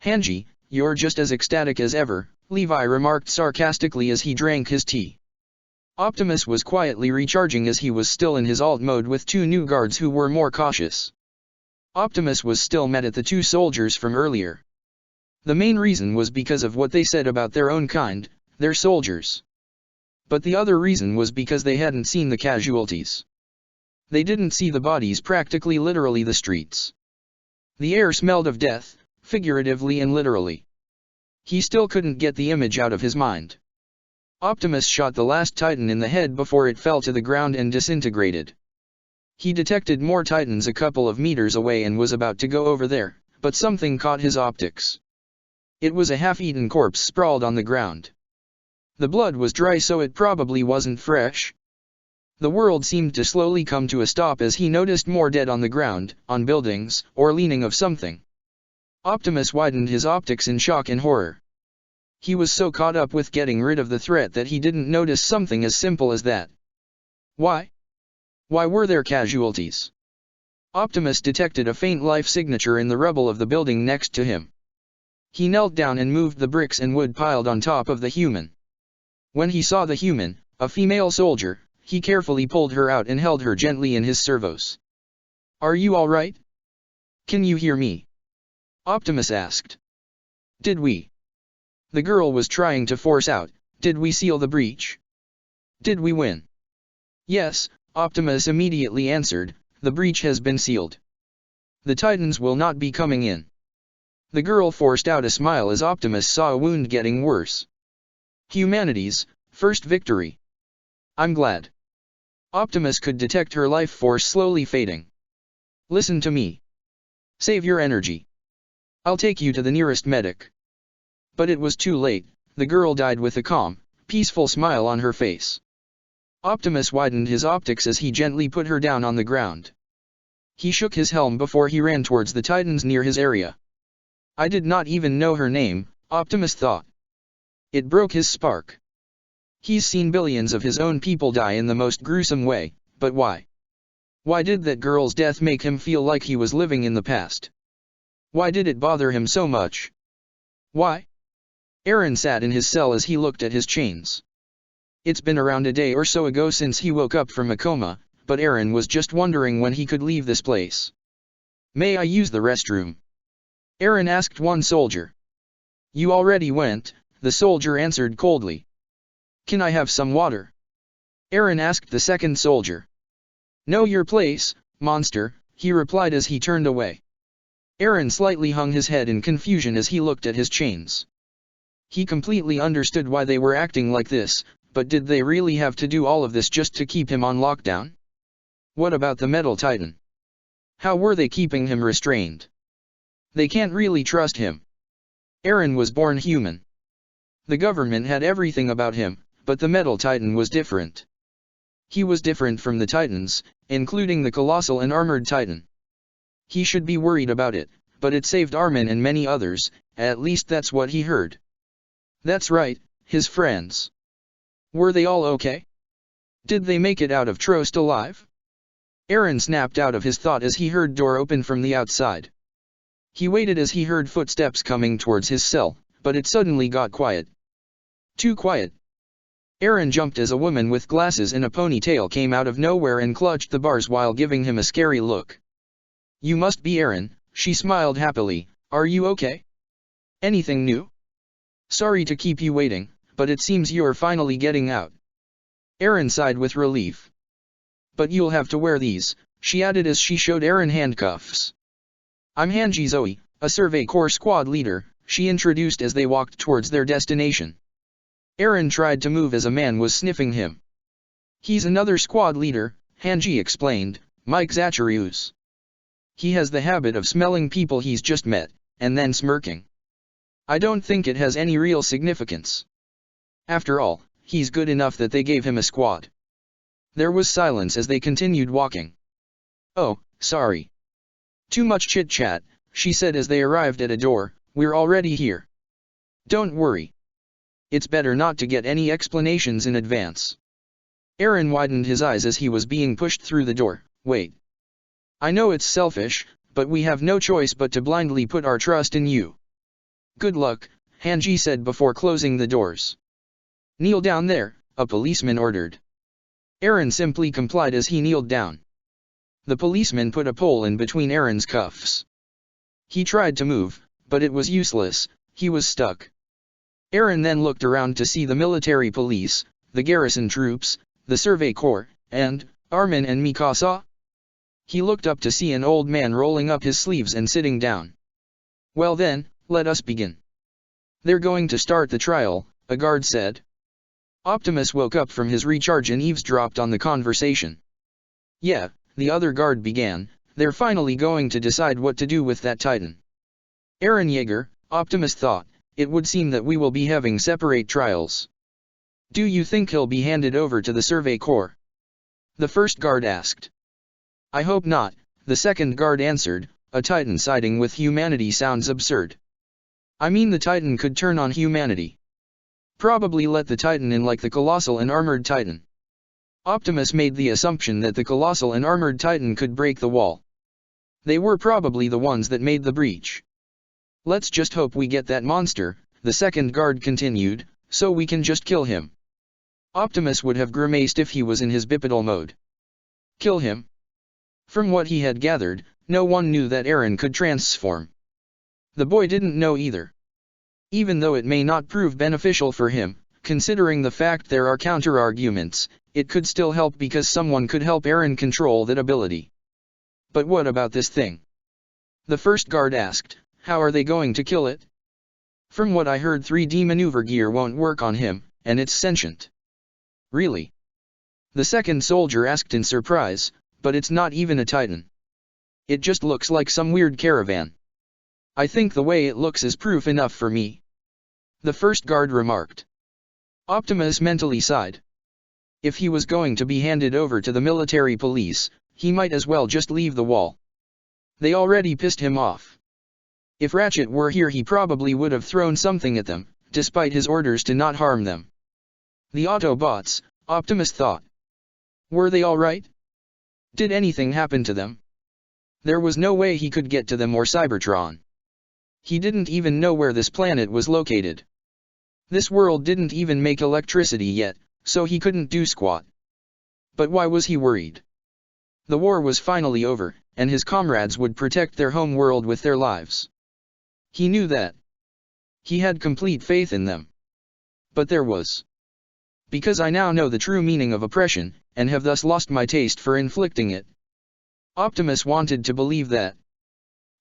Hanji, you're just as ecstatic as ever, Levi remarked sarcastically as he drank his tea. Optimus was quietly recharging as he was still in his alt mode with two new guards who were more cautious. Optimus was still mad at the two soldiers from earlier. The main reason was because of what they said about their own kind, their soldiers. But the other reason was because they hadn't seen the casualties. They didn't see the bodies, practically literally the streets. The air smelled of death, figuratively and literally. He still couldn't get the image out of his mind. Optimus shot the last Titan in the head before it fell to the ground and disintegrated. He detected more Titans a couple of meters away and was about to go over there, but something caught his optics. It was a half-eaten corpse sprawled on the ground. The blood was dry, so it probably wasn't fresh. The world seemed to slowly come to a stop as he noticed more dead on the ground, on buildings, or leaning of something. Optimus widened his optics in shock and horror. He was so caught up with getting rid of the threat that he didn't notice something as simple as that. Why? Why were there casualties? Optimus detected a faint life signature in the rubble of the building next to him. He knelt down and moved the bricks and wood piled on top of the human. When he saw the human, a female soldier, he carefully pulled her out and held her gently in his servos. "Are you all right? Can you hear me?" Optimus asked. "Did we?" The girl was trying to force out, "Did we seal the breach? Did we win?" "Yes," Optimus immediately answered, "the breach has been sealed. The Titans will not be coming in." The girl forced out a smile as Optimus saw a wound getting worse. "Humanity's first victory. I'm glad." Optimus could detect her life force slowly fading. "Listen to me. Save your energy. I'll take you to the nearest medic." But it was too late. The girl died with a calm, peaceful smile on her face. Optimus widened his optics as he gently put her down on the ground. He shook his helm before he ran towards the Titans near his area. "I did not even know her name," Optimus thought. It broke his spark. He's seen billions of his own people die in the most gruesome way, but why? Why did that girl's death make him feel like he was living in the past? Why did it bother him so much? Why? Eren sat in his cell as he looked at his chains. It's been around a day or so ago since he woke up from a coma, but Eren was just wondering when he could leave this place. "May I use the restroom?" Eren asked one soldier. "You already went," the soldier answered coldly. "Can I have some water?" Eren asked the second soldier. "Know your place, monster," he replied as he turned away. Eren slightly hung his head in confusion as he looked at his chains. He completely understood why they were acting like this, but did they really have to do all of this just to keep him on lockdown? What about the Metal Titan? How were they keeping him restrained? They can't really trust him. Eren was born human. The government had everything about him, but the Metal Titan was different. He was different from the Titans, including the Colossal and Armored Titan. He should be worried about it, but it saved Armin and many others, at least that's what he heard. That's right, his friends. Were they all okay? Did they make it out of Trost alive? Eren snapped out of his thought as he heard door open from the outside. He waited as he heard footsteps coming towards his cell, but it suddenly got quiet. Too quiet. Eren jumped as a woman with glasses and a ponytail came out of nowhere and clutched the bars while giving him a scary look. "You must be Eren," she smiled happily. "Are you okay? Anything new? Sorry to keep you waiting, but it seems you're finally getting out." Eren sighed with relief. "But you'll have to wear these," she added as she showed Eren handcuffs. "I'm Hanji Zoe, a Survey Corps squad leader," she introduced as they walked towards their destination. Eren tried to move as a man was sniffing him. "He's another squad leader," Hanji explained, "Mike Zacharias. He has the habit of smelling people he's just met, and then smirking. I don't think it has any real significance. After all, he's good enough that they gave him a squad." There was silence as they continued walking. "Oh, sorry. Too much chit-chat," she said as they arrived at a door. "We're already here. Don't worry. It's better not to get any explanations in advance." Eren widened his eyes as he was being pushed through the door. "Wait. I know it's selfish, but we have no choice but to blindly put our trust in you." "Good luck," Hanji said before closing the doors. "Kneel down there," a policeman ordered. Aaron simply complied as he kneeled down. The policeman put a pole in between Aaron's cuffs. He tried to move, but it was useless, he was stuck. Aaron then looked around to see the military police, the garrison troops, the Survey Corps, and Armin and Mikasa. He looked up to see an old man rolling up his sleeves and sitting down. Well then, let us begin. They're going to start the trial, a guard said. Optimus woke up from his recharge and eavesdropped on the conversation. Yeah, the other guard began, they're finally going to decide what to do with that Titan. Eren Yeager, Optimus thought, it would seem that we will be having separate trials. Do you think he'll be handed over to the Survey Corps? The first guard asked. I hope not, the second guard answered, a Titan siding with humanity sounds absurd. I mean the Titan could turn on humanity. Probably let the Titan in like the Colossal and Armored Titan. Optimus made the assumption that the Colossal and Armored Titan could break the wall. They were probably the ones that made the breach. Let's just hope we get that monster, the second guard continued, so we can just kill him. Optimus would have grimaced if he was in his bipedal mode. Kill him? From what he had gathered, no one knew that Eren could transform. The boy didn't know either. Even though it may not prove beneficial for him, considering the fact there are counter-arguments, it could still help because someone could help Eren control that ability. But what about this thing? The first guard asked, how are they going to kill it? From what I heard 3D maneuver gear won't work on him, and it's sentient. Really? The second soldier asked in surprise, but it's not even a Titan. It just looks like some weird caravan. I think the way it looks is proof enough for me. The first guard remarked. Optimus mentally sighed. If he was going to be handed over to the military police, he might as well just leave the wall. They already pissed him off. If Ratchet were here he probably would have thrown something at them, despite his orders to not harm them. The Autobots, Optimus thought. Were they alright? Did anything happen to them? There was no way he could get to them or Cybertron. He didn't even know where this planet was located. This world didn't even make electricity yet, so he couldn't do squat. But why was he worried? The war was finally over, and his comrades would protect their home world with their lives. He knew that. He had complete faith in them. But there was. Because I now know the true meaning of oppression, and have thus lost my taste for inflicting it. Optimus wanted to believe that.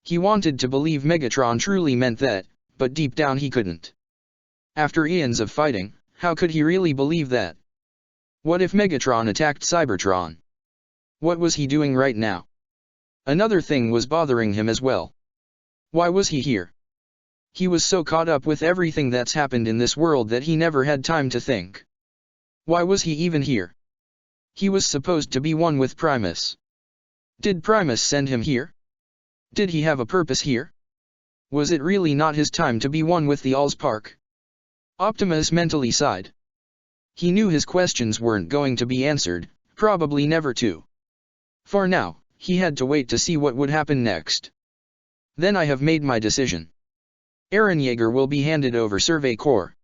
He wanted to believe Megatron truly meant that, but deep down he couldn't. After eons of fighting, how could he really believe that? What if Megatron attacked Cybertron? What was he doing right now? Another thing was bothering him as well. Why was he here? He was so caught up with everything that's happened in this world that he never had time to think. Why was he even here? He was supposed to be one with Primus. Did Primus send him here? Did he have a purpose here? Was it really not his time to be one with the Allspark? Optimus mentally sighed. He knew his questions weren't going to be answered, probably never to. For now, he had to wait to see what would happen next. Then I have made my decision. Eren Yeager will be handed over Survey Corps.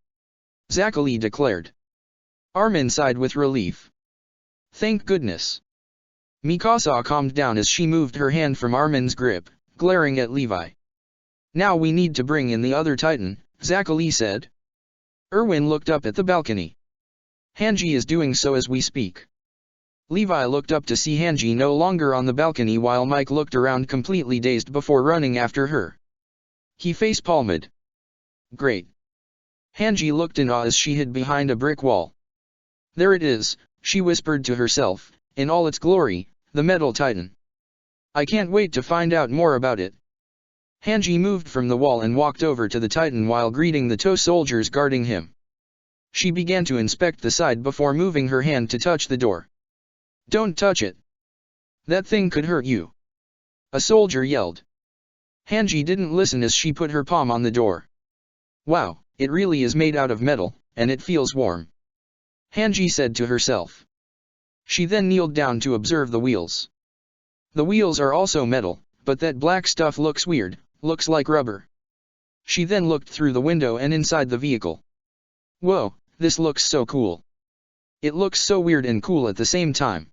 Zachary declared. Armin sighed with relief. Thank goodness. Mikasa calmed down as she moved her hand from Armin's grip, glaring at Levi. Now we need to bring in the other Titan, Zachary said. Erwin looked up at the balcony. Hanji is doing so as we speak. Levi looked up to see Hanji no longer on the balcony while Mike looked around completely dazed before running after her. He face-palmed. Great. Hanji looked in awe as she hid behind a brick wall. There it is, she whispered to herself, in all its glory, the Metal Titan. I can't wait to find out more about it. Hanji moved from the wall and walked over to the Titan while greeting the TOW soldiers guarding him. She began to inspect the side before moving her hand to touch the door. Don't touch it. That thing could hurt you. A soldier yelled. Hanji didn't listen as she put her palm on the door. Wow, it really is made out of metal, and it feels warm. Hanji said to herself. She then kneeled down to observe the wheels. The wheels are also metal, but that black stuff looks weird, looks like rubber. She then looked through the window and inside the vehicle. Whoa, this looks so cool. It looks so weird and cool at the same time.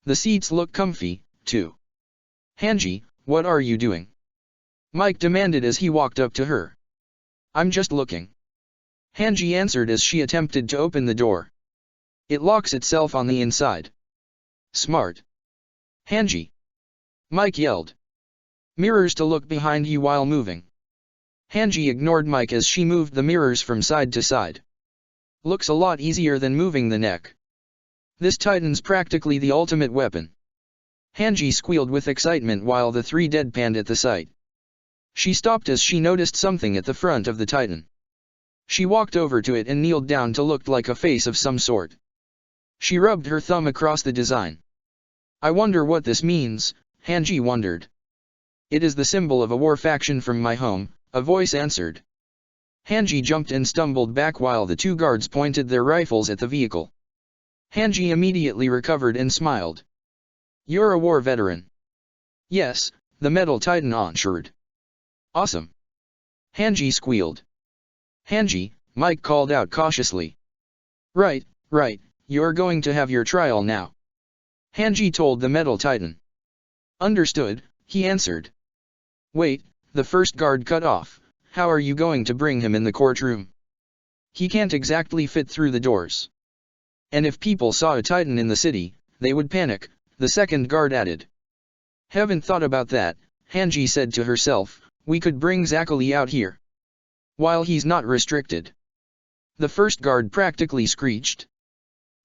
The seats look comfy, too. Hanji, what are you doing? Mike demanded as he walked up to her. I'm just looking. Hanji answered as she attempted to open the door. It locks itself on the inside. Smart. Hanji. Mike yelled. Mirrors to look behind you while moving. Hanji ignored Mike as she moved the mirrors from side to side. Looks a lot easier than moving the neck. This Titan's practically the ultimate weapon. Hanji squealed with excitement while the three deadpanned at the sight. She stopped as she noticed something at the front of the Titan. She walked over to it and kneeled down to look like a face of some sort. She rubbed her thumb across the design. I wonder what this means, Hanji wondered. It is the symbol of a war faction from my home, a voice answered. Hanji jumped and stumbled back while the two guards pointed their rifles at the vehicle. Hanji immediately recovered and smiled. You're a war veteran. Yes, the Metal Titan answered. Awesome. Hanji squealed. Hanji, Mike called out cautiously. Right, you're going to have your trial now. Hanji told the Metal Titan. Understood, he answered. Wait, the first guard cut off. How are you going to bring him in the courtroom? He can't exactly fit through the doors. And if people saw a Titan in the city, they would panic, the second guard added. Haven't thought about that, Hanji said to herself. We could bring Zachary out here. While he's not restricted. The first guard practically screeched.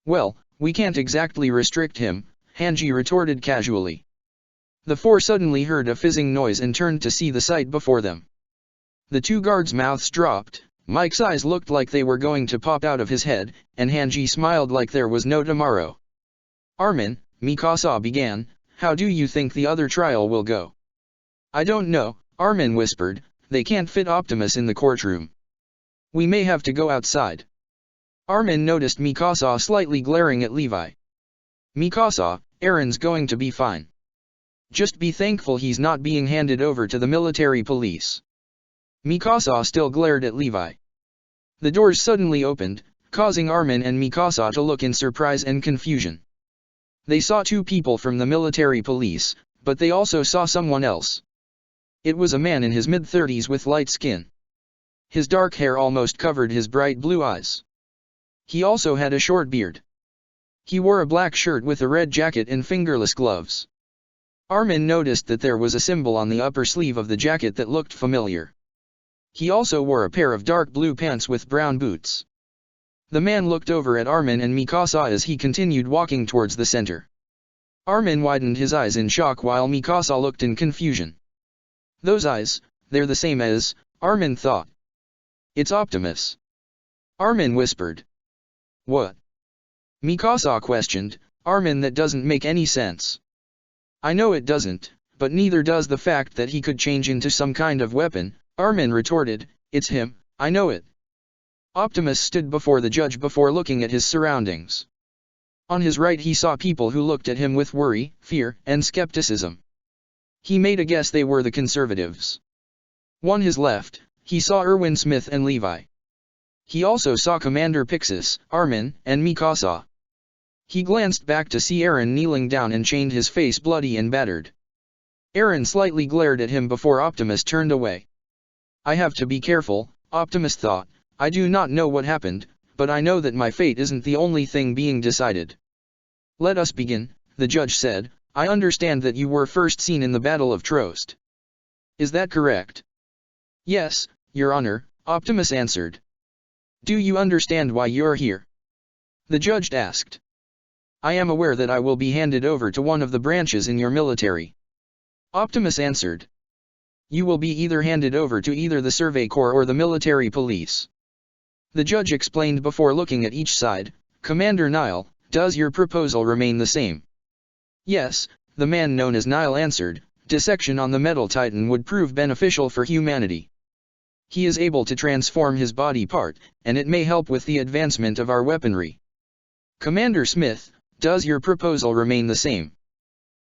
Well, we can't exactly restrict him, Hanji retorted casually. The four suddenly heard a fizzing noise and turned to see the sight before them. The two guards' mouths dropped, Mike's eyes looked like they were going to pop out of his head, and Hanji smiled like there was no tomorrow. Armin, Mikasa began, how do you think the other trial will go? I don't know, Armin whispered, they can't fit Optimus in the courtroom. We may have to go outside. Armin noticed Mikasa slightly glaring at Levi. Mikasa, Eren's going to be fine. Just be thankful he's not being handed over to the military police. Mikasa still glared at Levi. The doors suddenly opened, causing Armin and Mikasa to look in surprise and confusion. They saw two people from the military police, but they also saw someone else. It was a man in his mid-30s with light skin. His dark hair almost covered his bright blue eyes. He also had a short beard. He wore a black shirt with a red jacket and fingerless gloves. Armin noticed that there was a symbol on the upper sleeve of the jacket that looked familiar. He also wore a pair of dark blue pants with brown boots. The man looked over at Armin and Mikasa as he continued walking towards the center. Armin widened his eyes in shock while Mikasa looked in confusion. Those eyes, they're the same as, Armin thought. It's Optimus. Armin whispered. What? Mikasa questioned, Armin, that doesn't make any sense. I know it doesn't, but neither does the fact that he could change into some kind of weapon, Armin retorted, it's him, I know it. Optimus stood before the judge before looking at his surroundings. On his right he saw people who looked at him with worry, fear, and skepticism. He made a guess they were the conservatives. On his left, he saw Erwin Smith and Levi. He also saw Commander Pixis, Armin, and Mikasa. He glanced back to see Eren kneeling down and chained, his face bloody and battered. Eren slightly glared at him before Optimus turned away. I have to be careful, Optimus thought. I do not know what happened, but I know that my fate isn't the only thing being decided. Let us begin, the judge said. I understand that you were first seen in the Battle of Trost. Is that correct? Yes, Your Honor, Optimus answered. Do you understand why you're here? The judge asked. I am aware that I will be handed over to one of the branches in your military. Optimus answered. You will be either handed over to either the Survey Corps or the military police. The judge explained before looking at each side. Commander Nile, does your proposal remain the same? Yes, the man known as Nile answered. Dissection on the Metal Titan would prove beneficial for humanity. He is able to transform his body part, and it may help with the advancement of our weaponry. Commander Smith, does your proposal remain the same?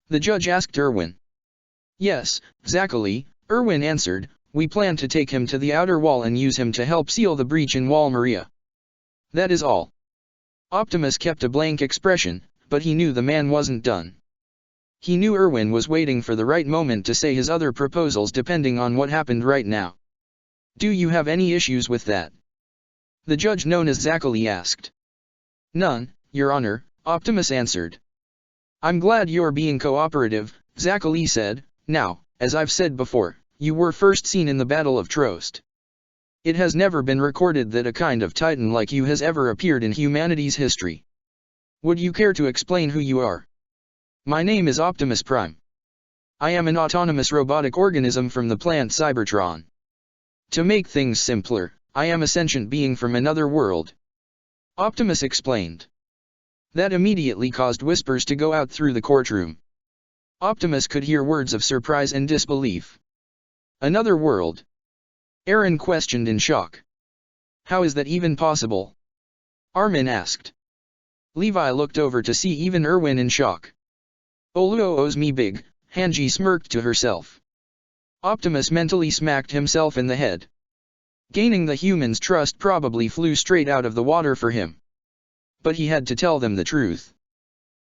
The judge asked Erwin. Yes, Zachary, Erwin answered, we plan to take him to the outer wall and use him to help seal the breach in Wall Maria. That is all. Optimus kept a blank expression, but he knew the man wasn't done. He knew Erwin was waiting for the right moment to say his other proposals depending on what happened right now. Do you have any issues with that? The judge known as Zachary asked. None, Your Honor, Optimus answered. I'm glad you're being cooperative, Zachary said. Now, as I've said before, you were first seen in the Battle of Trost. It has never been recorded that a kind of Titan like you has ever appeared in humanity's history. Would you care to explain who you are? My name is Optimus Prime. I am an autonomous robotic organism from the planet Cybertron. To make things simpler, I am a sentient being from another world. Optimus explained. That immediately caused whispers to go out through the courtroom. Optimus could hear words of surprise and disbelief. Another world? Aaron questioned in shock. How is that even possible? Armin asked. Levi looked over to see even Erwin in shock. Oluo owes me big, Hanji smirked to herself. Optimus mentally smacked himself in the head. Gaining the humans' trust probably flew straight out of the water for him. But he had to tell them the truth.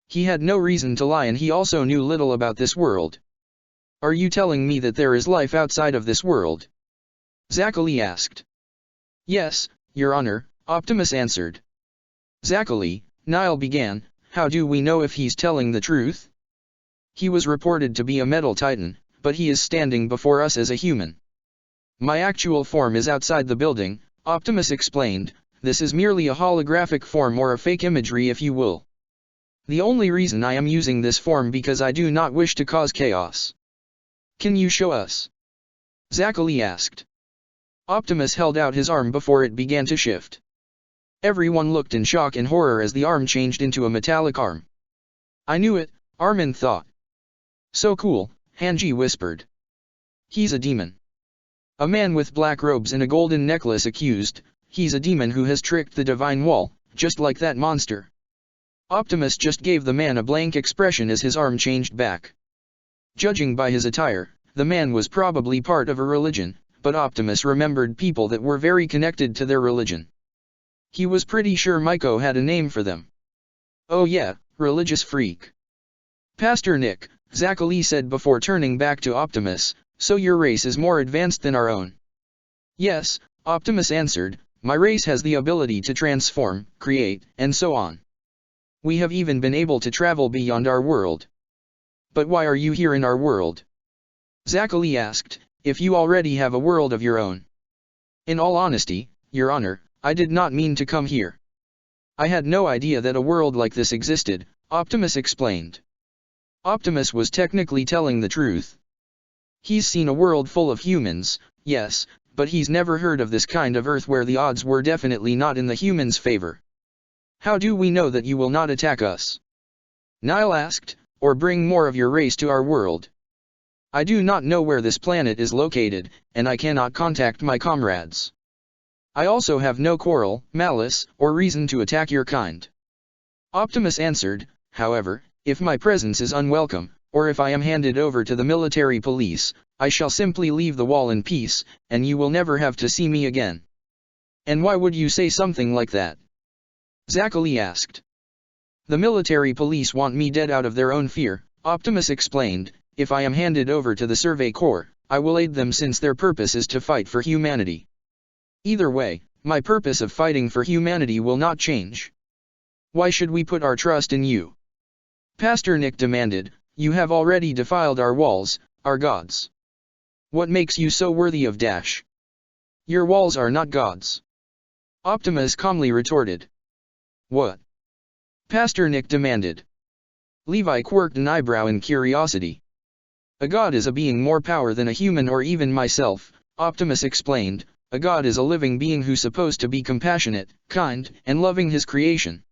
He had no reason to lie and he also knew little about this world. Are you telling me that there is life outside of this world? Zachary asked. Yes, Your Honor, Optimus answered. Zachary, Nile began, how do we know if he's telling the truth? He was reported to be a metal titan, but he is standing before us as a human. My actual form is outside the building, Optimus explained. This is merely a holographic form or a fake imagery if you will. The only reason I am using this form because I do not wish to cause chaos. Can you show us? Zachary asked. Optimus held out his arm before it began to shift. Everyone looked in shock and horror as the arm changed into a metallic arm. I knew it, Armin thought. So cool, Hanji whispered. He's a demon. A man with black robes and a golden necklace accused, he's a demon who has tricked the divine wall, just like that monster. Optimus just gave the man a blank expression as his arm changed back. Judging by his attire, the man was probably part of a religion, but Optimus remembered people that were very connected to their religion. He was pretty sure Maiko had a name for them. Oh yeah, religious freak. Pastor Nick, Zachary said before turning back to Optimus, so your race is more advanced than our own. Yes, Optimus answered, my race has the ability to transform, create, and so on. We have even been able to travel beyond our world. But why are you here in our world? Zachary asked, if you already have a world of your own. In all honesty, Your Honor, I did not mean to come here. I had no idea that a world like this existed, Optimus explained. Optimus was technically telling the truth. He's seen a world full of humans, yes, but he's never heard of this kind of Earth where the odds were definitely not in the humans' favor. How do we know that you will not attack us? Nile asked, or bring more of your race to our world. I do not know where this planet is located, and I cannot contact my comrades. I also have no quarrel, malice, or reason to attack your kind. Optimus answered, however, if my presence is unwelcome, or if I am handed over to the military police, I shall simply leave the wall in peace, and you will never have to see me again. And why would you say something like that? Zachary asked. The military police want me dead out of their own fear, Optimus explained. If I am handed over to the Survey Corps, I will aid them since their purpose is to fight for humanity. Either way, my purpose of fighting for humanity will not change. Why should we put our trust in you? Pastor Nick demanded, you have already defiled our walls, our gods. What makes you so worthy of dash? Your walls are not gods. Optimus calmly retorted. What? Pastor Nick demanded. Levi quirked an eyebrow in curiosity. A god is a being more power than a human or even myself, Optimus explained. A god is a living being who's supposed to be compassionate, kind, and loving his creation.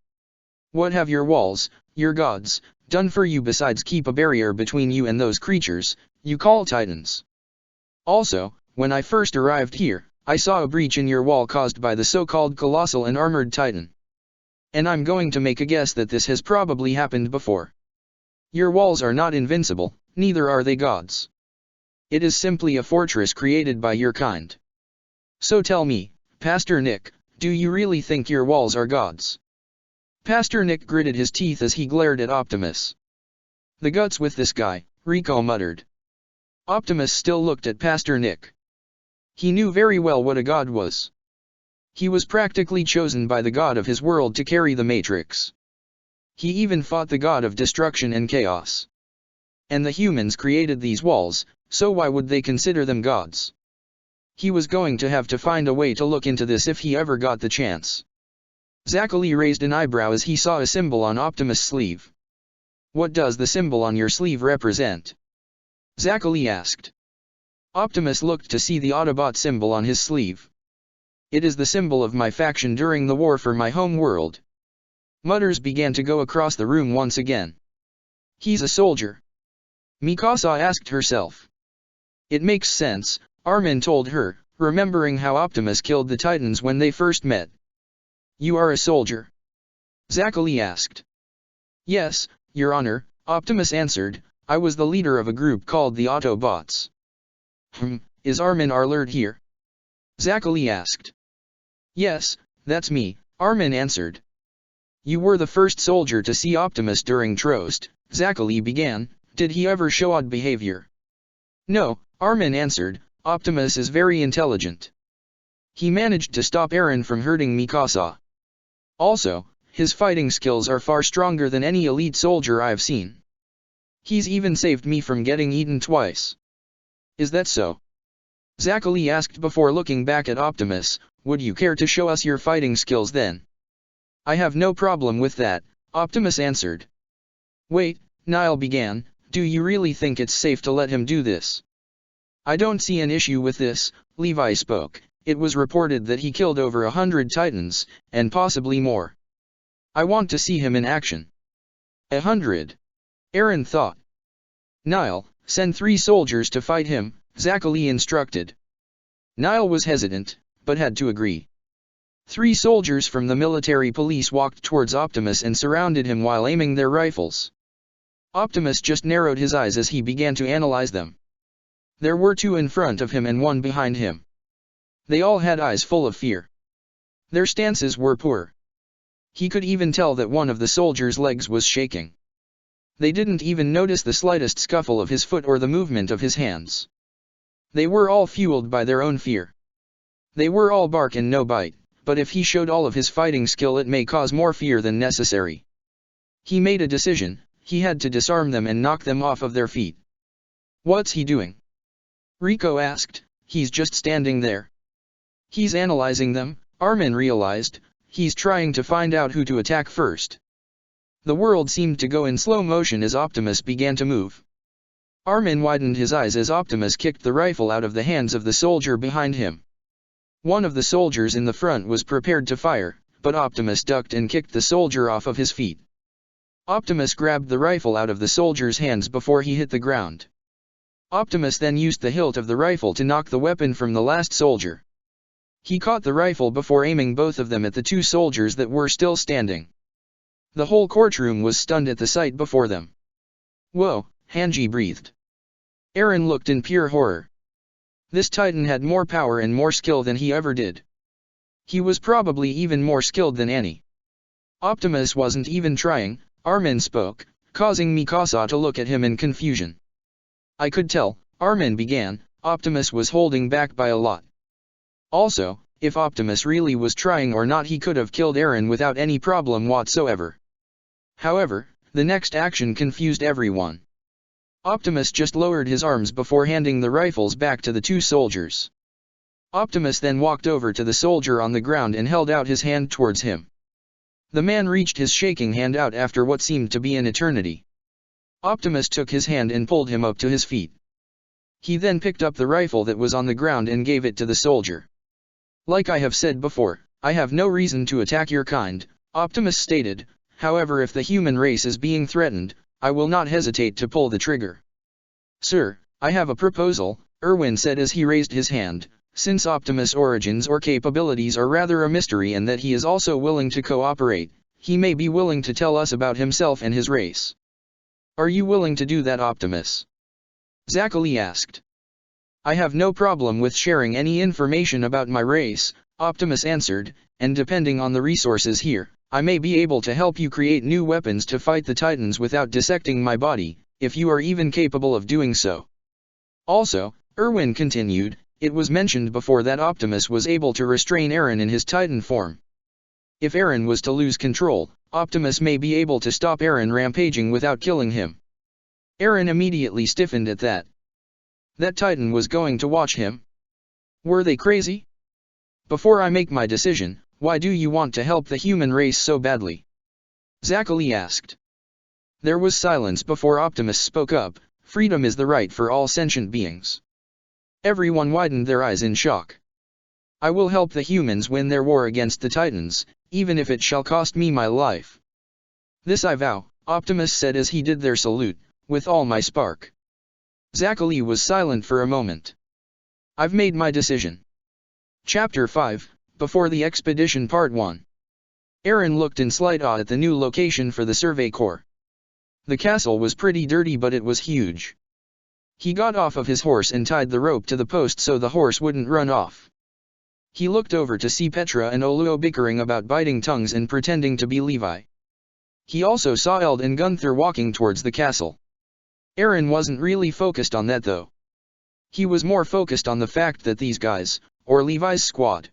What have your walls, your gods, done for you besides keep a barrier between you and those creatures you call titans? Also, when I first arrived here, I saw a breach in your wall caused by the so-called colossal and armored titan. And I'm going to make a guess that this has probably happened before. Your walls are not invincible, neither are they gods. It is simply a fortress created by your kind. So tell me, Pastor Nick, do you really think your walls are gods? Pastor Nick gritted his teeth as he glared at Optimus. The guts with this guy, Rico muttered. Optimus still looked at Pastor Nick. He knew very well what a god was. He was practically chosen by the god of his world to carry the Matrix. He even fought the god of destruction and chaos. And the humans created these walls, so why would they consider them gods? He was going to have to find a way to look into this if he ever got the chance. Zachary raised an eyebrow as he saw a symbol on Optimus' sleeve. What does the symbol on your sleeve represent? Zachary asked. Optimus looked to see the Autobot symbol on his sleeve. It is the symbol of my faction during the war for my home world. Mutters began to go across the room once again. He's a soldier. Mikasa asked herself. It makes sense, Armin told her, remembering how Optimus killed the Titans when they first met. You are a soldier? Zachary asked. Yes, Your Honor, Optimus answered, I was the leader of a group called the Autobots. Is Armin Arlert here? Zachary asked. Yes, that's me, Armin answered. You were the first soldier to see Optimus during Trost, Zachary began, did he ever show odd behavior? No, Armin answered, Optimus is very intelligent. He managed to stop Eren from hurting Mikasa. Also, his fighting skills are far stronger than any elite soldier I've seen. He's even saved me from getting eaten twice. Is that so? Zachary asked before looking back at Optimus, would you care to show us your fighting skills then? I have no problem with that, Optimus answered. Wait, Nile began, do you really think it's safe to let him do this? I don't see an issue with this, Levi spoke. It was reported that he killed over 100 Titans, and possibly more. I want to see him in action. 100. Eren thought. Nile, send 3 soldiers to fight him, Zachary instructed. Nile was hesitant, but had to agree. 3 soldiers from the military police walked towards Optimus and surrounded him while aiming their rifles. Optimus just narrowed his eyes as he began to analyze them. There were 2 in front of him and 1 behind him. They all had eyes full of fear. Their stances were poor. He could even tell that one of the soldiers' legs was shaking. They didn't even notice the slightest scuffle of his foot or the movement of his hands. They were all fueled by their own fear. They were all bark and no bite, but if he showed all of his fighting skill it may cause more fear than necessary. He made a decision, he had to disarm them and knock them off of their feet. What's he doing? Rico asked, he's just standing there. He's analyzing them, Armin realized, he's trying to find out who to attack first. The world seemed to go in slow motion as Optimus began to move. Armin widened his eyes as Optimus kicked the rifle out of the hands of the soldier behind him. One of the soldiers in the front was prepared to fire, but Optimus ducked and kicked the soldier off of his feet. Optimus grabbed the rifle out of the soldier's hands before he hit the ground. Optimus then used the hilt of the rifle to knock the weapon from the last soldier. He caught the rifle before aiming both of them at the 2 soldiers that were still standing. The whole courtroom was stunned at the sight before them. Whoa, Hanji breathed. Eren looked in pure horror. This Titan had more power and more skill than he ever did. He was probably even more skilled than Annie. Optimus wasn't even trying, Armin spoke, causing Mikasa to look at him in confusion. I could tell, Armin began, Optimus was holding back by a lot. Also, if Optimus really was trying or not he could have killed Eren without any problem whatsoever. However, the next action confused everyone. Optimus just lowered his arms before handing the rifles back to the 2 soldiers. Optimus then walked over to the soldier on the ground and held out his hand towards him. The man reached his shaking hand out after what seemed to be an eternity. Optimus took his hand and pulled him up to his feet. He then picked up the rifle that was on the ground and gave it to the soldier. Like I have said before, I have no reason to attack your kind, Optimus stated, however if the human race is being threatened, I will not hesitate to pull the trigger. Sir, I have a proposal, Erwin said as he raised his hand, since Optimus' origins or capabilities are rather a mystery and that he is also willing to cooperate, he may be willing to tell us about himself and his race. Are you willing to do that, Optimus? Zachary asked. I have no problem with sharing any information about my race, Optimus answered, and depending on the resources here, I may be able to help you create new weapons to fight the Titans without dissecting my body, if you are even capable of doing so. Also, Erwin continued, it was mentioned before that Optimus was able to restrain Eren in his Titan form. If Eren was to lose control, Optimus may be able to stop Eren rampaging without killing him. Eren immediately stiffened at that. That Titan was going to watch him? Were they crazy? Before I make my decision, why do you want to help the human race so badly? Zachary asked. There was silence before Optimus spoke up, freedom is the right for all sentient beings. Everyone widened their eyes in shock. I will help the humans win their war against the Titans, even if it shall cost me my life. This I vow, Optimus said as he did their salute, with all my spark. Zachary was silent for a moment. I've made my decision. Chapter 5, Before the Expedition Part 1. Eren looked in slight awe at the new location for the Survey Corps. The castle was pretty dirty but it was huge. He got off of his horse and tied the rope to the post so the horse wouldn't run off. He looked over to see Petra and Oluo bickering about biting tongues and pretending to be Levi. He also saw Eld and Gunther walking towards the castle. Eren wasn't really focused on that though. He was more focused on the fact that these guys, or Levi's squad,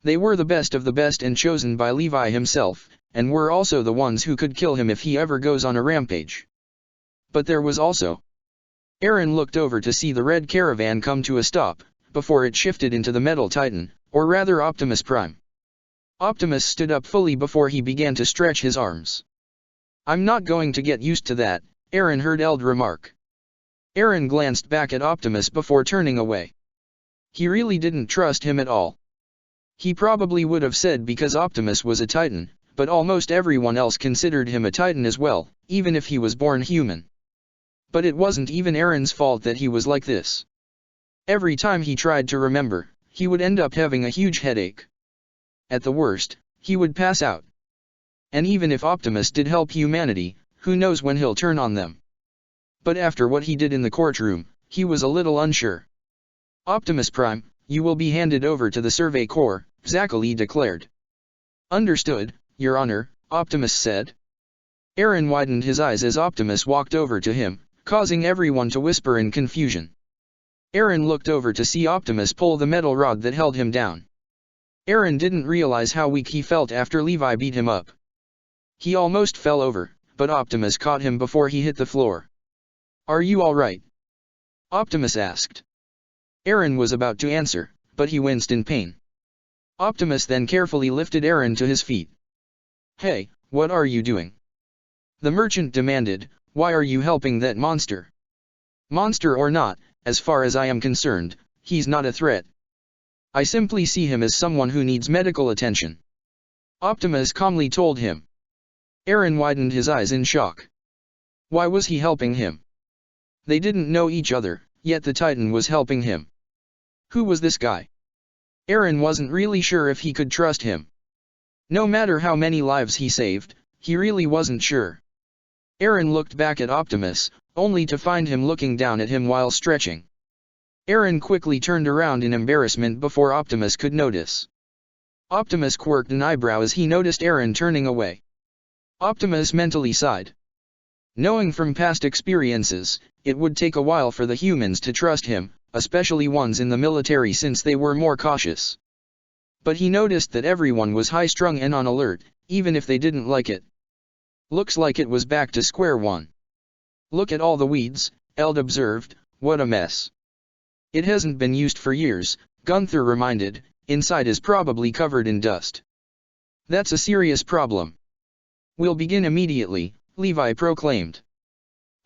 they were the best of the best and chosen by Levi himself, and were also the ones who could kill him if he ever goes on a rampage. But there was also... Eren looked over to see the red caravan come to a stop, before it shifted into the Metal Titan, or rather Optimus Prime. Optimus stood up fully before he began to stretch his arms. I'm not going to get used to that, Eren heard Eld remark. Eren glanced back at Optimus before turning away. He really didn't trust him at all. He probably would have said because Optimus was a Titan, but almost everyone else considered him a Titan as well, even if he was born human. But it wasn't even Eren's fault that he was like this. Every time he tried to remember, he would end up having a huge headache. At the worst, he would pass out. And even if Optimus did help humanity, who knows when he'll turn on them. But after what he did in the courtroom, he was a little unsure. Optimus Prime, you will be handed over to the Survey Corps, Zachary declared. Understood, Your Honor, Optimus said. Eren widened his eyes as Optimus walked over to him, causing everyone to whisper in confusion. Eren looked over to see Optimus pull the metal rod that held him down. Eren didn't realize how weak he felt after Levi beat him up. He almost fell over, but Optimus caught him before he hit the floor. Are you all right? Optimus asked. Eren was about to answer, but he winced in pain. Optimus then carefully lifted Eren to his feet. Hey, what are you doing? The merchant demanded, why are you helping that monster? Monster or not, as far as I am concerned, he's not a threat. I simply see him as someone who needs medical attention. Optimus calmly told him. Eren widened his eyes in shock. Why was he helping him? They didn't know each other, yet the Titan was helping him. Who was this guy? Eren wasn't really sure if he could trust him. No matter how many lives he saved, he really wasn't sure. Eren looked back at Optimus, only to find him looking down at him while stretching. Eren quickly turned around in embarrassment before Optimus could notice. Optimus quirked an eyebrow as he noticed Eren turning away. Optimus mentally sighed. Knowing from past experiences, it would take a while for the humans to trust him, especially ones in the military since they were more cautious. But he noticed that everyone was high-strung and on alert, even if they didn't like it. Looks like it was back to square one. Look at all the weeds, Eld observed, what a mess. It hasn't been used for years, Gunther reminded, inside is probably covered in dust. That's a serious problem. We'll begin immediately, Levi proclaimed.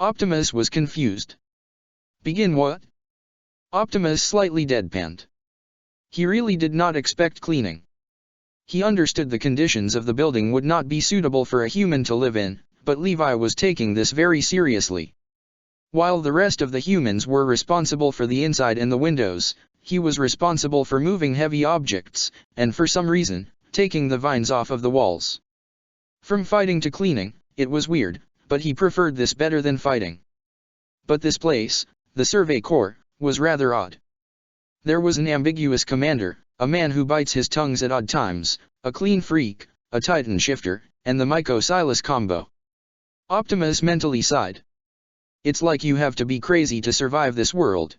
Optimus was confused. Begin what? Optimus slightly deadpanned. He really did not expect cleaning. He understood the conditions of the building would not be suitable for a human to live in, but Levi was taking this very seriously. While the rest of the humans were responsible for the inside and the windows, he was responsible for moving heavy objects, and for some reason, taking the vines off of the walls. From fighting to cleaning, it was weird, but he preferred this better than fighting. But this place, the Survey Corps, was rather odd. There was an ambiguous commander, a man who bites his tongues at odd times, a clean freak, a Titan shifter, and the Myco-Silas combo. Optimus mentally sighed. It's like you have to be crazy to survive this world.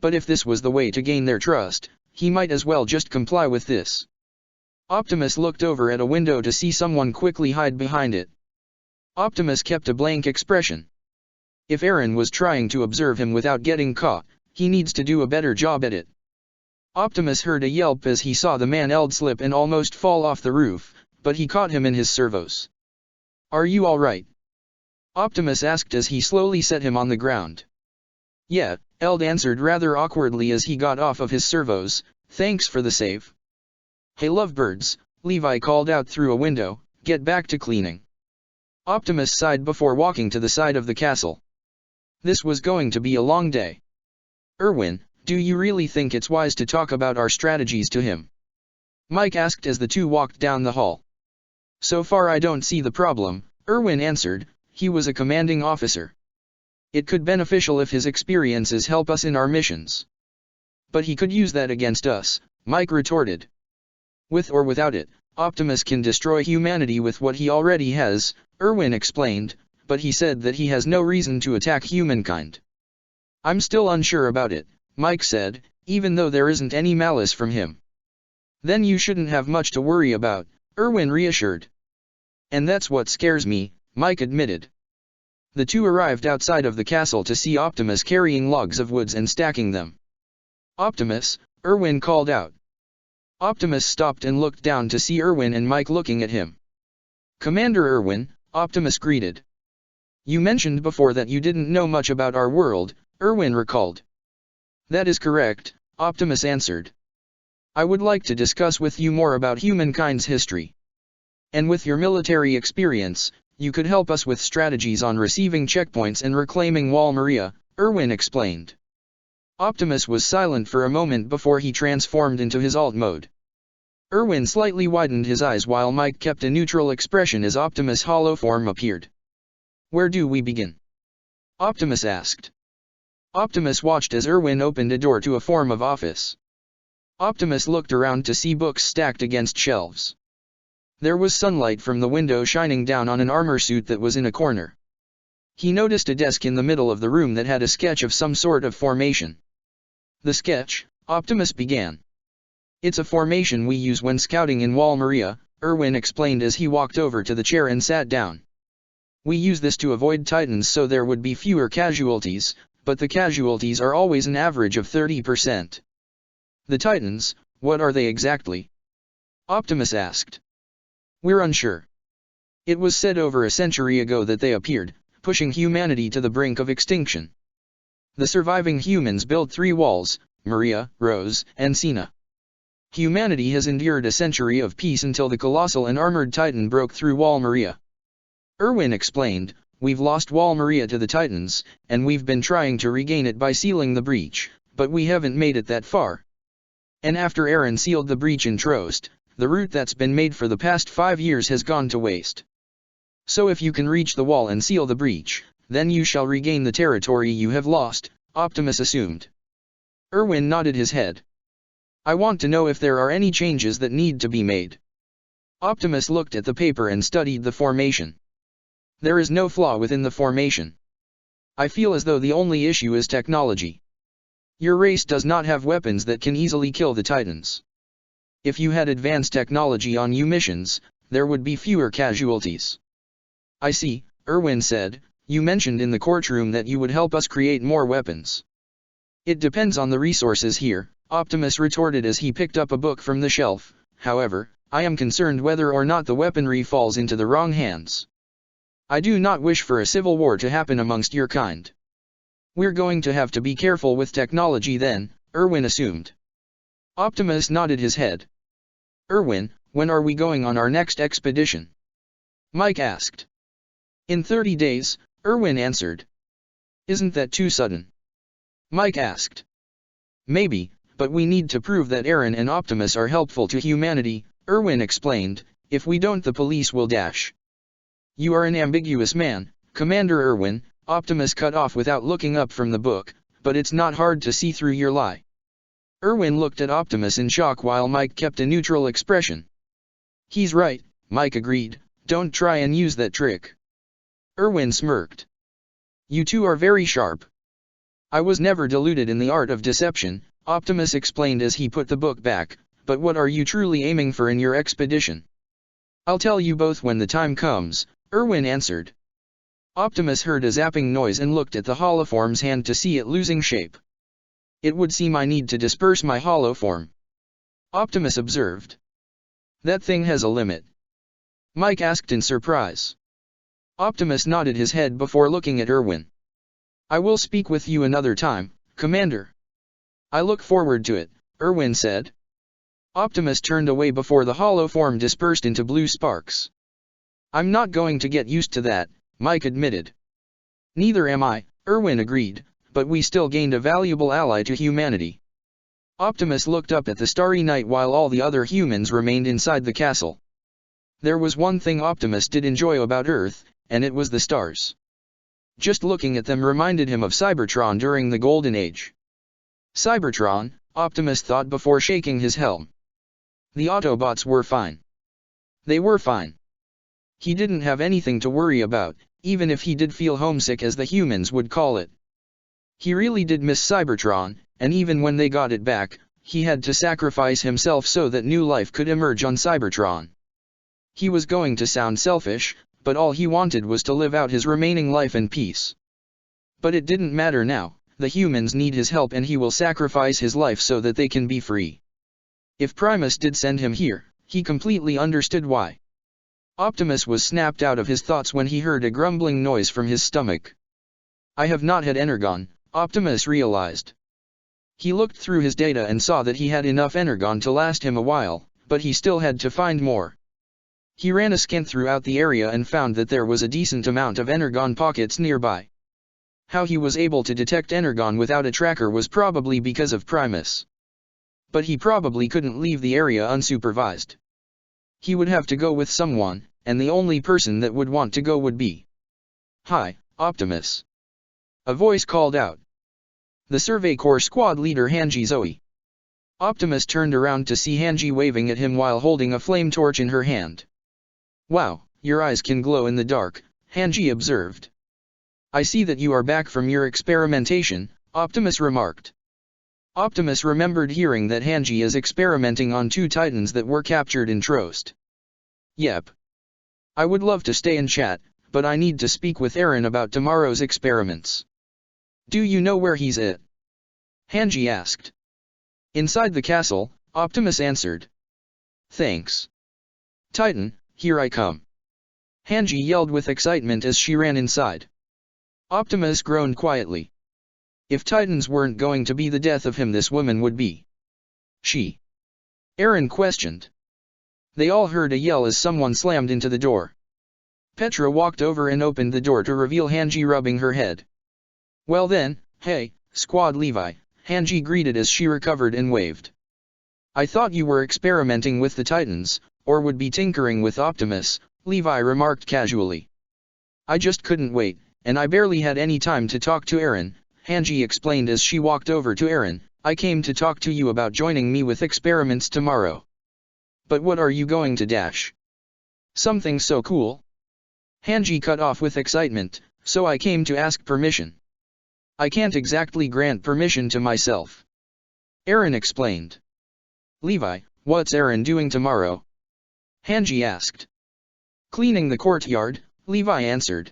But if this was the way to gain their trust, he might as well just comply with this. Optimus looked over at a window to see someone quickly hide behind it. Optimus kept a blank expression. If Aaron was trying to observe him without getting caught, he needs to do a better job at it. Optimus heard a yelp as he saw the man Eld slip and almost fall off the roof, but he caught him in his servos. "Are you all right?" Optimus asked as he slowly set him on the ground. "Yeah," Eld answered rather awkwardly as he got off of his servos, "thanks for the save." "Hey lovebirds," Levi called out through a window, "get back to cleaning." Optimus sighed before walking to the side of the castle. This was going to be a long day. "Erwin, do you really think it's wise to talk about our strategies to him?" Mike asked as the two walked down the hall. "So far I don't see the problem," Erwin answered. He was a commanding officer. It could be beneficial if his experiences help us in our missions. "But he could use that against us," Mike retorted. "With or without it, Optimus can destroy humanity with what he already has," Erwin explained, "but he said that he has no reason to attack humankind." "I'm still unsure about it," Mike said, "even though there isn't any malice from him." "Then you shouldn't have much to worry about," Erwin reassured. "And that's what scares me," Mike admitted. The two arrived outside of the castle to see Optimus carrying logs of woods and stacking them. "Optimus," Erwin called out. Optimus stopped and looked down to see Erwin and Mike looking at him. "Commander Erwin," Optimus greeted. "You mentioned before that you didn't know much about our world," Erwin recalled. "That is correct," Optimus answered. "I would like to discuss with you more about humankind's history. And with your military experience, you could help us with strategies on receiving checkpoints and reclaiming Wall Maria," Erwin explained. Optimus was silent for a moment before he transformed into his alt mode. Erwin slightly widened his eyes while Mike kept a neutral expression as Optimus' hollow form appeared. "Where do we begin?" Optimus asked. Optimus watched as Erwin opened a door to a form of office. Optimus looked around to see books stacked against shelves. There was sunlight from the window shining down on an armor suit that was in a corner. He noticed a desk in the middle of the room that had a sketch of some sort of formation. "The sketch," Optimus began. "It's a formation we use when scouting in Wall Maria," Erwin explained as he walked over to the chair and sat down. "We use this to avoid Titans so there would be fewer casualties, but the casualties are always an average of 30%. "The Titans, what are they exactly?" Optimus asked. "We're unsure. It was said over a century ago that they appeared, pushing humanity to the brink of extinction. The surviving humans built 3 walls, Maria, Rose, and Sina. Humanity has endured a century of peace until the colossal and armored Titan broke through Wall Maria." Erwin explained, "We've lost Wall Maria to the Titans, and we've been trying to regain it by sealing the breach, but we haven't made it that far. And after Aaron sealed the breach in Trost, the route that's been made for the past 5 years has gone to waste. So if you can reach the wall and seal the breach, then you shall regain the territory you have lost," Optimus assumed. Erwin nodded his head. "I want to know if there are any changes that need to be made." Optimus looked at the paper and studied the formation. "There is no flaw within the formation. I feel as though the only issue is technology. Your race does not have weapons that can easily kill the Titans. If you had advanced technology on your missions, there would be fewer casualties." "I see," Erwin said. "You mentioned in the courtroom that you would help us create more weapons." "It depends on the resources here," Optimus retorted as he picked up a book from the shelf. "However, I am concerned whether or not the weaponry falls into the wrong hands. I do not wish for a civil war to happen amongst your kind." "We're going to have to be careful with technology then," Erwin assumed. Optimus nodded his head. "Erwin, when are we going on our next expedition?" Mike asked. "In 30 days, Erwin answered. "Isn't that too sudden?" Mike asked. "Maybe, but we need to prove that Aaron and Optimus are helpful to humanity," Erwin explained. "If we don't, the police will dash." "You are an ambiguous man, Commander Erwin," Optimus cut off without looking up from the book, "but it's not hard to see through your lie." Erwin looked at Optimus in shock while Mike kept a neutral expression. "He's right," Mike agreed, don't try and use that trick. Erwin smirked. You two are very sharp. I was never deluded in the art of deception, Optimus explained as he put the book back, but what are you truly aiming for in your expedition? I'll tell you both when the time comes, Erwin answered. Optimus heard a zapping noise and looked at the holoform's hand to see it losing shape. It would seem I need to disperse my holoform, Optimus observed. That thing has a limit, Mike asked in surprise. Optimus nodded his head before looking at Erwin. I will speak with you another time, Commander. I look forward to it, Erwin said. Optimus turned away before the holoform dispersed into blue sparks. I'm not going to get used to that, Mike admitted. Neither am I, Erwin agreed, but we still gained a valuable ally to humanity. Optimus looked up at the starry night while all the other humans remained inside the castle. There was one thing Optimus did enjoy about Earth, and it was the stars. Just looking at them reminded him of Cybertron during the Golden Age. Cybertron, Optimus thought before shaking his helm. The Autobots were fine. They were fine. He didn't have anything to worry about, even if he did feel homesick as the humans would call it. He really did miss Cybertron, and even when they got it back, he had to sacrifice himself so that new life could emerge on Cybertron. He was going to sound selfish, but all he wanted was to live out his remaining life in peace. But it didn't matter now, the humans need his help and he will sacrifice his life so that they can be free. If Primus did send him here, he completely understood why. Optimus was snapped out of his thoughts when he heard a grumbling noise from his stomach. I have not had Energon, Optimus realized. He looked through his data and saw that he had enough Energon to last him a while, but he still had to find more. He ran a scan throughout the area and found that there was a decent amount of Energon pockets nearby. How he was able to detect Energon without a tracker was probably because of Primus. But he probably couldn't leave the area unsupervised. He would have to go with someone, and the only person that would want to go would be. Hi, Optimus. A voice called out. The Survey Corps squad leader Hanji Zoe. Optimus turned around to see Hanji waving at him while holding a flame torch in her hand. Wow, your eyes can glow in the dark, Hanji observed. I see that you are back from your experimentation, Optimus remarked. Optimus remembered hearing that Hanji is experimenting on 2 Titans that were captured in Trost. Yep. I would love to stay and chat, but I need to speak with Eren about tomorrow's experiments. Do you know where he's at? Hanji asked. Inside the castle, Optimus answered. Thanks. Titan, here I come. Hanji yelled with excitement as she ran inside. Optimus groaned quietly. If Titans weren't going to be the death of him, this woman would be. She. Eren questioned. They all heard a yell as someone slammed into the door. Petra walked over and opened the door to reveal Hanji rubbing her head. Well then, hey, Squad Levi, Hanji greeted as she recovered and waved. I thought you were experimenting with the Titans, or would be tinkering with Optimus, Levi remarked casually. I just couldn't wait, and I barely had any time to talk to Eren, Hanji explained as she walked over to Eren. I came to talk to you about joining me with experiments tomorrow. But what are you going to dash? Something so cool. Hanji cut off with excitement, so I came to ask permission. I can't exactly grant permission to myself. Eren explained. Levi, what's Eren doing tomorrow? Hanji asked. Cleaning the courtyard, Levi answered.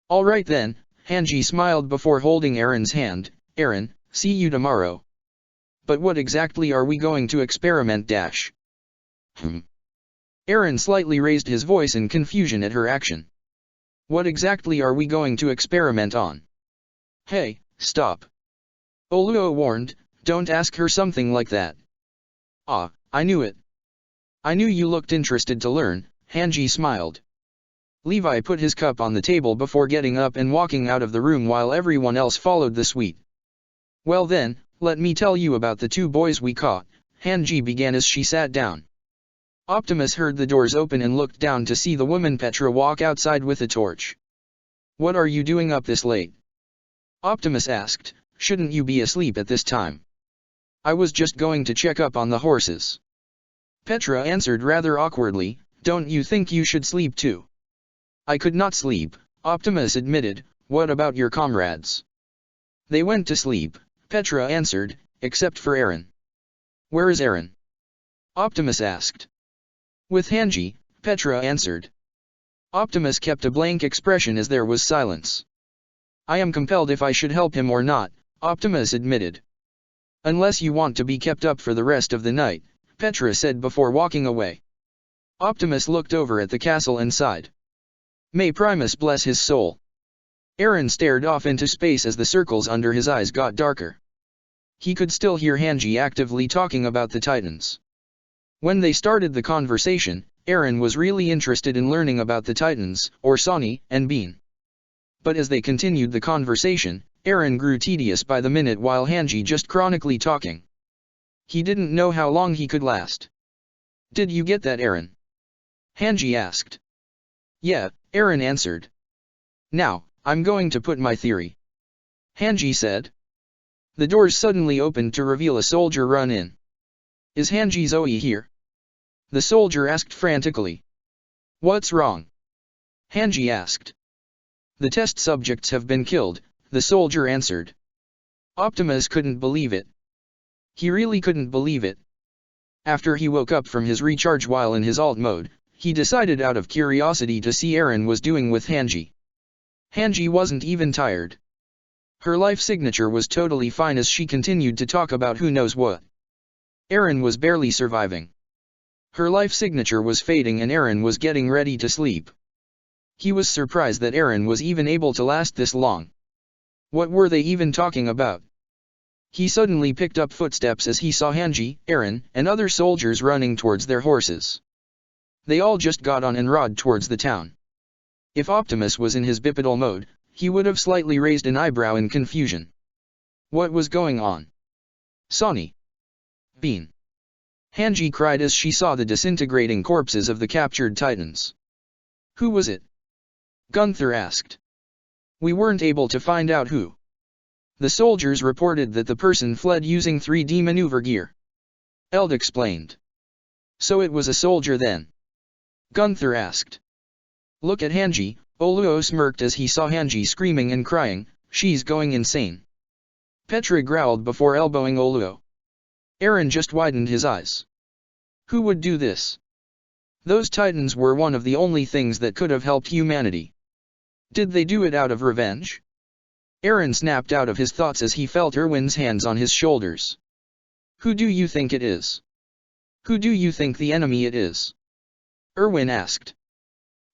All right then, Hanji smiled before holding Eren's hand. Eren, see you tomorrow. But what exactly are we going to experiment dash? Eren slightly raised his voice in confusion at her action. What exactly are we going to experiment on? Hey, stop. Oluo warned, don't ask her something like that. Ah, I knew it. I knew you looked interested to learn, Hanji smiled. Levi put his cup on the table before getting up and walking out of the room while everyone else followed the suite. Well then, let me tell you about the 2 boys we caught, Hanji began as she sat down. Optimus heard the doors open and looked down to see the woman Petra walk outside with a torch. What are you doing up this late? Optimus asked, shouldn't you be asleep at this time? I was just going to check up on the horses. Petra answered rather awkwardly, Don't you think you should sleep too? I could not sleep, Optimus admitted. What about your comrades? They went to sleep, Petra answered, except for Eren. Where is Eren? Optimus asked. With Hanji, Petra answered. Optimus kept a blank expression as there was silence. I am compelled if I should help him or not, Optimus admitted. Unless you want to be kept up for the rest of the night, Petra said before walking away. Optimus looked over at the castle and sighed. May Primus bless his soul. Eren stared off into space as the circles under his eyes got darker. He could still hear Hanji actively talking about the Titans. When they started the conversation, Eren was really interested in learning about the Titans, or Sonny, and Bean. But as they continued the conversation, Eren grew tedious by the minute while Hanji just chronically talking. He didn't know how long he could last. Did you get that, Eren? Hanji asked. Yeah, Eren answered. Now, I'm going to put my theory. Hanji said. The doors suddenly opened to reveal a soldier run in. Is Hanji Zoe here? The soldier asked frantically. What's wrong? Hanji asked. The test subjects have been killed, the soldier answered. Optimus couldn't believe it. He really couldn't believe it. After he woke up from his recharge while in his alt mode, he decided out of curiosity to see Eren was doing with Hanji. Hanji wasn't even tired. Her life signature was totally fine as she continued to talk about who knows what. Eren was barely surviving. Her life signature was fading and Eren was getting ready to sleep. He was surprised that Eren was even able to last this long. What were they even talking about? He suddenly picked up footsteps as he saw Hanji, Eren, and other soldiers running towards their horses. They all just got on and rode towards the town. If Optimus was in his bipedal mode, he would have slightly raised an eyebrow in confusion. What was going on? Sonny. Bean. Hanji cried as she saw the disintegrating corpses of the captured Titans. Who was it? Gunther asked. We weren't able to find out who. The soldiers reported that the person fled using 3D maneuver gear. Eld explained. So it was a soldier then? Gunther asked. Look at Hanji, Oluo smirked as he saw Hanji screaming and crying, she's going insane. Petra growled before elbowing Oluo. Eren just widened his eyes. Who would do this? Those Titans were one of the only things that could have helped humanity. Did they do it out of revenge? Eren snapped out of his thoughts as he felt Erwin's hands on his shoulders. Who do you think it is? Who do you think the enemy it is? Erwin asked.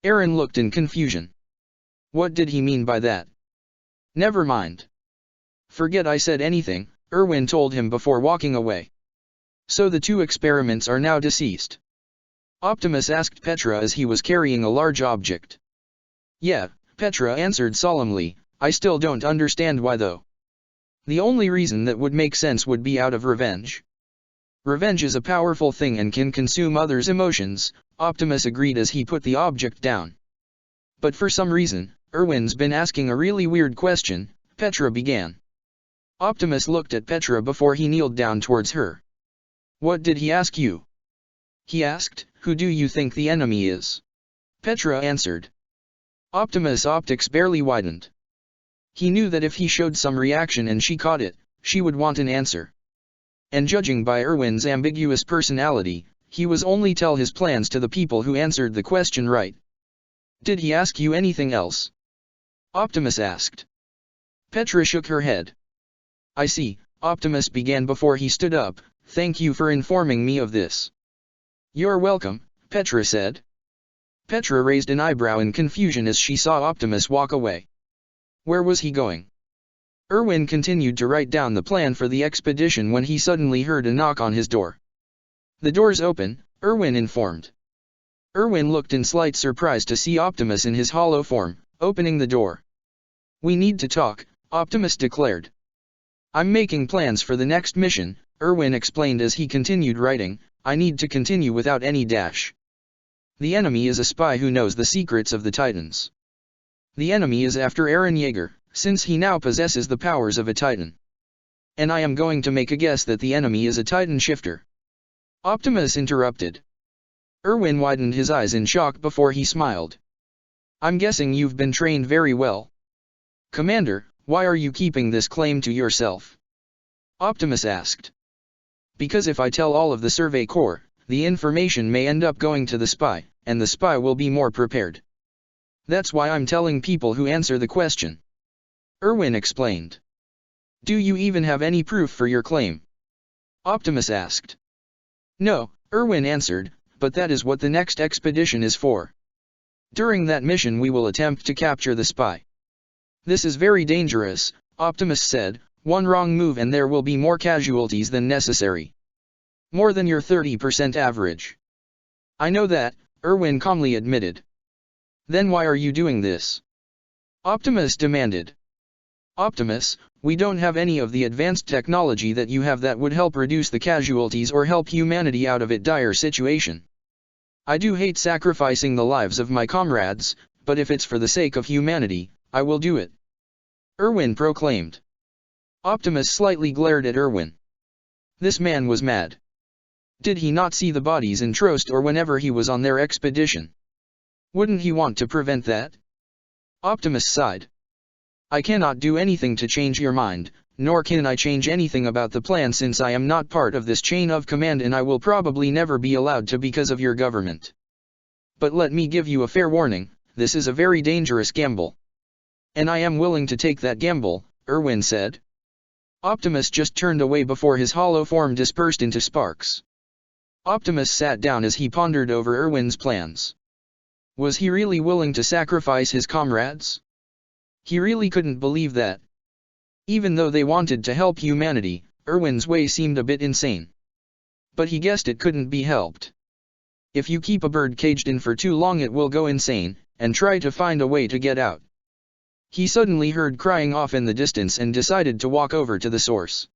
Eren looked in confusion. What did he mean by that? Never mind. Forget I said anything, Erwin told him before walking away. So the two experiments are now deceased. Optimus asked Petra as he was carrying a large object. Yeah, Petra answered solemnly, I still don't understand why though. The only reason that would make sense would be out of revenge. Revenge is a powerful thing and can consume others' emotions, Optimus agreed as he put the object down. But for some reason, Erwin's been asking a really weird question, Petra began. Optimus looked at Petra before he kneeled down towards her. What did he ask you? He asked, who do you think the enemy is? Petra answered. Optimus' optics barely widened. He knew that if he showed some reaction and she caught it, she would want an answer. And judging by Erwin's ambiguous personality, he was only tell his plans to the people who answered the question right. Did he ask you anything else? Optimus asked. Petra shook her head. I see, Optimus began before he stood up, thank you for informing me of this. You're welcome, Petra said. Petra raised an eyebrow in confusion as she saw Optimus walk away. Where was he going? Erwin continued to write down the plan for the expedition when he suddenly heard a knock on his door. The door's open, Erwin informed. Erwin looked in slight surprise to see Optimus in his hollow form, opening the door. We need to talk, Optimus declared. I'm making plans for the next mission, Erwin explained as he continued writing, I need to continue without any dash. The enemy is a spy who knows the secrets of the Titans. The enemy is after Eren Yeager, since he now possesses the powers of a Titan. And I am going to make a guess that the enemy is a Titan shifter. Optimus interrupted. Erwin widened his eyes in shock before he smiled. I'm guessing you've been trained very well. Commander, why are you keeping this claim to yourself? Optimus asked. Because if I tell all of the Survey Corps, the information may end up going to the spy, and the spy will be more prepared. That's why I'm telling people who answer the question. Erwin explained. Do you even have any proof for your claim? Optimus asked. No, Erwin answered, but that is what the next expedition is for. During that mission we will attempt to capture the spy. This is very dangerous, Optimus said, one wrong move and there will be more casualties than necessary. More than your 30% average. I know that, Erwin calmly admitted. Then why are you doing this? Optimus demanded. Optimus, we don't have any of the advanced technology that you have that would help reduce the casualties or help humanity out of its dire situation. I do hate sacrificing the lives of my comrades, but if it's for the sake of humanity, I will do it. Erwin proclaimed. Optimus slightly glared at Erwin. This man was mad. Did he not see the bodies in Trost or whenever he was on their expedition? Wouldn't he want to prevent that? Optimus sighed. I cannot do anything to change your mind, nor can I change anything about the plan since I am not part of this chain of command and I will probably never be allowed to because of your government. But let me give you a fair warning, this is a very dangerous gamble. And I am willing to take that gamble, Erwin said. Optimus just turned away before his hollow form dispersed into sparks. Optimus sat down as he pondered over Erwin's plans. Was he really willing to sacrifice his comrades? He really couldn't believe that. Even though they wanted to help humanity, Erwin's way seemed a bit insane. But he guessed it couldn't be helped. If you keep a bird caged in for too long it will go insane, and try to find a way to get out. He suddenly heard crying off in the distance and decided to walk over to the source.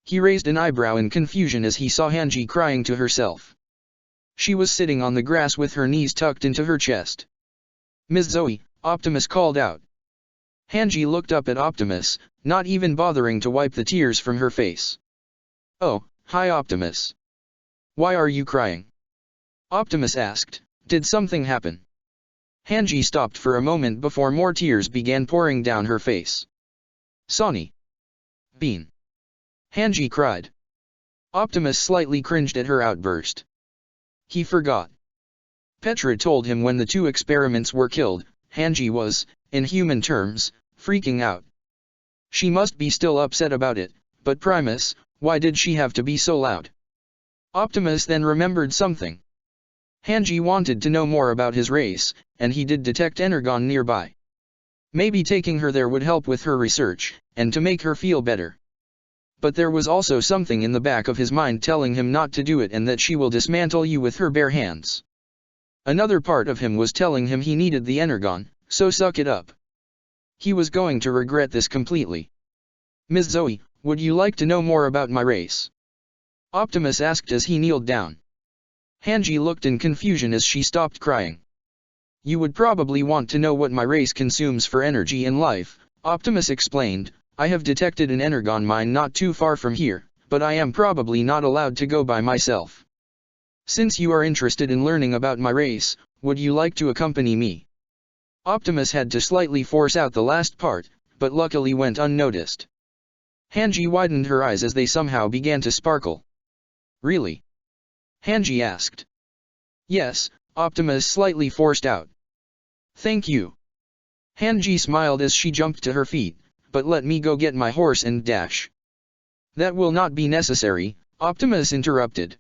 He raised an eyebrow in confusion as he saw Hanji crying to herself. She was sitting on the grass with her knees tucked into her chest. Ms. Zoe, Optimus called out. Hanji looked up at Optimus, not even bothering to wipe the tears from her face. Oh, hi Optimus. Why are you crying? Optimus asked, did something happen? Hanji stopped for a moment before more tears began pouring down her face. Sonny. Bean. Hanji cried. Optimus slightly cringed at her outburst. He forgot. Petra told him when the two experiments were killed, Hanji was, in human terms, freaking out. She must be still upset about it, but Primus, why did she have to be so loud? Optimus then remembered something. Hanji wanted to know more about his race, and he did detect Energon nearby. Maybe taking her there would help with her research, and to make her feel better. But there was also something in the back of his mind telling him not to do it and that she will dismantle you with her bare hands. Another part of him was telling him he needed the Energon, so suck it up. He was going to regret this completely. Ms. Zoe, would you like to know more about my race? Optimus asked as he kneeled down. Hanji looked in confusion as she stopped crying. You would probably want to know what my race consumes for energy in life, Optimus explained. I have detected an Energon mine not too far from here, but I am probably not allowed to go by myself. Since you are interested in learning about my race, would you like to accompany me? Optimus had to slightly force out the last part, but luckily went unnoticed. Hanji widened her eyes as they somehow began to sparkle. Really? Hanji asked. Yes, Optimus slightly forced out. Thank you. Hanji smiled as she jumped to her feet, but let me go get my horse and dash. That will not be necessary, Optimus interrupted.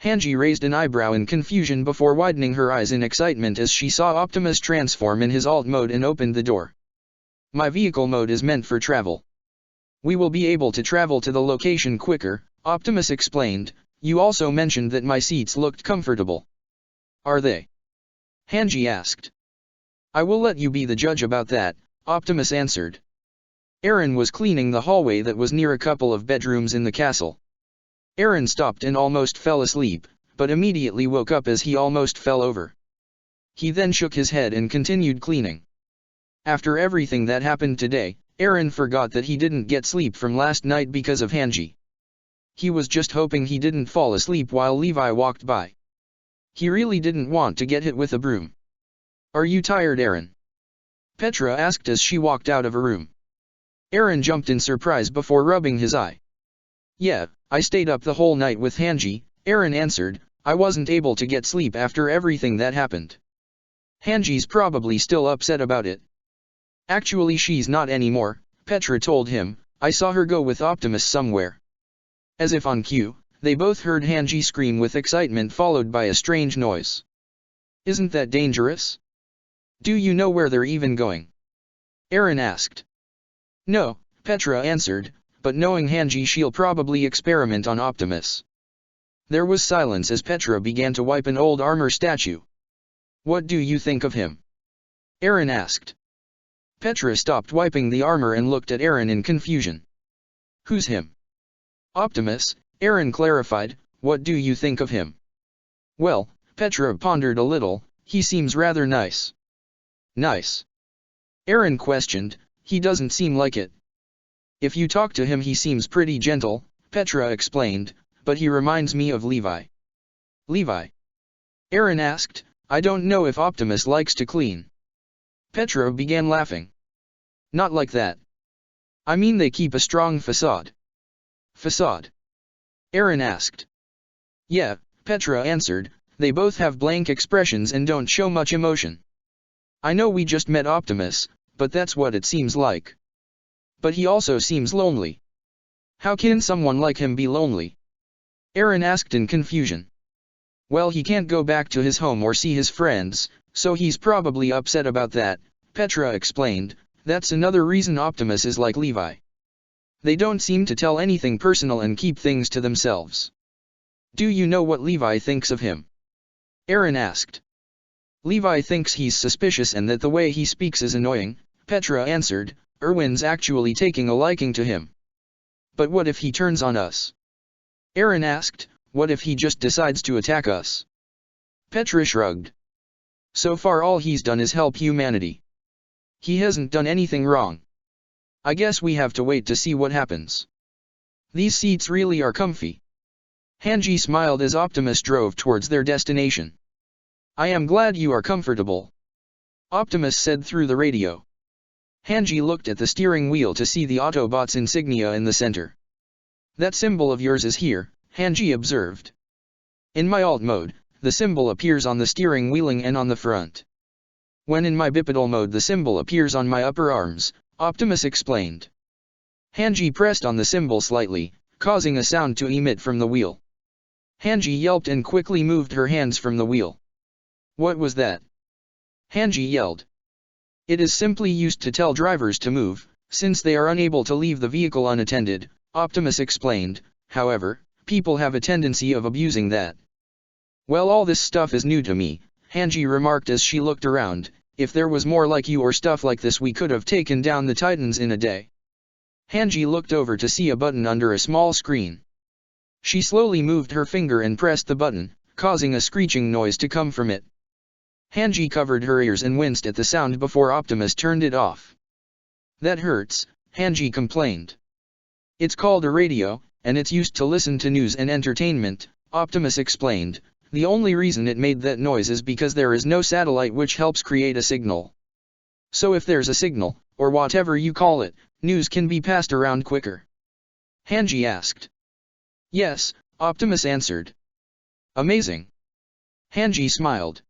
Hanji raised an eyebrow in confusion before widening her eyes in excitement as she saw Optimus transform in his alt mode and opened the door. My vehicle mode is meant for travel. We will be able to travel to the location quicker, Optimus explained. You also mentioned that my seats looked comfortable. Are they? Hanji asked. I will let you be the judge about that, Optimus answered. Aaron was cleaning the hallway that was near a couple of bedrooms in the castle. Aaron stopped and almost fell asleep, but immediately woke up as he almost fell over. He then shook his head and continued cleaning. After everything that happened today, Aaron forgot that he didn't get sleep from last night because of Hanji. He was just hoping he didn't fall asleep while Levi walked by. He really didn't want to get hit with a broom. Are you tired, Eren? Petra asked as she walked out of her room. Eren jumped in surprise before rubbing his eye. Yeah, I stayed up the whole night with Hanji, Eren answered. I wasn't able to get sleep after everything that happened. Hanji's probably still upset about it. Actually she's not anymore, Petra told him. I saw her go with Optimus somewhere. As if on cue, they both heard Hanji scream with excitement followed by a strange noise. Isn't that dangerous? Do you know where they're even going? Eren asked. No, Petra answered, but knowing Hanji she'll probably experiment on Optimus. There was silence as Petra began to wipe an old armor statue. What do you think of him? Eren asked. Petra stopped wiping the armor and looked at Eren in confusion. Who's him? Optimus, Eren clarified. What do you think of him? Well, Petra pondered a little. He seems rather nice. Nice? Eren questioned. He doesn't seem like it. If you talk to him he seems pretty gentle, Petra explained, but he reminds me of Levi. Levi? Eren asked. I don't know if Optimus likes to clean. Petra began laughing. Not like that. I mean they keep a strong facade. Facade? Eren asked. Yeah, Petra answered, they both have blank expressions and don't show much emotion. I know we just met Optimus, but that's what it seems like. But he also seems lonely. How can someone like him be lonely? Eren asked in confusion. Well, he can't go back to his home or see his friends, so he's probably upset about that, Petra explained. That's another reason Optimus is like Levi. They don't seem to tell anything personal and keep things to themselves. Do you know what Levi thinks of him? Eren asked. Levi thinks he's suspicious and that the way he speaks is annoying, Petra answered. Erwin's actually taking a liking to him. But what if he turns on us? Eren asked. What if he just decides to attack us? Petra shrugged. So far all he's done is help humanity. He hasn't done anything wrong. I guess we have to wait to see what happens. These seats really are comfy. Hanji smiled as Optimus drove towards their destination. I am glad you are comfortable, Optimus said through the radio. Hanji looked at the steering wheel to see the Autobots insignia in the center. That symbol of yours is here, Hanji observed. In my alt mode, the symbol appears on the steering wheel and on the front. When in my bipedal mode the symbol appears on my upper arms, Optimus explained. Hanji pressed on the symbol slightly, causing a sound to emit from the wheel. Hanji yelped and quickly moved her hands from the wheel. What was that? Hanji yelled. It is simply used to tell drivers to move, since they are unable to leave the vehicle unattended, Optimus explained. However, people have a tendency of abusing that. Well, all this stuff is new to me, Hanji remarked as she looked around. If there was more like you or stuff like this we could have taken down the Titans in a day. Hanji looked over to see a button under a small screen. She slowly moved her finger and pressed the button, causing a screeching noise to come from it. Hanji covered her ears and winced at the sound before Optimus turned it off. That hurts, Hanji complained. It's called a radio, and it's used to listen to news and entertainment, Optimus explained. The only reason it made that noise is because there is no satellite which helps create a signal. So if there's a signal, or whatever you call it, news can be passed around quicker. Hanji asked. Yes, Optimus answered. Amazing. Hanji smiled.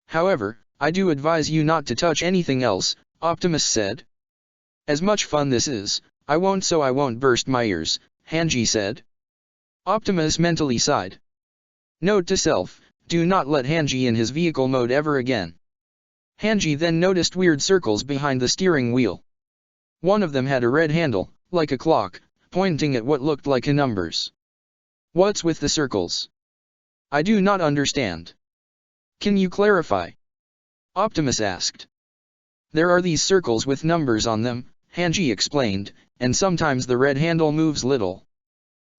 However, I do advise you not to touch anything else, Optimus said. As much fun this is, I won't burst my ears, Hanji said. Optimus mentally sighed. Note to self, do not let Hanji in his vehicle mode ever again. Hanji then noticed weird circles behind the steering wheel. One of them had a red handle, like a clock, pointing at what looked like numbers. What's with the circles? I do not understand. Can you clarify? Optimus asked. There are these circles with numbers on them, Hanji explained, and sometimes the red handle moves little.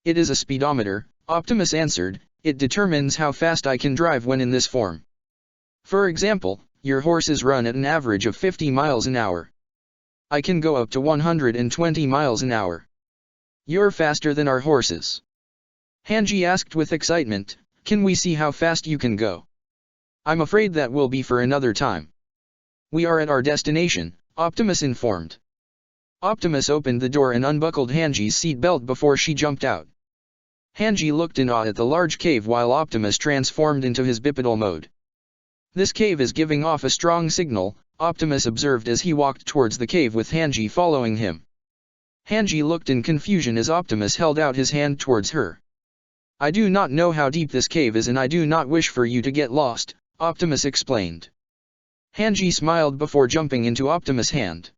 It is a speedometer, Optimus answered. It determines how fast I can drive when in this form. For example, your horses run at an average of 50 miles an hour. I can go up to 120 miles an hour. You're faster than our horses. Hanji asked with excitement. Can we see how fast you can go? I'm afraid that will be for another time. We are at our destination, Optimus informed. Optimus opened the door and unbuckled Hanji's seatbelt before she jumped out. Hanji looked in awe at the large cave while Optimus transformed into his bipedal mode. This cave is giving off a strong signal, Optimus observed as he walked towards the cave with Hanji following him. Hanji looked in confusion as Optimus held out his hand towards her. I do not know how deep this cave is and I do not wish for you to get lost, Optimus explained. Hanji smiled before jumping into Optimus' hand.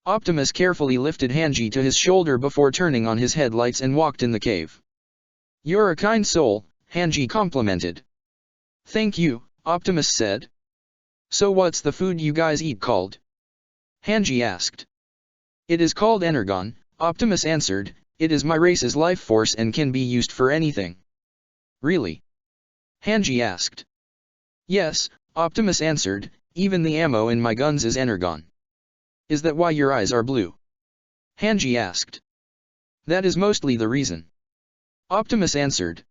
Optimus carefully lifted Hanji to his shoulder before turning on his headlights and walked in the cave. You're a kind soul, Hanji complimented. Thank you, Optimus said. So what's the food you guys eat called? Hanji asked. It is called Energon, Optimus answered. It is my race's life force and can be used for anything. Really? Hanji asked. Yes, Optimus answered, even the ammo in my guns is Energon. Is that why your eyes are blue? Hanji asked. That is mostly the reason. Optimus answered.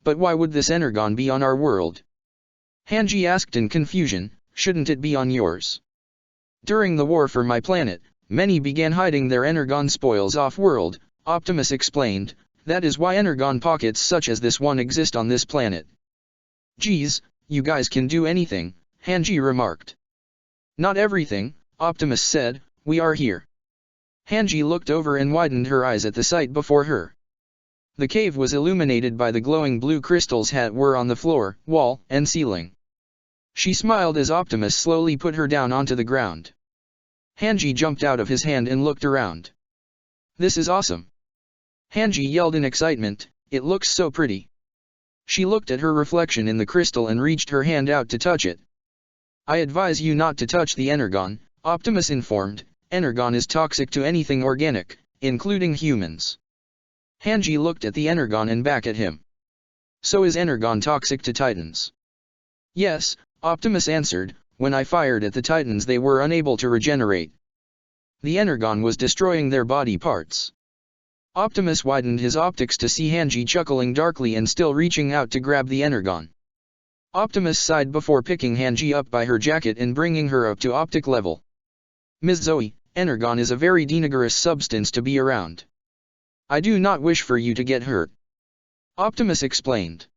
But why would this Energon be on our world? Hanji asked in confusion, shouldn't it be on yours? During the war for my planet, many began hiding their Energon spoils off-world, Optimus explained, that is why Energon pockets such as this one exist on this planet. Geez, you guys can do anything, Hanji remarked. Not everything, Optimus said, we are here. Hanji looked over and widened her eyes at the sight before her. The cave was illuminated by the glowing blue crystals that were on the floor, wall, and ceiling. She smiled as Optimus slowly put her down onto the ground. Hanji jumped out of his hand and looked around. This is awesome! Hanji yelled in excitement, it looks so pretty. She looked at her reflection in the crystal and reached her hand out to touch it. I advise you not to touch the Energon, Optimus informed. Energon is toxic to anything organic, including humans. Hanji looked at the Energon and back at him. So is Energon toxic to Titans? Yes, Optimus answered, when I fired at the Titans they were unable to regenerate. The Energon was destroying their body parts. Optimus widened his optics to see Hanji chuckling darkly and still reaching out to grab the Energon. Optimus sighed before picking Hanji up by her jacket and bringing her up to optic level. Ms. Zoe, Energon is a very dangerous substance to be around. I do not wish for you to get hurt. Optimus explained.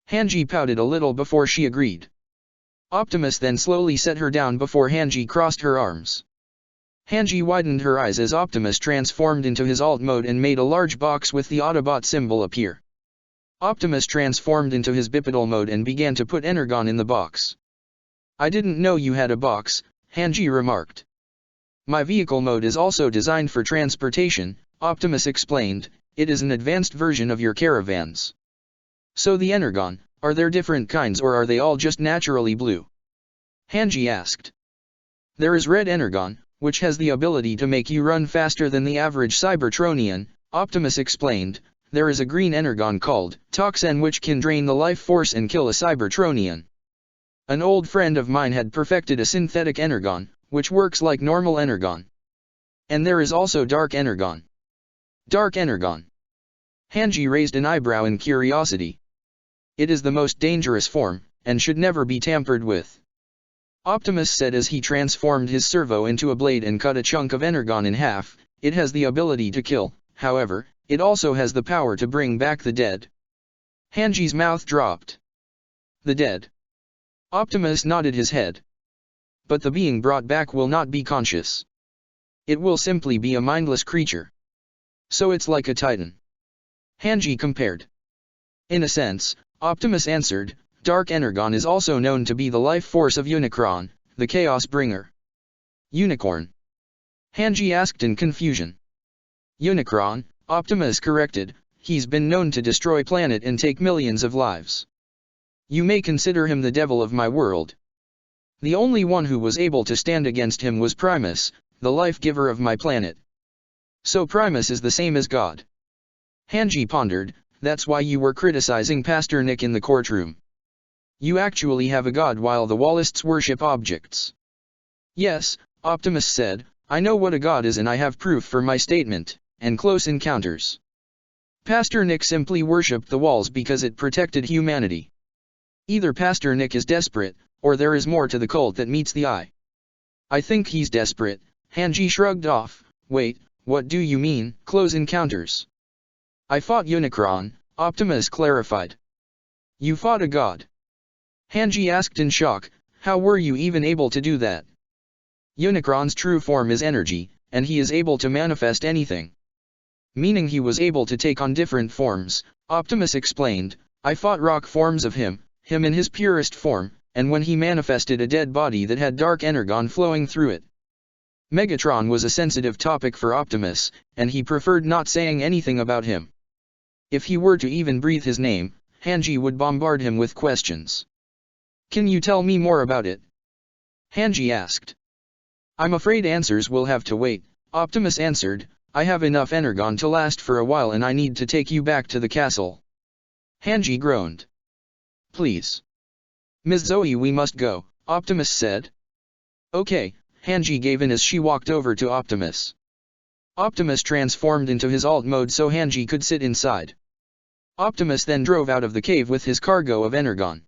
Hanji pouted a little before she agreed. Optimus then slowly set her down before Hanji crossed her arms. Hanji widened her eyes as Optimus transformed into his alt mode and made a large box with the Autobot symbol appear. Optimus transformed into his bipedal mode and began to put Energon in the box. I didn't know you had a box, Hanji remarked. My vehicle mode is also designed for transportation, Optimus explained, it is an advanced version of your caravans. So the Energon, are there different kinds or are they all just naturally blue? Hanji asked. There is red Energon, which has the ability to make you run faster than the average Cybertronian, Optimus explained. There is a green Energon called Toxin which can drain the life force and kill a Cybertronian. An old friend of mine had perfected a synthetic Energon, which works like normal Energon. And there is also dark Energon. Dark Energon. Hanji raised an eyebrow in curiosity. It is the most dangerous form, and should never be tampered with. Optimus said as he transformed his servo into a blade and cut a chunk of Energon in half. It has the ability to kill, however, it also has the power to bring back the dead. Hanji's mouth dropped. The dead. Optimus nodded his head. But the being brought back will not be conscious. It will simply be a mindless creature. So it's like a Titan. Hanji compared. In a sense, Optimus answered, Dark Energon is also known to be the life force of Unicron, the Chaos Bringer. Unicorn? Hanji asked in confusion. Unicron, Optimus corrected, he's been known to destroy planet and take millions of lives. You may consider him the devil of my world. The only one who was able to stand against him was Primus, the life-giver of my planet. So Primus is the same as God. Hanji pondered, that's why you were criticizing Pastor Nick in the courtroom. You actually have a god while the Wallists worship objects. Yes, Optimus said, I know what a god is and I have proof for my statement, and close encounters. Pastor Nick simply worshipped the walls because it protected humanity. Either Pastor Nick is desperate, or there is more to the cult that meets the eye. I think he's desperate. Hanji shrugged off. Wait, what do you mean, close encounters? I fought Unicron, Optimus clarified. You fought a god? Hanji asked in shock. How were you even able to do that? Unicron's true form is energy, and he is able to manifest anything. Meaning he was able to take on different forms, Optimus explained. I fought rock forms of him in his purest form, and when he manifested a dead body that had dark energon flowing through it. Megatron was a sensitive topic for Optimus, and he preferred not saying anything about him. If he were to even breathe his name, Hanji would bombard him with questions. Can you tell me more about it? Hanji asked. I'm afraid answers will have to wait, Optimus answered. I have enough energon to last for a while and I need to take you back to the castle. Hanji groaned. Please. Ms. Zoe, we must go, Optimus said. Okay, Hanji gave in as she walked over to Optimus. Optimus transformed into his alt mode so Hanji could sit inside. Optimus then drove out of the cave with his cargo of energon.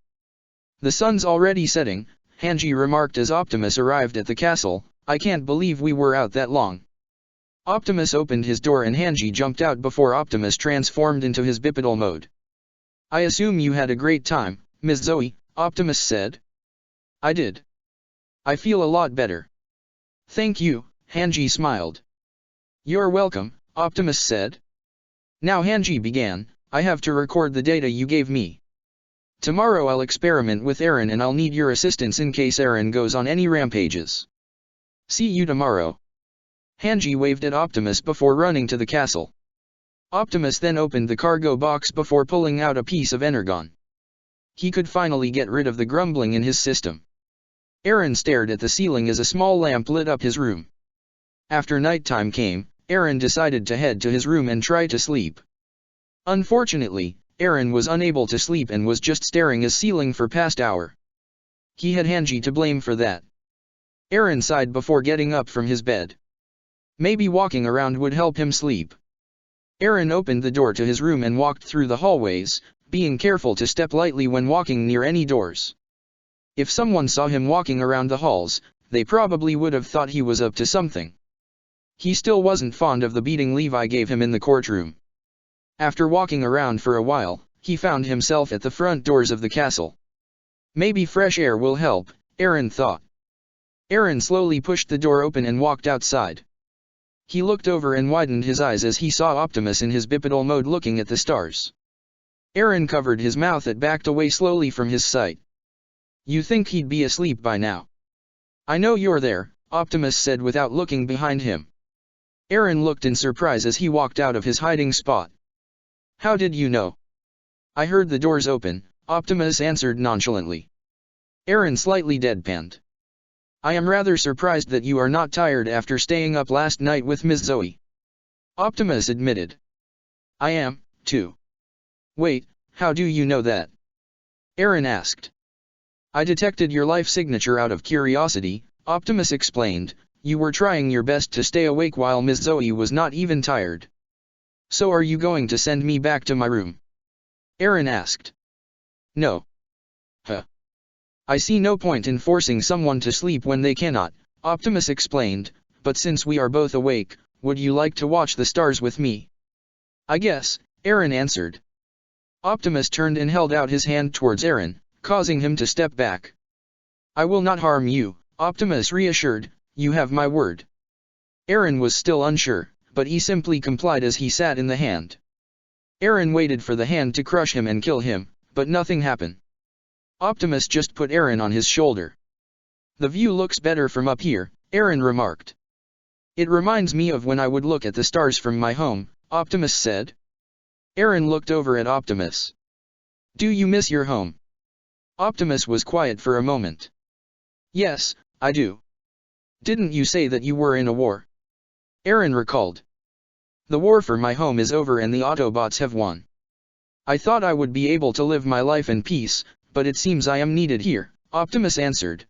The sun's already setting, Hanji remarked as Optimus arrived at the castle. I can't believe we were out that long. Optimus opened his door and Hanji jumped out before Optimus transformed into his bipedal mode. I assume you had a great time, Ms. Zoe, Optimus said. I did. I feel a lot better. Thank you, Hanji smiled. You're welcome, Optimus said. Now Hanji began, I have to record the data you gave me. Tomorrow I'll experiment with Aaron and I'll need your assistance in case Aaron goes on any rampages. See you tomorrow. Hanji waved at Optimus before running to the castle. Optimus then opened the cargo box before pulling out a piece of energon. He could finally get rid of the grumbling in his system. Aaron stared at the ceiling as a small lamp lit up his room. After nighttime came, Aaron decided to head to his room and try to sleep. Unfortunately, Aaron was unable to sleep and was just staring at the ceiling for past hour. He had Hanji to blame for that. Aaron sighed before getting up from his bed. Maybe walking around would help him sleep. Aaron opened the door to his room and walked through the hallways, being careful to step lightly when walking near any doors. If someone saw him walking around the halls, they probably would have thought he was up to something. He still wasn't fond of the beating Levi gave him in the courtroom. After walking around for a while, he found himself at the front doors of the castle. Maybe fresh air will help, Aaron thought. Aaron slowly pushed the door open and walked outside. He looked over and widened his eyes as he saw Optimus in his bipedal mode looking at the stars. Aaron covered his mouth and backed away slowly from his sight. You think he'd be asleep by now? I know you're there, Optimus said without looking behind him. Aaron looked in surprise as he walked out of his hiding spot. How did you know? I heard the doors open, Optimus answered nonchalantly. Aaron slightly deadpanned. I am rather surprised that you are not tired after staying up last night with Ms. Zoe. Optimus admitted. I am, too. Wait, how do you know that? Aaron asked. I detected your life signature out of curiosity, Optimus explained. You were trying your best to stay awake while Ms. Zoe was not even tired. So are you going to send me back to my room? Aaron asked. No. Huh. I see no point in forcing someone to sleep when they cannot, Optimus explained, but since we are both awake, would you like to watch the stars with me? I guess, Aaron answered. Optimus turned and held out his hand towards Aaron, causing him to step back. I will not harm you, Optimus reassured, you have my word. Aaron was still unsure, but he simply complied as he sat in the hand. Aaron waited for the hand to crush him and kill him, but nothing happened. Optimus just put Aaron on his shoulder. The view looks better from up here, Aaron remarked. It reminds me of when I would look at the stars from my home, Optimus said. Aaron looked over at Optimus. Do you miss your home? Optimus was quiet for a moment. Yes, I do. Didn't you say that you were in a war? Aaron recalled. The war for my home is over and the Autobots have won. I thought I would be able to live my life in peace, but it seems I am needed here, Optimus answered.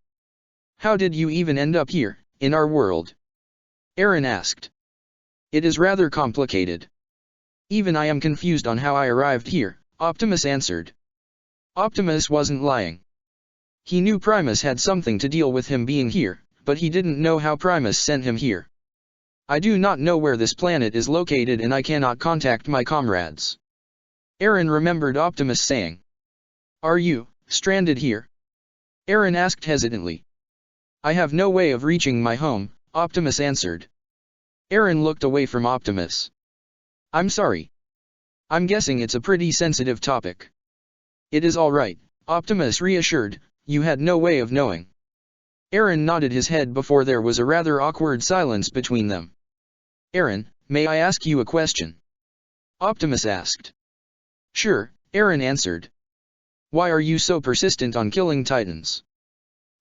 How did you even end up here, in our world? Aaron asked. It is rather complicated. Even I am confused on how I arrived here, Optimus answered. Optimus wasn't lying. He knew Primus had something to deal with him being here, but he didn't know how Primus sent him here. I do not know where this planet is located and I cannot contact my comrades. Aaron remembered Optimus saying. Are you stranded here? Aaron asked hesitantly. I have no way of reaching my home, Optimus answered. Aaron looked away from Optimus. I'm sorry. I'm guessing it's a pretty sensitive topic. It is all right, Optimus reassured, you had no way of knowing. Aaron nodded his head before there was a rather awkward silence between them. Aaron, may I ask you a question? Optimus asked. Sure, Aaron answered. Why are you so persistent on killing Titans?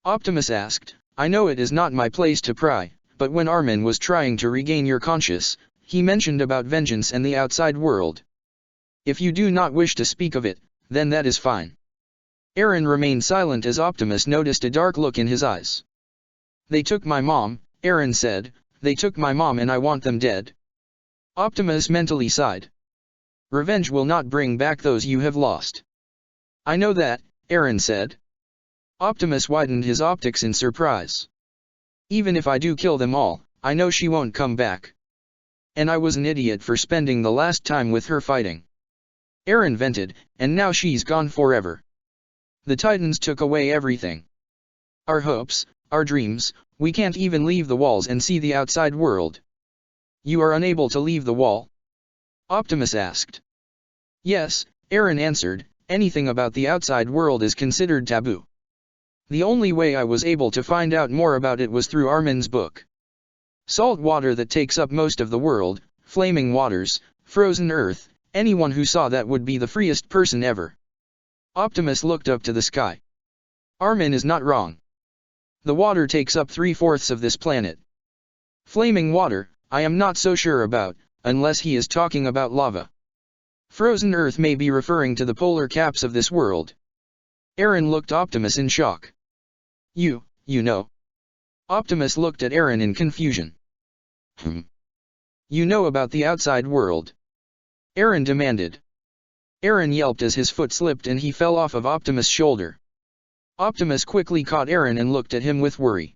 Optimus asked. I know it is not my place to pry, but when Armin was trying to regain your conscience, he mentioned about vengeance and the outside world. If you do not wish to speak of it, then that is fine. Aaron remained silent as Optimus noticed a dark look in his eyes. They took my mom, Aaron said, they took my mom and I want them dead. Optimus mentally sighed. Revenge will not bring back those you have lost. I know that, Aaron said. Optimus widened his optics in surprise. Even if I do kill them all, I know she won't come back. And I was an idiot for spending the last time with her fighting. Aaron vented, and now she's gone forever. The Titans took away everything. Our hopes, our dreams, we can't even leave the walls and see the outside world. You are unable to leave the wall? Optimus asked. Yes, Aaron answered, anything about the outside world is considered taboo. The only way I was able to find out more about it was through Armin's book. Salt water that takes up most of the world, flaming waters, frozen earth, anyone who saw that would be the freest person ever. Optimus looked up to the sky. Armin is not wrong. The water takes up 3/4 of this planet. Flaming water, I am not so sure about, unless he is talking about lava. Frozen earth may be referring to the polar caps of this world. Aaron looked Optimus in shock. You know. Optimus looked at Aaron in confusion. You know about the outside world? Aaron demanded. Aaron yelped as his foot slipped and he fell off of Optimus' shoulder. Optimus quickly caught Aaron and looked at him with worry.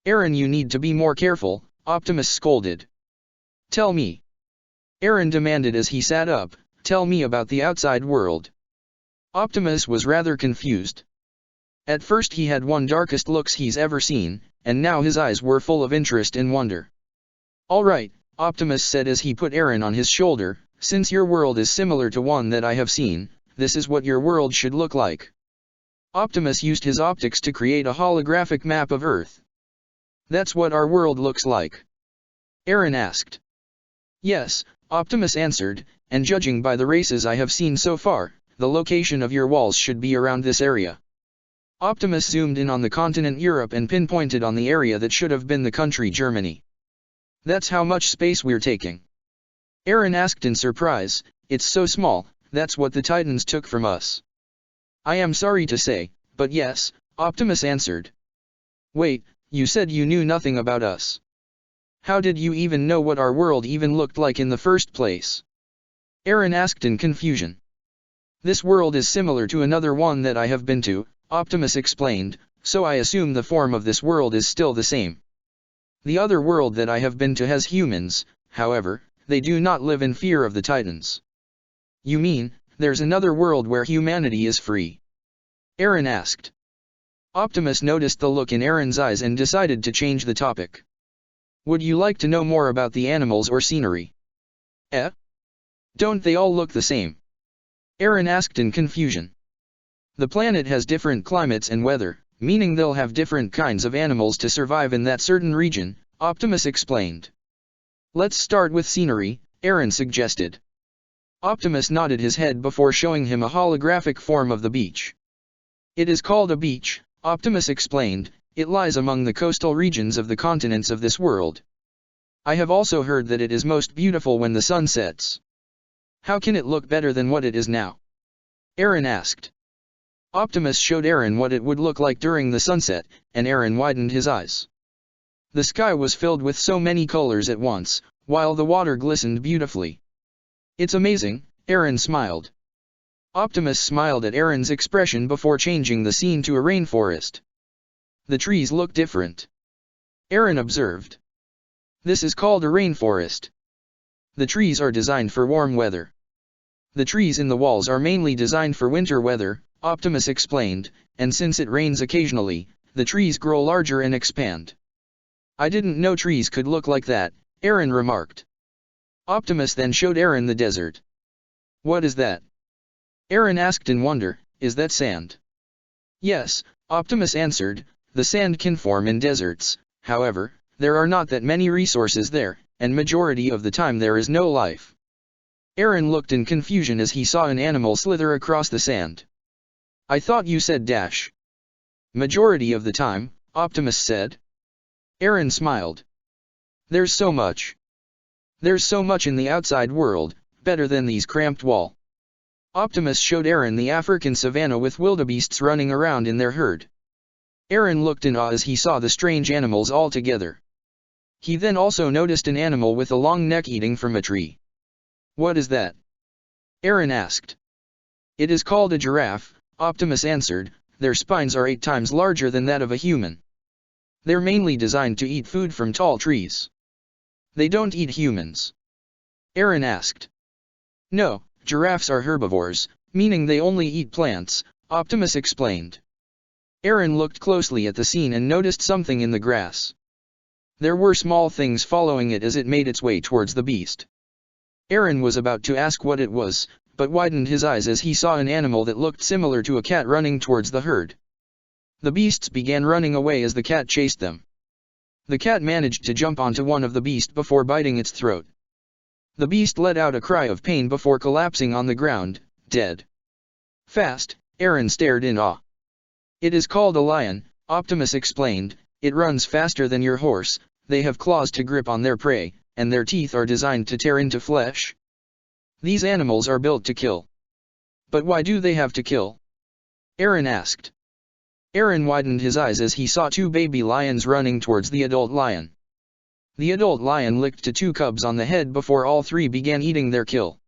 Aaron, you need to be more careful, Optimus scolded. Tell me. Aaron demanded as he sat up, tell me about the outside world. Optimus was rather confused. At first he had one darkest looks he's ever seen, and now his eyes were full of interest and wonder. All right, Optimus said as he put Aaron on his shoulder, since your world is similar to one that I have seen, this is what your world should look like. Optimus used his optics to create a holographic map of Earth. That's what our world looks like? Aaron asked. Yes, Optimus answered, and judging by the races I have seen so far, the location of your walls should be around this area. Optimus zoomed in on the continent Europe and pinpointed on the area that should have been the country Germany. That's how much space we're taking? Aaron asked in surprise, it's so small, that's what the Titans took from us. I am sorry to say, but yes, Optimus answered. Wait, you said you knew nothing about us. How did you even know what our world even looked like in the first place? Aaron asked in confusion. This world is similar to another one that I have been to, Optimus explained, so I assume the form of this world is still the same. The other world that I have been to has humans, however, they do not live in fear of the Titans. You mean, there's another world where humanity is free? Aaron asked. Optimus noticed the look in Aaron's eyes and decided to change the topic. Would you like to know more about the animals or scenery? Don't they all look the same? Aaron asked in confusion. The planet has different climates and weather, meaning they'll have different kinds of animals to survive in that certain region, Optimus explained. Let's start with scenery, Aaron suggested. Optimus nodded his head before showing him a holographic form of the beach. It is called a beach, Optimus explained, it lies among the coastal regions of the continents of this world. I have also heard that it is most beautiful when the sun sets. How can it look better than what it is now? Aaron asked. Optimus showed Aaron what it would look like during the sunset, and Aaron widened his eyes. The sky was filled with so many colors at once, while the water glistened beautifully. It's amazing, Aaron smiled. Optimus smiled at Aaron's expression before changing the scene to a rainforest. The trees look different. Aaron observed. This is called a rainforest. The trees are designed for warm weather. The trees in the walls are mainly designed for winter weather, Optimus explained, and since it rains occasionally, the trees grow larger and expand. I didn't know trees could look like that, Aaron remarked. Optimus then showed Aaron the desert. What is that? Aaron asked in wonder, is that sand? Yes, Optimus answered, the sand can form in deserts, however, there are not that many resources there, and majority of the time there is no life. Aaron looked in confusion as he saw an animal slither across the sand. I thought you said dash. Majority of the time, Optimus said. Aaron smiled. There's so much. There's so much in the outside world, better than these cramped wall. Optimus showed Aaron the African savanna with wildebeests running around in their herd. Aaron looked in awe as he saw the strange animals all together. He then also noticed an animal with a long neck eating from a tree. What is that? Aaron asked. It is called a giraffe, Optimus answered, their spines are 8 times larger than that of a human. They're mainly designed to eat food from tall trees. They don't eat humans. Aaron asked. No, giraffes are herbivores, meaning they only eat plants, Optimus explained. Aaron looked closely at the scene and noticed something in the grass. There were small things following it as it made its way towards the beast. Aaron was about to ask what it was, but widened his eyes as he saw an animal that looked similar to a cat running towards the herd. The beasts began running away as the cat chased them. The cat managed to jump onto one of the beasts before biting its throat. The beast let out a cry of pain before collapsing on the ground, dead. Fast, Aaron stared in awe. It is called a lion, Optimus explained, it runs faster than your horse, they have claws to grip on their prey, and their teeth are designed to tear into flesh. These animals are built to kill. But why do they have to kill? Aaron asked. Aaron widened his eyes as he saw 2 baby lions running towards the adult lion. The adult lion licked to 2 cubs on the head before all 3 began eating their kill.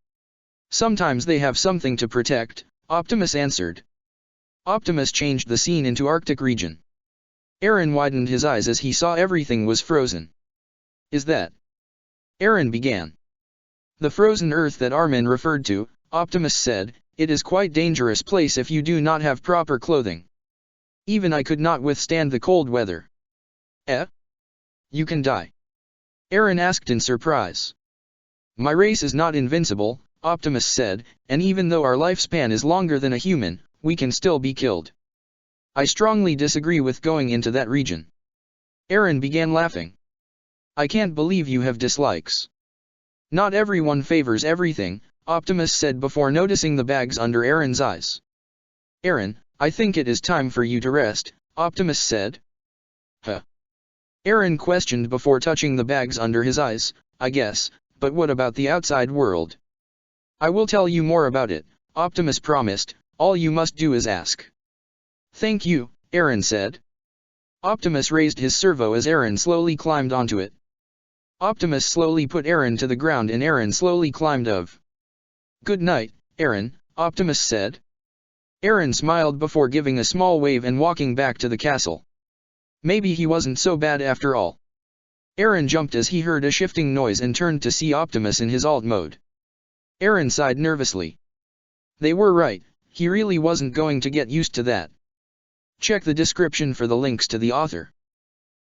Sometimes they have something to protect, Optimus answered. Optimus changed the scene into Arctic region. Aaron widened his eyes as he saw everything was frozen. Is that? Aaron began. The frozen earth that Armin referred to, Optimus said, it is quite dangerous place if you do not have proper clothing. Even I could not withstand the cold weather. Eh? You can die. Aaron asked in surprise. My race is not invincible, Optimus said, and even though our lifespan is longer than a human, we can still be killed. I strongly disagree with going into that region. Aaron began laughing. I can't believe you have dislikes. Not everyone favors everything, Optimus said before noticing the bags under Aaron's eyes. Aaron, I think it is time for you to rest, Optimus said. Huh? Aaron questioned before touching the bags under his eyes, I guess, but what about the outside world? I will tell you more about it, Optimus promised, all you must do is ask. Thank you, Aaron said. Optimus raised his servo as Aaron slowly climbed onto it. Optimus slowly put Aaron to the ground and Aaron slowly climbed off. Good night, Aaron, Optimus said. Aaron smiled before giving a small wave and walking back to the castle. Maybe he wasn't so bad after all. Aaron jumped as he heard a shifting noise and turned to see Optimus in his alt mode. Aaron sighed nervously. They were right, he really wasn't going to get used to that. Check the description for the links to the author.